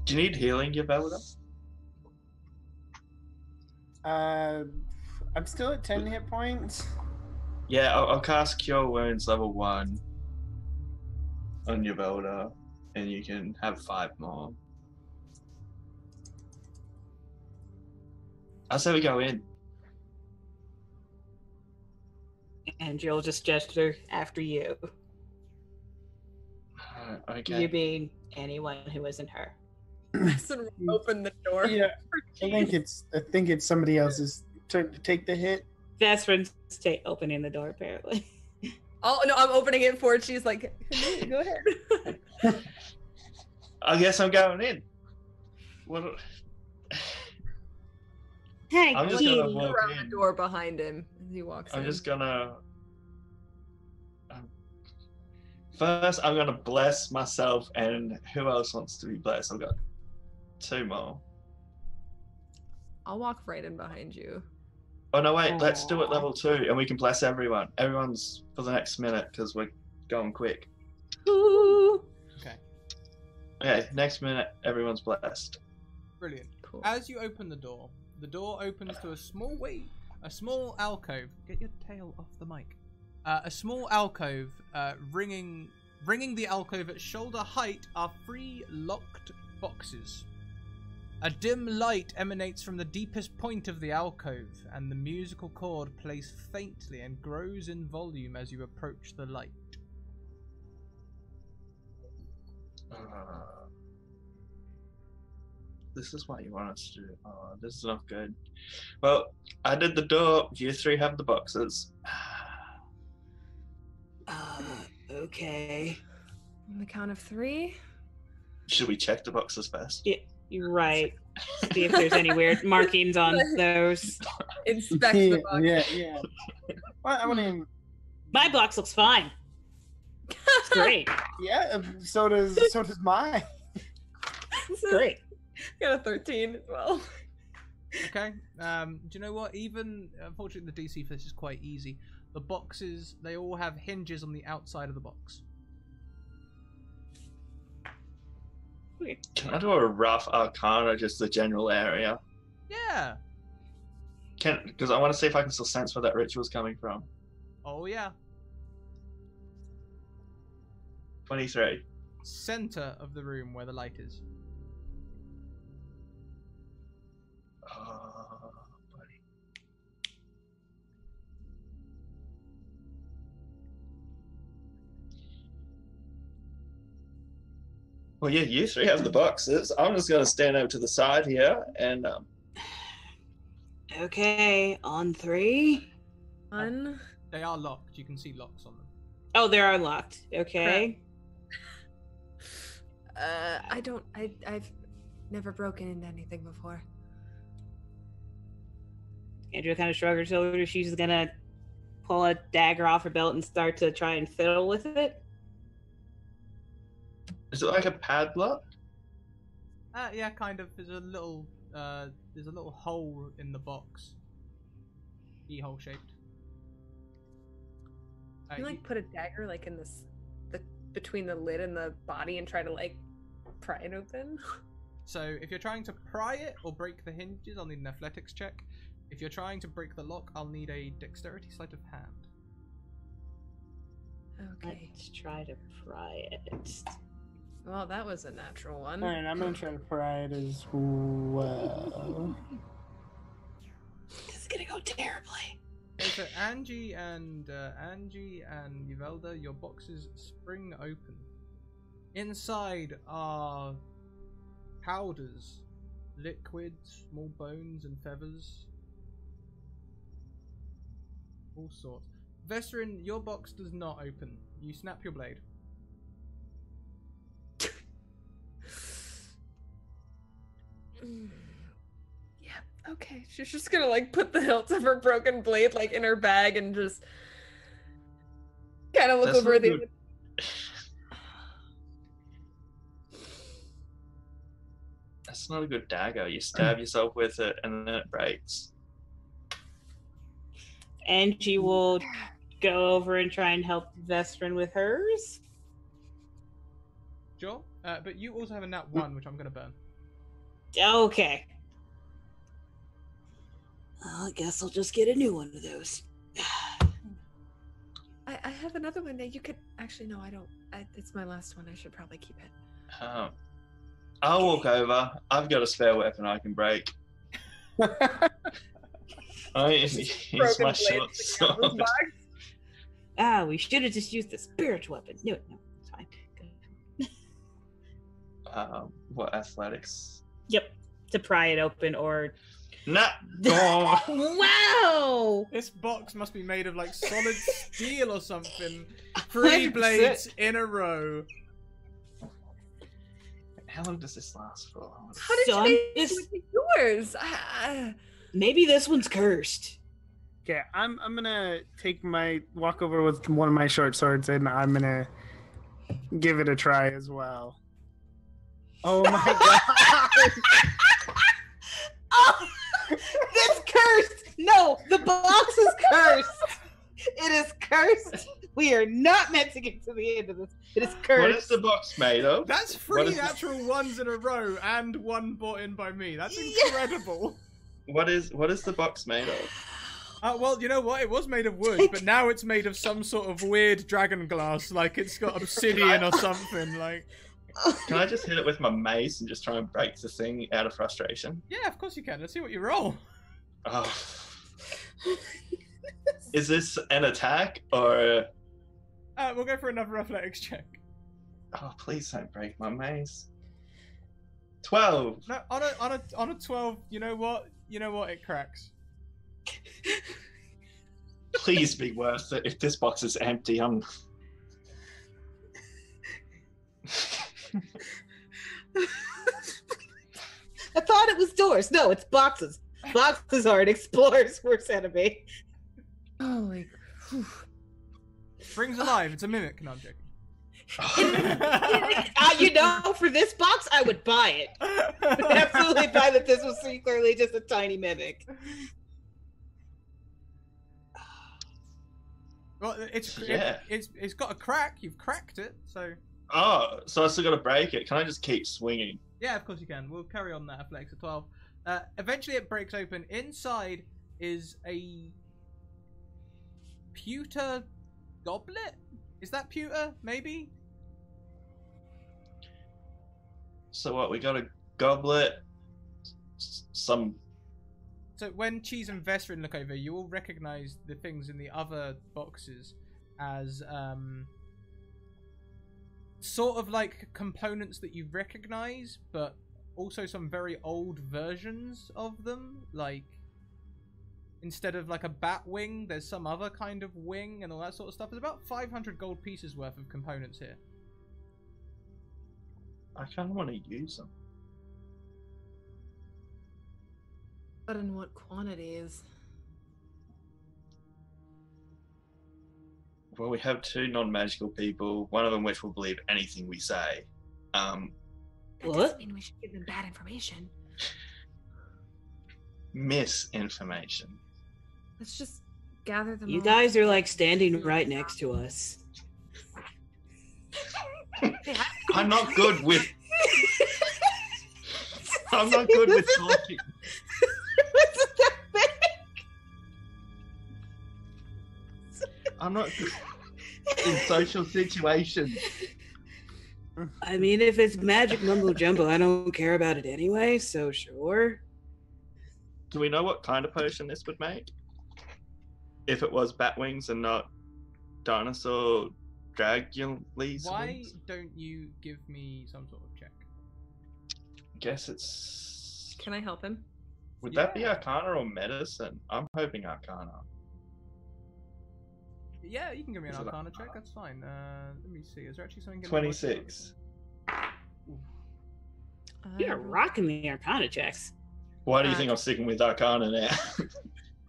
Do you need healing, Yavelda? I'm still at 10 hit points. Yeah, I'll cast Cure Wounds level 1 on Yavelda, and you can have 5 more. I say we go in. And Jill just gesture after you. Okay. You being anyone who isn't her. Listen, open the door. Yeah, I think it's somebody else's turn to take the hit. Best friends stay opening the door, apparently. Oh no, I'm opening it for it. She's like, "Hey, go ahead." I guess I'm going in. What? Thank I'm just you. gonna walk Around the in. door behind him as he walks I'm in. just gonna. First, I'm gonna bless myself, and who else wants to be blessed? I've got 2 more. I'll walk right in behind you. Oh no, wait. Let's do it level 2, and we can bless everyone. Everyone's for the next minute because we're going quick. Ooh. Okay, Okay, next minute, everyone's blessed. brilliant. Cool. As you open the door opens to a small alcove. Get your tail off the mic. A small alcove, ringing the alcove at shoulder height are 3 locked boxes. A dim light emanates from the deepest point of the alcove, and the musical chord plays faintly and grows in volume as you approach the light. This is what you want us to do. Oh, this is not good. Well, I did the door. You three have the boxes. Okay. On the count of 3. Should we check the boxes first? Yeah, you're right. See if there's any weird markings on those. Inspect the box. Yeah. Well, I mean, My box looks fine. It's great. yeah. So does mine. Great. Got a 13 as well. Okay. Do you know what? Even unfortunately, the DC for this is quite easy. The boxes, they all have hinges on the outside of the box. Can I do a rough arcana, just the general area? Yeah. Because I want to see if I can still sense where that ritual's coming from. Oh yeah. 23. Center of the room where the light is. Buddy. Well, yeah, you three have the boxes. I'm just going to stand over to the side here and Okay, on 3. 1. They are locked. You can see locks on them. Oh, they are locked. Okay. I've never broken into anything before. Andrea kind of shrugged her shoulders. She's gonna pull a dagger off her belt and start to try and fiddle with it. is it like a padlock? Yeah, kind of. There's a little hole in the box. Keyhole shaped. Can you like put a dagger like in between the lid and the body and try to like pry it open? So if you're trying to pry it or break the hinges, I'll need an athletics check. If you're trying to break the lock, I'll need a dexterity sleight of hand. Okay. Let's try to pry it. Well, that was a natural one. All right, I'm gonna try to pry it as well. This is gonna go terribly. Okay, so Angie and Uvelda, your boxes spring open. Inside are powders, liquids, small bones and feathers. All sorts. Vesrin, your box does not open. You snap your blade. Yeah, okay. She's just gonna like put the hilts of her broken blade like in her bag and just kind of look That's over not the. good. That's not a good dagger. You stab yourself with it and then it breaks. Angie will go over and try and help Vestrin with hers. Sure. But you also have a nat 1, which I'm going to burn. Okay. Well, I guess I'll just get a new one of those. I have another one that you could actually no, I don't. It's my last one. I should probably keep it. I'll walk over. I've got a spare weapon I can break. I use Broken my blade short sticking out of this sword. box. Ah, we should have just used the spiritual weapon. No, it's fine. Good. What athletics? Yep, to pry it open or. Nah. Oh. Wow! This box must be made of like solid steel or something. 3 blades in a row. How long does this last for? How did So you I'm make just- it yours? Maybe this one's cursed. Okay, I'm gonna walk over with one of my short swords and I'm gonna give it a try as well. Oh my god! Oh, it's cursed! No, the box is cursed! It is cursed! We are not meant to get to the end of this. It is cursed. What is the box made of? That's What 3 is- natural 1s in a row and 1 brought in by me. That's incredible. What is the box made of? Well, you know what? It was made of wood, but now it's made of some sort of weird dragon glass. Like it's got obsidian or something. Like. Can I just hit it with my mace and just try and break the thing out of frustration? Yeah, of course you can. Let's see what you roll. Oh. Is this an attack or? We'll go for another athletics check. Oh, please don't break my maze. 12. No, on a 12, you know what? It cracks. Please be worth it. If this box is empty, I'm. I thought it was doors. No, it's boxes. Boxes are an explorer's worst enemy. Holy. Springs alive. It's a mimic. No, I'm joking. For this box, I would buy it. I would absolutely buy that this was secretly just a tiny mimic. Well, it's got a crack. You've cracked it, so. Oh, so I still got to break it. Can I just keep swinging? Yeah, of course you can. We'll carry on that athletics at 12. Eventually it breaks open. Inside is a pewter goblet? Is that pewter? Maybe? So what, we got a goblet, some... So when Cheese and Vesrin look over, you will recognize the things in the other boxes as sort of like components that you recognize, but also some very old versions of them. Like, instead of like a bat wing, there's some other kind of wing and all that sort of stuff. There's about 500 gold pieces worth of components here. I kind of want to use them. But in what quantities? Well, we have two non-magical people, one of them which will believe anything we say. That What? doesn't mean we should give them bad information. Misinformation. Let's just gather them You all. guys are like standing right next to us. I'm not good with... I'm not good with talking. Wasn't that big? I'm not good in social situations. I mean, if it's magic mumbo jumbo, I don't care about it anyway, so sure. Do we know what kind of potion this would make? If it was bat wings and not dinosaur dragules? Why don't you give me some sort of check? Guess it's... Can I help him? Would that be Arcana or Medicine? I'm hoping Arcana. Yeah, you can give me an Is it Arcana check, that's fine. Let me see, is there actually something... 26. You're rocking the Arcana checks. Why do you think I'm sticking with Arcana now?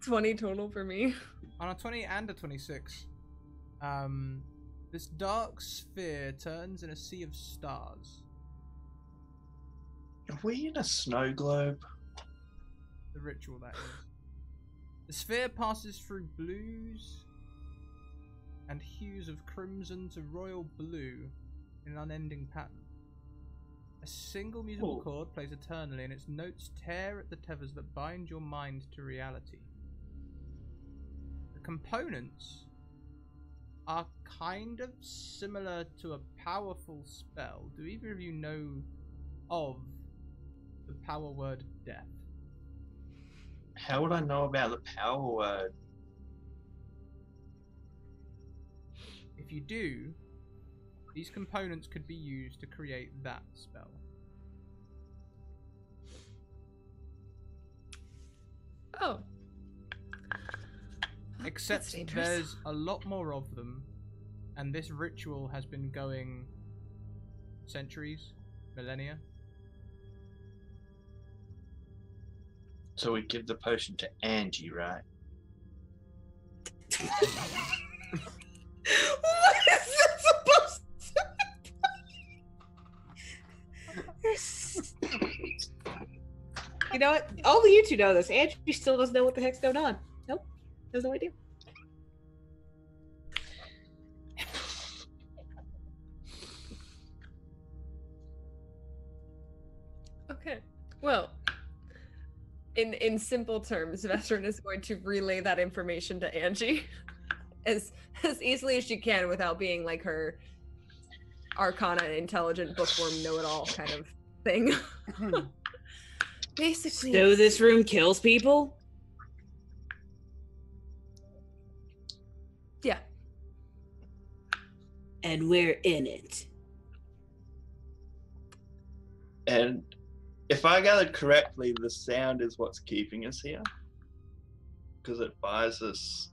20 total for me. On a 20 and a 26, this dark sphere turns in a sea of stars. Are we in a snow globe? The ritual, that is. The sphere passes through blues and hues of crimson to royal blue in an unending pattern. A single musical chord plays eternally, and its notes tear at the tethers that bind your mind to reality. The components are kind of similar to a powerful spell. Do either of you know of the power word death? How would I know about the power word? If you do, these components could be used to create that spell. Oh. Except That's dangerous. there's a lot more of them, and this ritual has been going centuries, millennia. So we give the potion to Angie, right? What is this supposed to be? You know what? Only you two know this. Angie still doesn't know what the heck's going on. Nope. Has no idea. Okay. Well, in simple terms, Vesrin is going to relay that information to Angie as easily as she can without being like her Arcana intelligent bookworm know-it-all kind of thing. Basically, So this room kills people? yeah. And we're in it. And if I gathered correctly, the sound is what's keeping us here, because it buys us,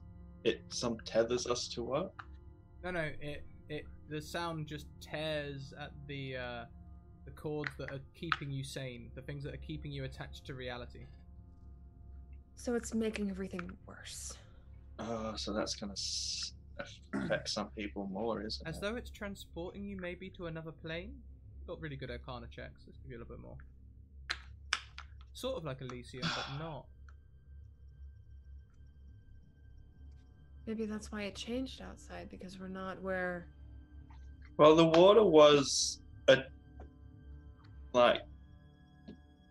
some tethers us to what? No, the sound just tears at the cords that are keeping you sane, the things that are keeping you attached to reality. So it's making everything worse. Oh, so that's gonna affect some people more, isn't As it? though it's transporting you maybe to another plane. Got really good Arcana checks. Let's give you a little bit more. Sort of like Elysium, but not. Maybe that's why it changed outside, because we're not where... Well, the water was like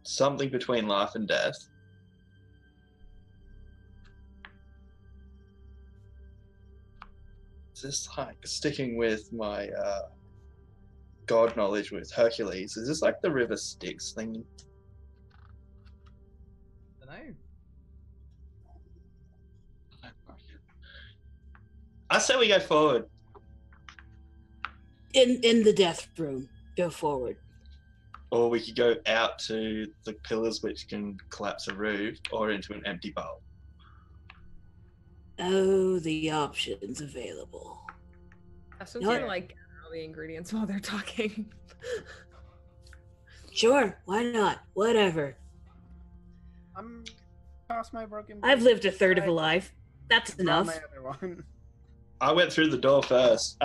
something between life and death. Is this like sticking with my god knowledge with Hercules? Is this like the river Styx thing? Dunno. I say we go forward. In the death room. Go forward. Or we could go out to the pillars which can collapse a roof, or into an empty bowl. Oh, the options available. I'm No. gonna like gather all the ingredients while they're talking. Sure, why not? Whatever. I'm toss my broken. I've lived a third of a I life. That's draw enough. My other one. I went through the door first.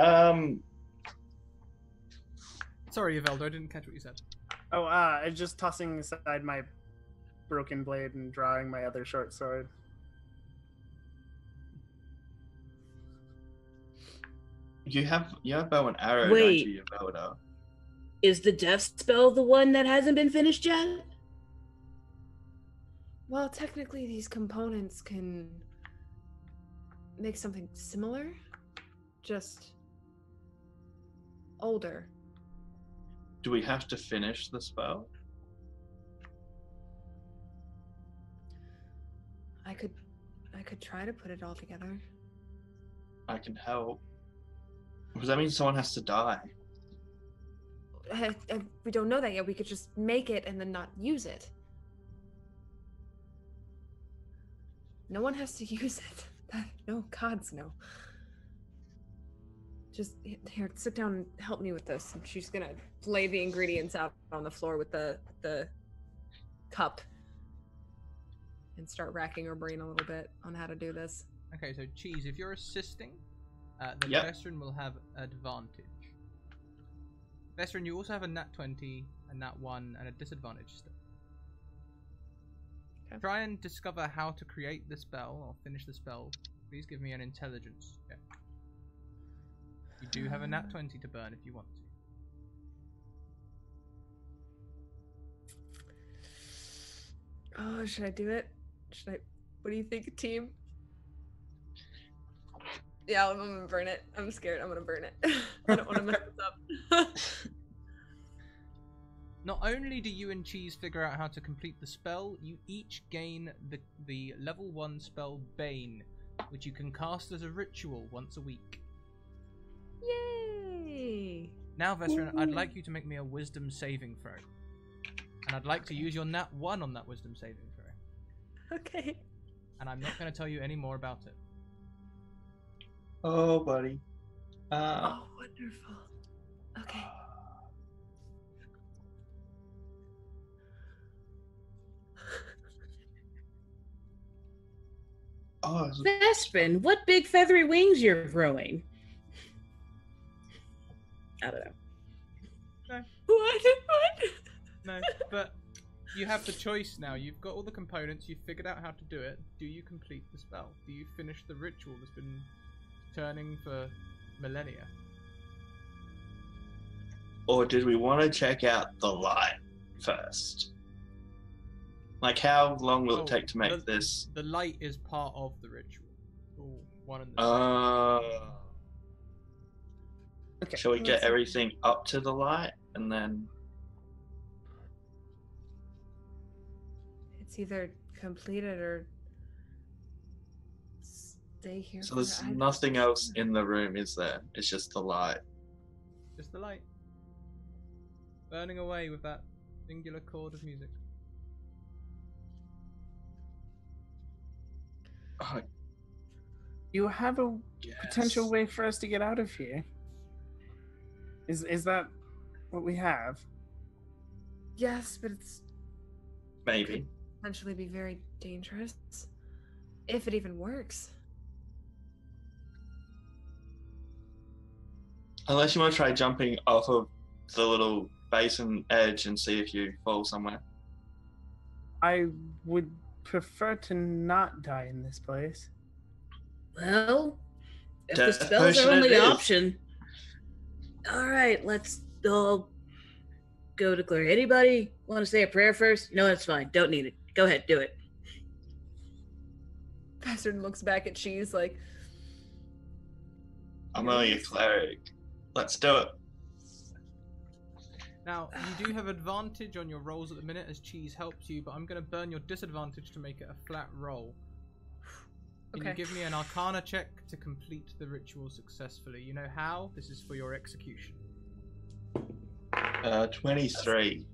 Sorry, Yveldo, I didn't catch what you said. Oh, just tossing aside my broken blade and drawing my other short sword. You have bow and arrow, Wait. don't you, Yveldo? Is the death spell the one that hasn't been finished yet? Well, technically these components can make something similar, just older. Do we have to finish the spell? I could try to put it all together. I can help. Does that mean someone has to die? We don't know that yet. We could just make it and then not use it. No one has to use it. No, gods, no. Just here, sit down and help me with this. And she's gonna lay the ingredients out on the floor with the cup and start racking her brain a little bit on how to do this. Okay, so Cheese, if you're assisting, the Yep. veteran will have advantage. Veteran, you also have a nat 20, a nat 1, and a disadvantage still. Okay. Try and discover how to create the spell or finish the spell. Please give me an intelligence check. You do have a nat 20 to burn if you want to. Oh, should I do it? Should I? What do you think, team? Yeah, I'm gonna burn it. I'm scared. I'm gonna burn it. I don't want to mess this up. Not only do you and Cheese figure out how to complete the spell, you each gain the level 1 spell Bane, which you can cast as a ritual once a week. Yay! Now, Veteran, I'd like you to make me a wisdom saving throw. And I'd like to use your nat 1 on that wisdom saving throw. Okay. And I'm not going to tell you any more about it. Oh, buddy. Oh, wonderful. Okay. Oh, Vespin, what big feathery wings you're growing? I don't know. What? No, but you have the choice now. You've got all the components. You've figured out how to do it. Do you complete the spell? Do you finish the ritual that's been turning for millennia? or did we want to check out the light first? Like, how long will it take to make this? The light is part of the ritual. All one and the same. Okay. Shall we get everything up to the light and then? It's either completed or stay here. So there's forever. nothing else in the room, is there? It's just the light. Just the light. Burning away with that Singular chord of music. You have a Yes. potential way for us to get out of here. Is that what we have? Yes, but it's Maybe. potentially be very dangerous. If it even works. Unless you want to try jumping off of the little basin edge and see if you fall somewhere. I would prefer to not die in this place. Well, if the Death spell's potion our it only is. option. Alright, let's all go to Claire. Anybody want to say a prayer first? No, that's fine. Don't need it. Go ahead, do it. Bastard looks back at Cheese like, I'm only a cleric. Let's do it. Now, you do have advantage on your rolls at the minute as Cheese helps you, but I'm going to burn your disadvantage to make it a flat roll. Can you Okay. give me an Arcana check to complete the ritual successfully? You know how? This is for your execution. 23.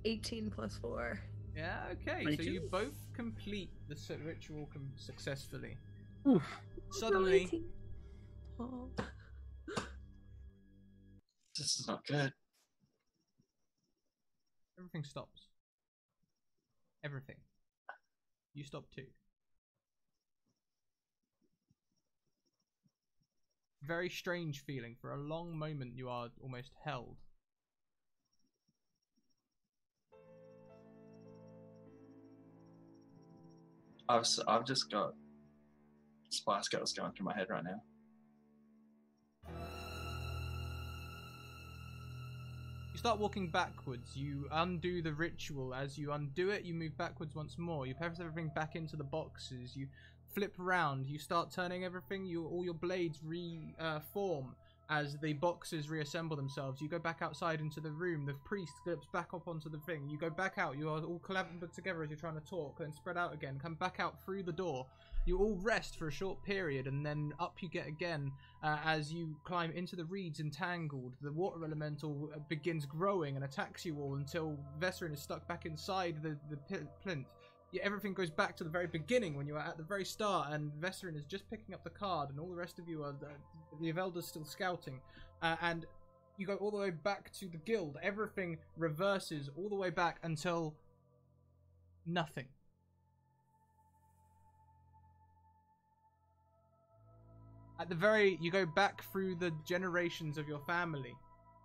18 plus 4. Yeah, okay. So 22. you both complete the ritual successfully. Oof. Suddenly, 18. Oh. This is not good. everything stops. Everything. You stop too. Very strange feeling. For a long moment you are almost held. I've just got Spice Girls going through my head right now. You start walking backwards. You undo the ritual. As you undo it, you move backwards once more. You press everything back into the boxes. You flip around. You start turning everything. All your blades reform as the boxes reassemble themselves. You go back outside into the room. The priest flips back up onto the thing. You go back out. You are all collaborating together as you're trying to talk, then spread out again. Come back out through the door. You all rest for a short period, and then up you get again as you climb into the reeds entangled. The water elemental begins growing and attacks you all until Vesserin is stuck back inside the plinth. Everything goes back to the very beginning when you are at the very start, and Vesserin is just picking up the card, and all the rest of you are the Evelda's still scouting, and you go all the way back to the guild. Everything reverses all the way back until nothing. You go back through the generations of your family,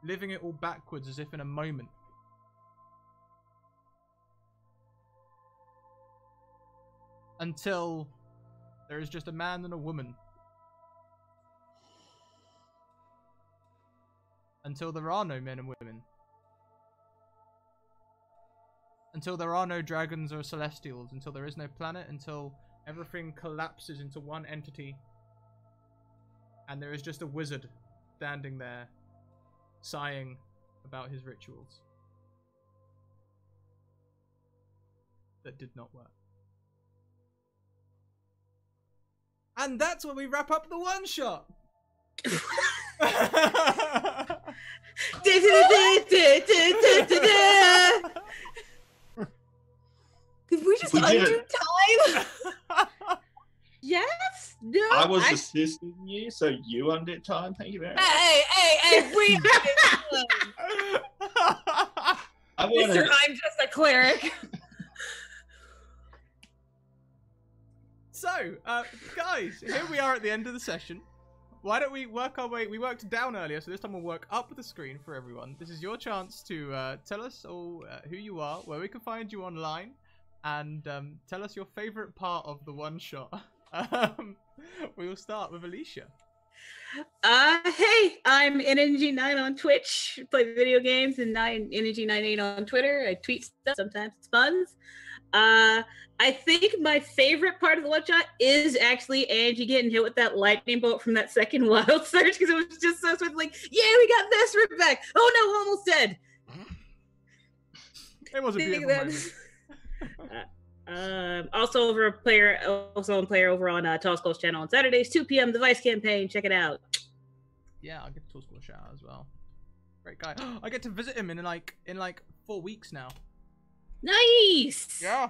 living it all backwards as if in a moment. Until there is just a man and a woman. Until there are no men and women. Until there are no dragons or celestials. Until there is no planet. Until everything collapses into one entity. And there is just a wizard standing there, sighing about his rituals. That did not work. And that's where we wrap up the one shot. Did we just We did undo it. time? Yes? No? I was assisting you, so you undid time. Thank you very much. Hey, we I Mr. wanted, I'm just a cleric. So, guys, here we are at the end of the session. Why don't we work our way? We worked down earlier, so this time we'll work up the screen for everyone. This is your chance to tell us all who you are, where we can find you online, and tell us your favourite part of the one shot. We will start with Alicia. Hey, I'm Energy9 on Twitch. Play video games, and Energy98 on Twitter. I tweet stuff. Sometimes it's fun. I think my favorite part of the one shot is actually Angie getting hit with that lightning bolt from that second wild surge, because it was just so sort of like, yeah, we got this rip back. Oh no, almost dead. It was a beautiful moment. Also a player over on Tall Skull's channel on Saturdays, 2 p.m. Device campaign. Check it out. Yeah, I'll give Tall School a shout out as well. Great guy. I get to visit him in like 4 weeks now. Nice. Yeah.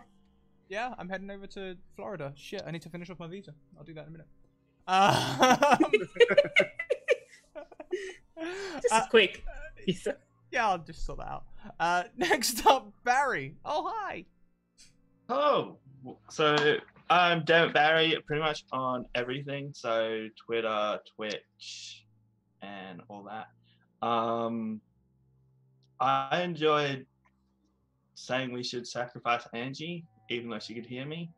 Yeah, I'm heading over to Florida. Shit, I need to finish off my visa. I'll do that in a minute. Just quick. Yeah, I'll just sort that out. Next up, Barry. Oh, hi. Oh, so I'm Derek Barry, pretty much on everything. So Twitter, Twitch, and all that. I enjoyed saying we should sacrifice Angie, even though she could hear me.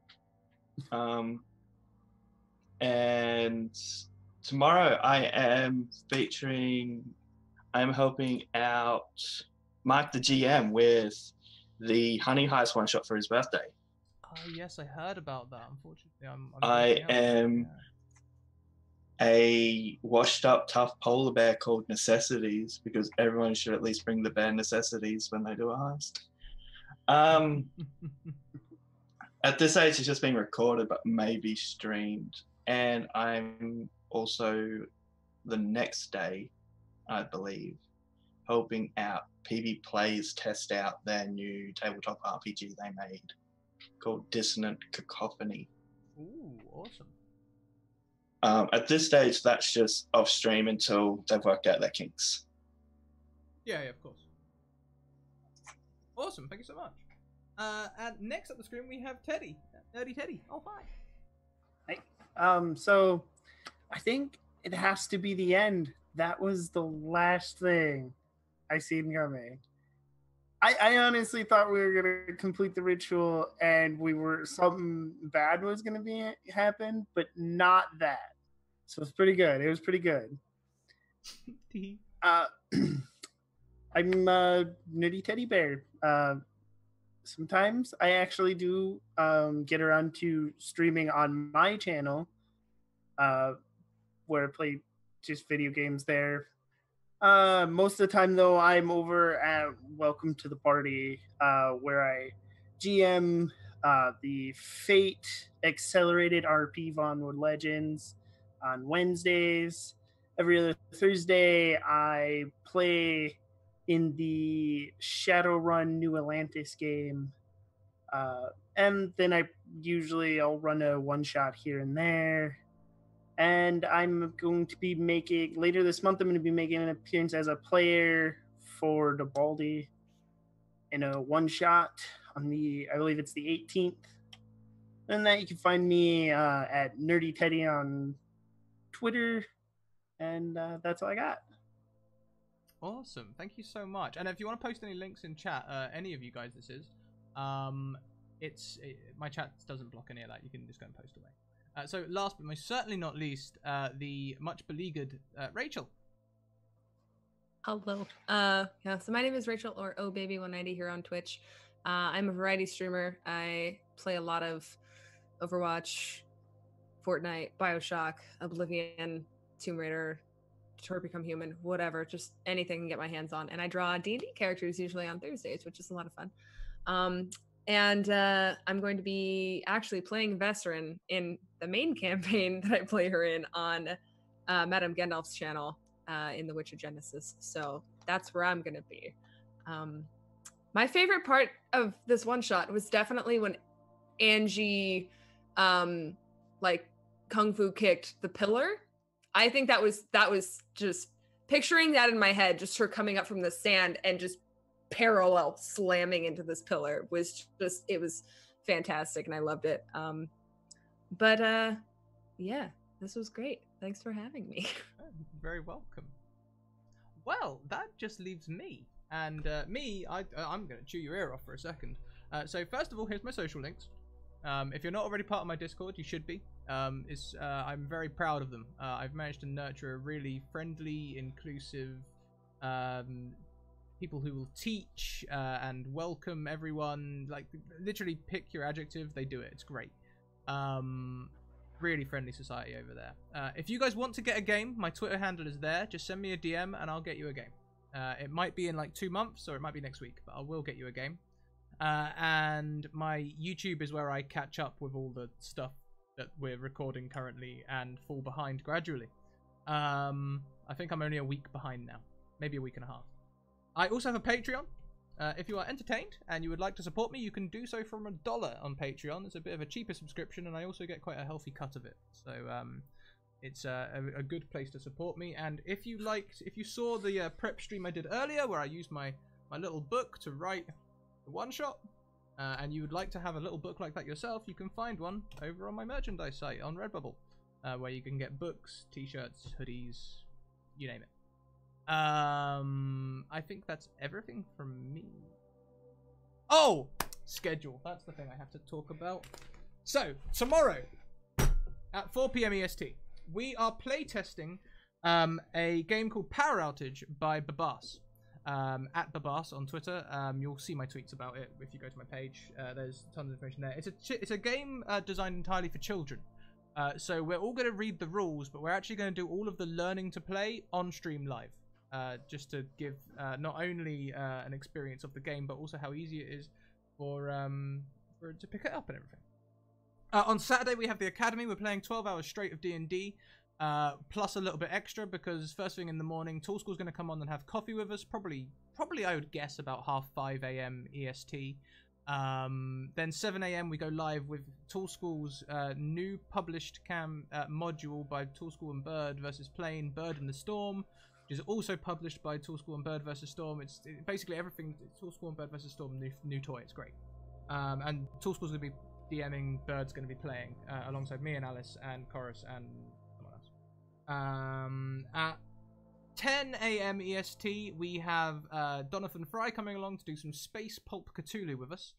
And tomorrow I'm helping out Mike the GM with the Honey Heist one shot for his birthday. Oh, yes, I heard about that. Unfortunately, I am a washed up tough polar bear called Necessities, because everyone should at least bring the bare necessities when they do a heist. At this age, it's just being recorded, but maybe streamed. And I'm also the next day, I believe, helping out PB Plays test out their new tabletop RPG they made called Dissonant Cacophony. Ooh, awesome. At this stage, that's just off stream until they've worked out their kinks. Yeah, of course. Awesome, thank you so much. And next up the screen we have Teddy. Nerdy Teddy. Oh, hi. So I think it has to be the end. That was the last thing I seen coming. I honestly thought we were gonna complete the ritual and something bad was gonna happen, but not that. So it's pretty good. It was pretty good. I'm Nerdy Teddy Bear. Sometimes I actually do get around to streaming on my channel, where I play just video games there. Most of the time, though, I'm over at Welcome to the Party, where I GM the Fate Accelerated RP Vonwood Legends on Wednesdays. Every other Thursday, I play in the Shadowrun New Atlantis game. And then I'll run a one-shot here and there. And I'm going to be later this month, I'm going to be making an appearance as a player for Debaldi in a one-shot on I believe it's the 18th. And that you can find me at Nerdy Teddy on Twitter. And that's all I got. Awesome, thank you so much. And if you want to post any links in chat, any of you guys this is, my chat doesn't block any of that. You can just go and post away. So last but most certainly not least, the much beleaguered Rachel. Hello. Yeah, so my name is Rachel, or OhBaby190 here on Twitch. I'm a variety streamer. I play a lot of Overwatch, Fortnite, Bioshock, Oblivion, Tomb Raider, Detroit Become Human, whatever, just anything I can get my hands on. And I draw D&D characters usually on Thursdays, which is a lot of fun. And I'm going to be actually playing Vesserin in the main campaign that I play her in on Madame Gandalf's channel in The Witcher Genesis. So that's where I'm going to be. My favorite part of this one shot was definitely when Angie like kung fu kicked the pillar. I think that was just picturing that in my head, just her coming up from the sand and just parallel slamming into this pillar was just, it was fantastic and I loved it. Yeah, this was great. Thanks for having me. Oh, very welcome. Well, that just leaves me. And I'm going to chew your ear off for a second. So first of all, here's my social links. If you're not already part of my Discord, you should be. I'm very proud of them. I've managed to nurture a really friendly, inclusive, people who will teach and welcome everyone. Like, literally pick your adjective, they do it. It's great. Really friendly society over there. If you guys want to get a game, my Twitter handle is there. Just send me a DM and I'll get you a game. It might be in like 2 months or it might be next week, but I will get you a game. And my YouTube is where I catch up with all the stuff that we're recording currently and fall behind gradually. I think I'm only a week behind now, maybe a week and a half. I also have a Patreon. If you are entertained and you would like to support me, you can do so from $1 on Patreon. It's a bit of a cheaper subscription, and I also get quite a healthy cut of it. So it's a good place to support me. And if you saw the prep stream I did earlier, where I used my little book to write the one shot, and you would like to have a little book like that yourself, you can find one over on my merchandise site on Redbubble, where you can get books, t-shirts, hoodies, you name it. I think that's everything from me. Oh, schedule. That's the thing I have to talk about. So, tomorrow at 4 PM EST, we are playtesting a game called Power Outage by Babas. At Babas on Twitter. You'll see my tweets about it if you go to my page. There's tons of information there. It's a game designed entirely for children. So we're all going to read the rules, but we're actually going to do all of the learning to play on stream live. Just to give not only an experience of the game, but also how easy it is for to pick it up and everything. On Saturday we have the Academy. We're playing 12 hours straight of D&D, plus a little bit extra, because first thing in the morning, Tool School's going to come on and have coffee with us. Probably I would guess about 5:30 AM EST. Then 7 AM we go live with Tool School's new published module by Tool School and Bird versus Plane, Bird in the Storm, which is also published by Tool School and Bird versus Storm. It's basically everything. Tool School and Bird versus Storm, new toy. It's great. And Tool School's going to be DMing, Bird's going to be playing alongside me and Alice and Chorus and someone else. At 10 AM EST, we have Donathan Fry coming along to do some Space Pulp Cthulhu with us,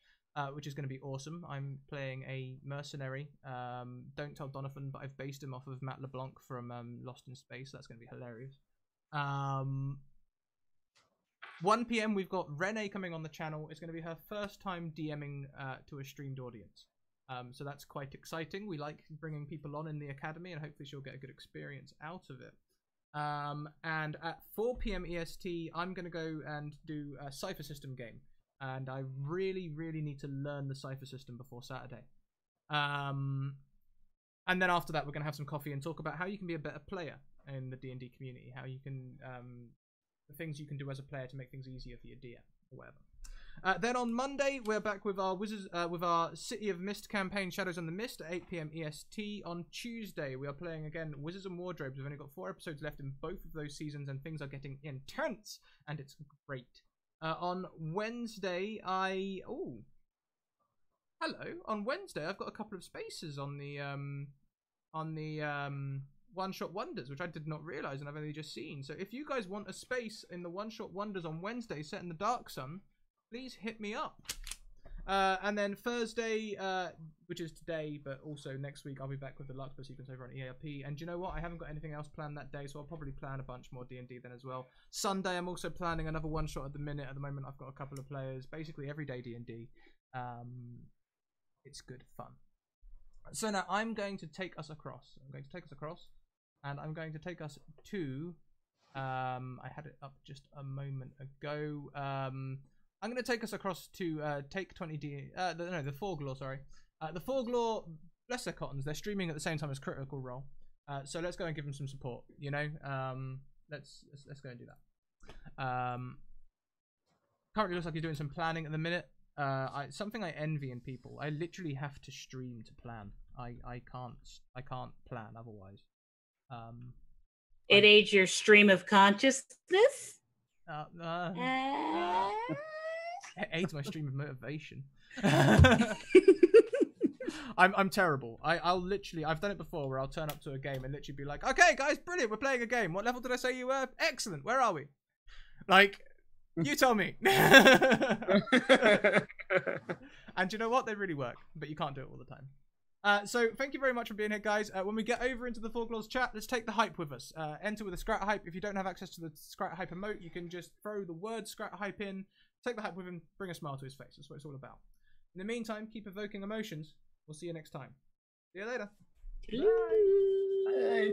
which is going to be awesome. I'm playing a mercenary. Don't tell Donathan, but I've based him off of Matt LeBlanc from Lost in Space. That's going to be hilarious. 1 PM, we've got Renee coming on the channel. It's going to be her first time DMing to a streamed audience. So that's quite exciting. We like bringing people on in the Academy, and hopefully she'll get a good experience out of it. And at 4 PM EST, I'm going to go and do a Cypher System game. And I really need to learn the Cypher System before Saturday. And then after that, we're going to have some coffee and talk about how you can be a better player in the D&D community. How you can, the things you can do as a player to make things easier for your DM or whatever. Then on Monday, we're back with our with our City of Mist campaign, Shadows on the Mist, at 8 PM EST. On Tuesday, we are playing again Wizards and Wardrobes. We've only got 4 episodes left in both of those seasons, and things are getting intense, and it's great. On Wednesday, hello. On Wednesday, I've got a couple of spaces on the One Shot Wonders, which I did not realize, and I've only just seen. So if you guys want a space in the One Shot Wonders on Wednesday, set in the Dark Sun, please hit me up. And then Thursday, which is today, but also next week, I'll be back with the Larkspur sequence over on ERP. And do you know what? I haven't got anything else planned that day, so I'll probably plan a bunch more D&D then as well. Sunday, I'm also planning another one-shot at the minute. At the moment, I've got a couple of players. Basically, everyday D&D. It's good fun. So now, I'm going to take us across. And I'm going to take us to... I had it up just a moment ago. I'm going to take us across to Take 20D... the Forglore, sorry. The Forglore, bless their cottons, they're streaming at the same time as Critical Role. So let's go and give them some support, you know? Let's go and do that. Currently looks like he's doing some planning at the minute. Something I envy in people. I literally have to stream to plan. I can't plan otherwise. It aids your stream of consciousness? It aids my stream of motivation. I'm terrible. I'll literally, I've done it before where I'll turn up to a game and literally be like, okay guys, brilliant, we're playing a game. What level did I say you were? Excellent, where are we? Like, you tell me. And you know what? They really work, but you can't do it all the time. So thank you very much for being here, guys. When we get over into the Forglore's chat, let's take the hype with us. Enter with a Scrat Hype. If you don't have access to the Scrat Hype emote, you can just throw the word Scrat Hype in, take the hype with him, bring a smile to his face. That's what it's all about. In the meantime, keep evoking emotions. We'll see you next time. See you later. Bye. Bye.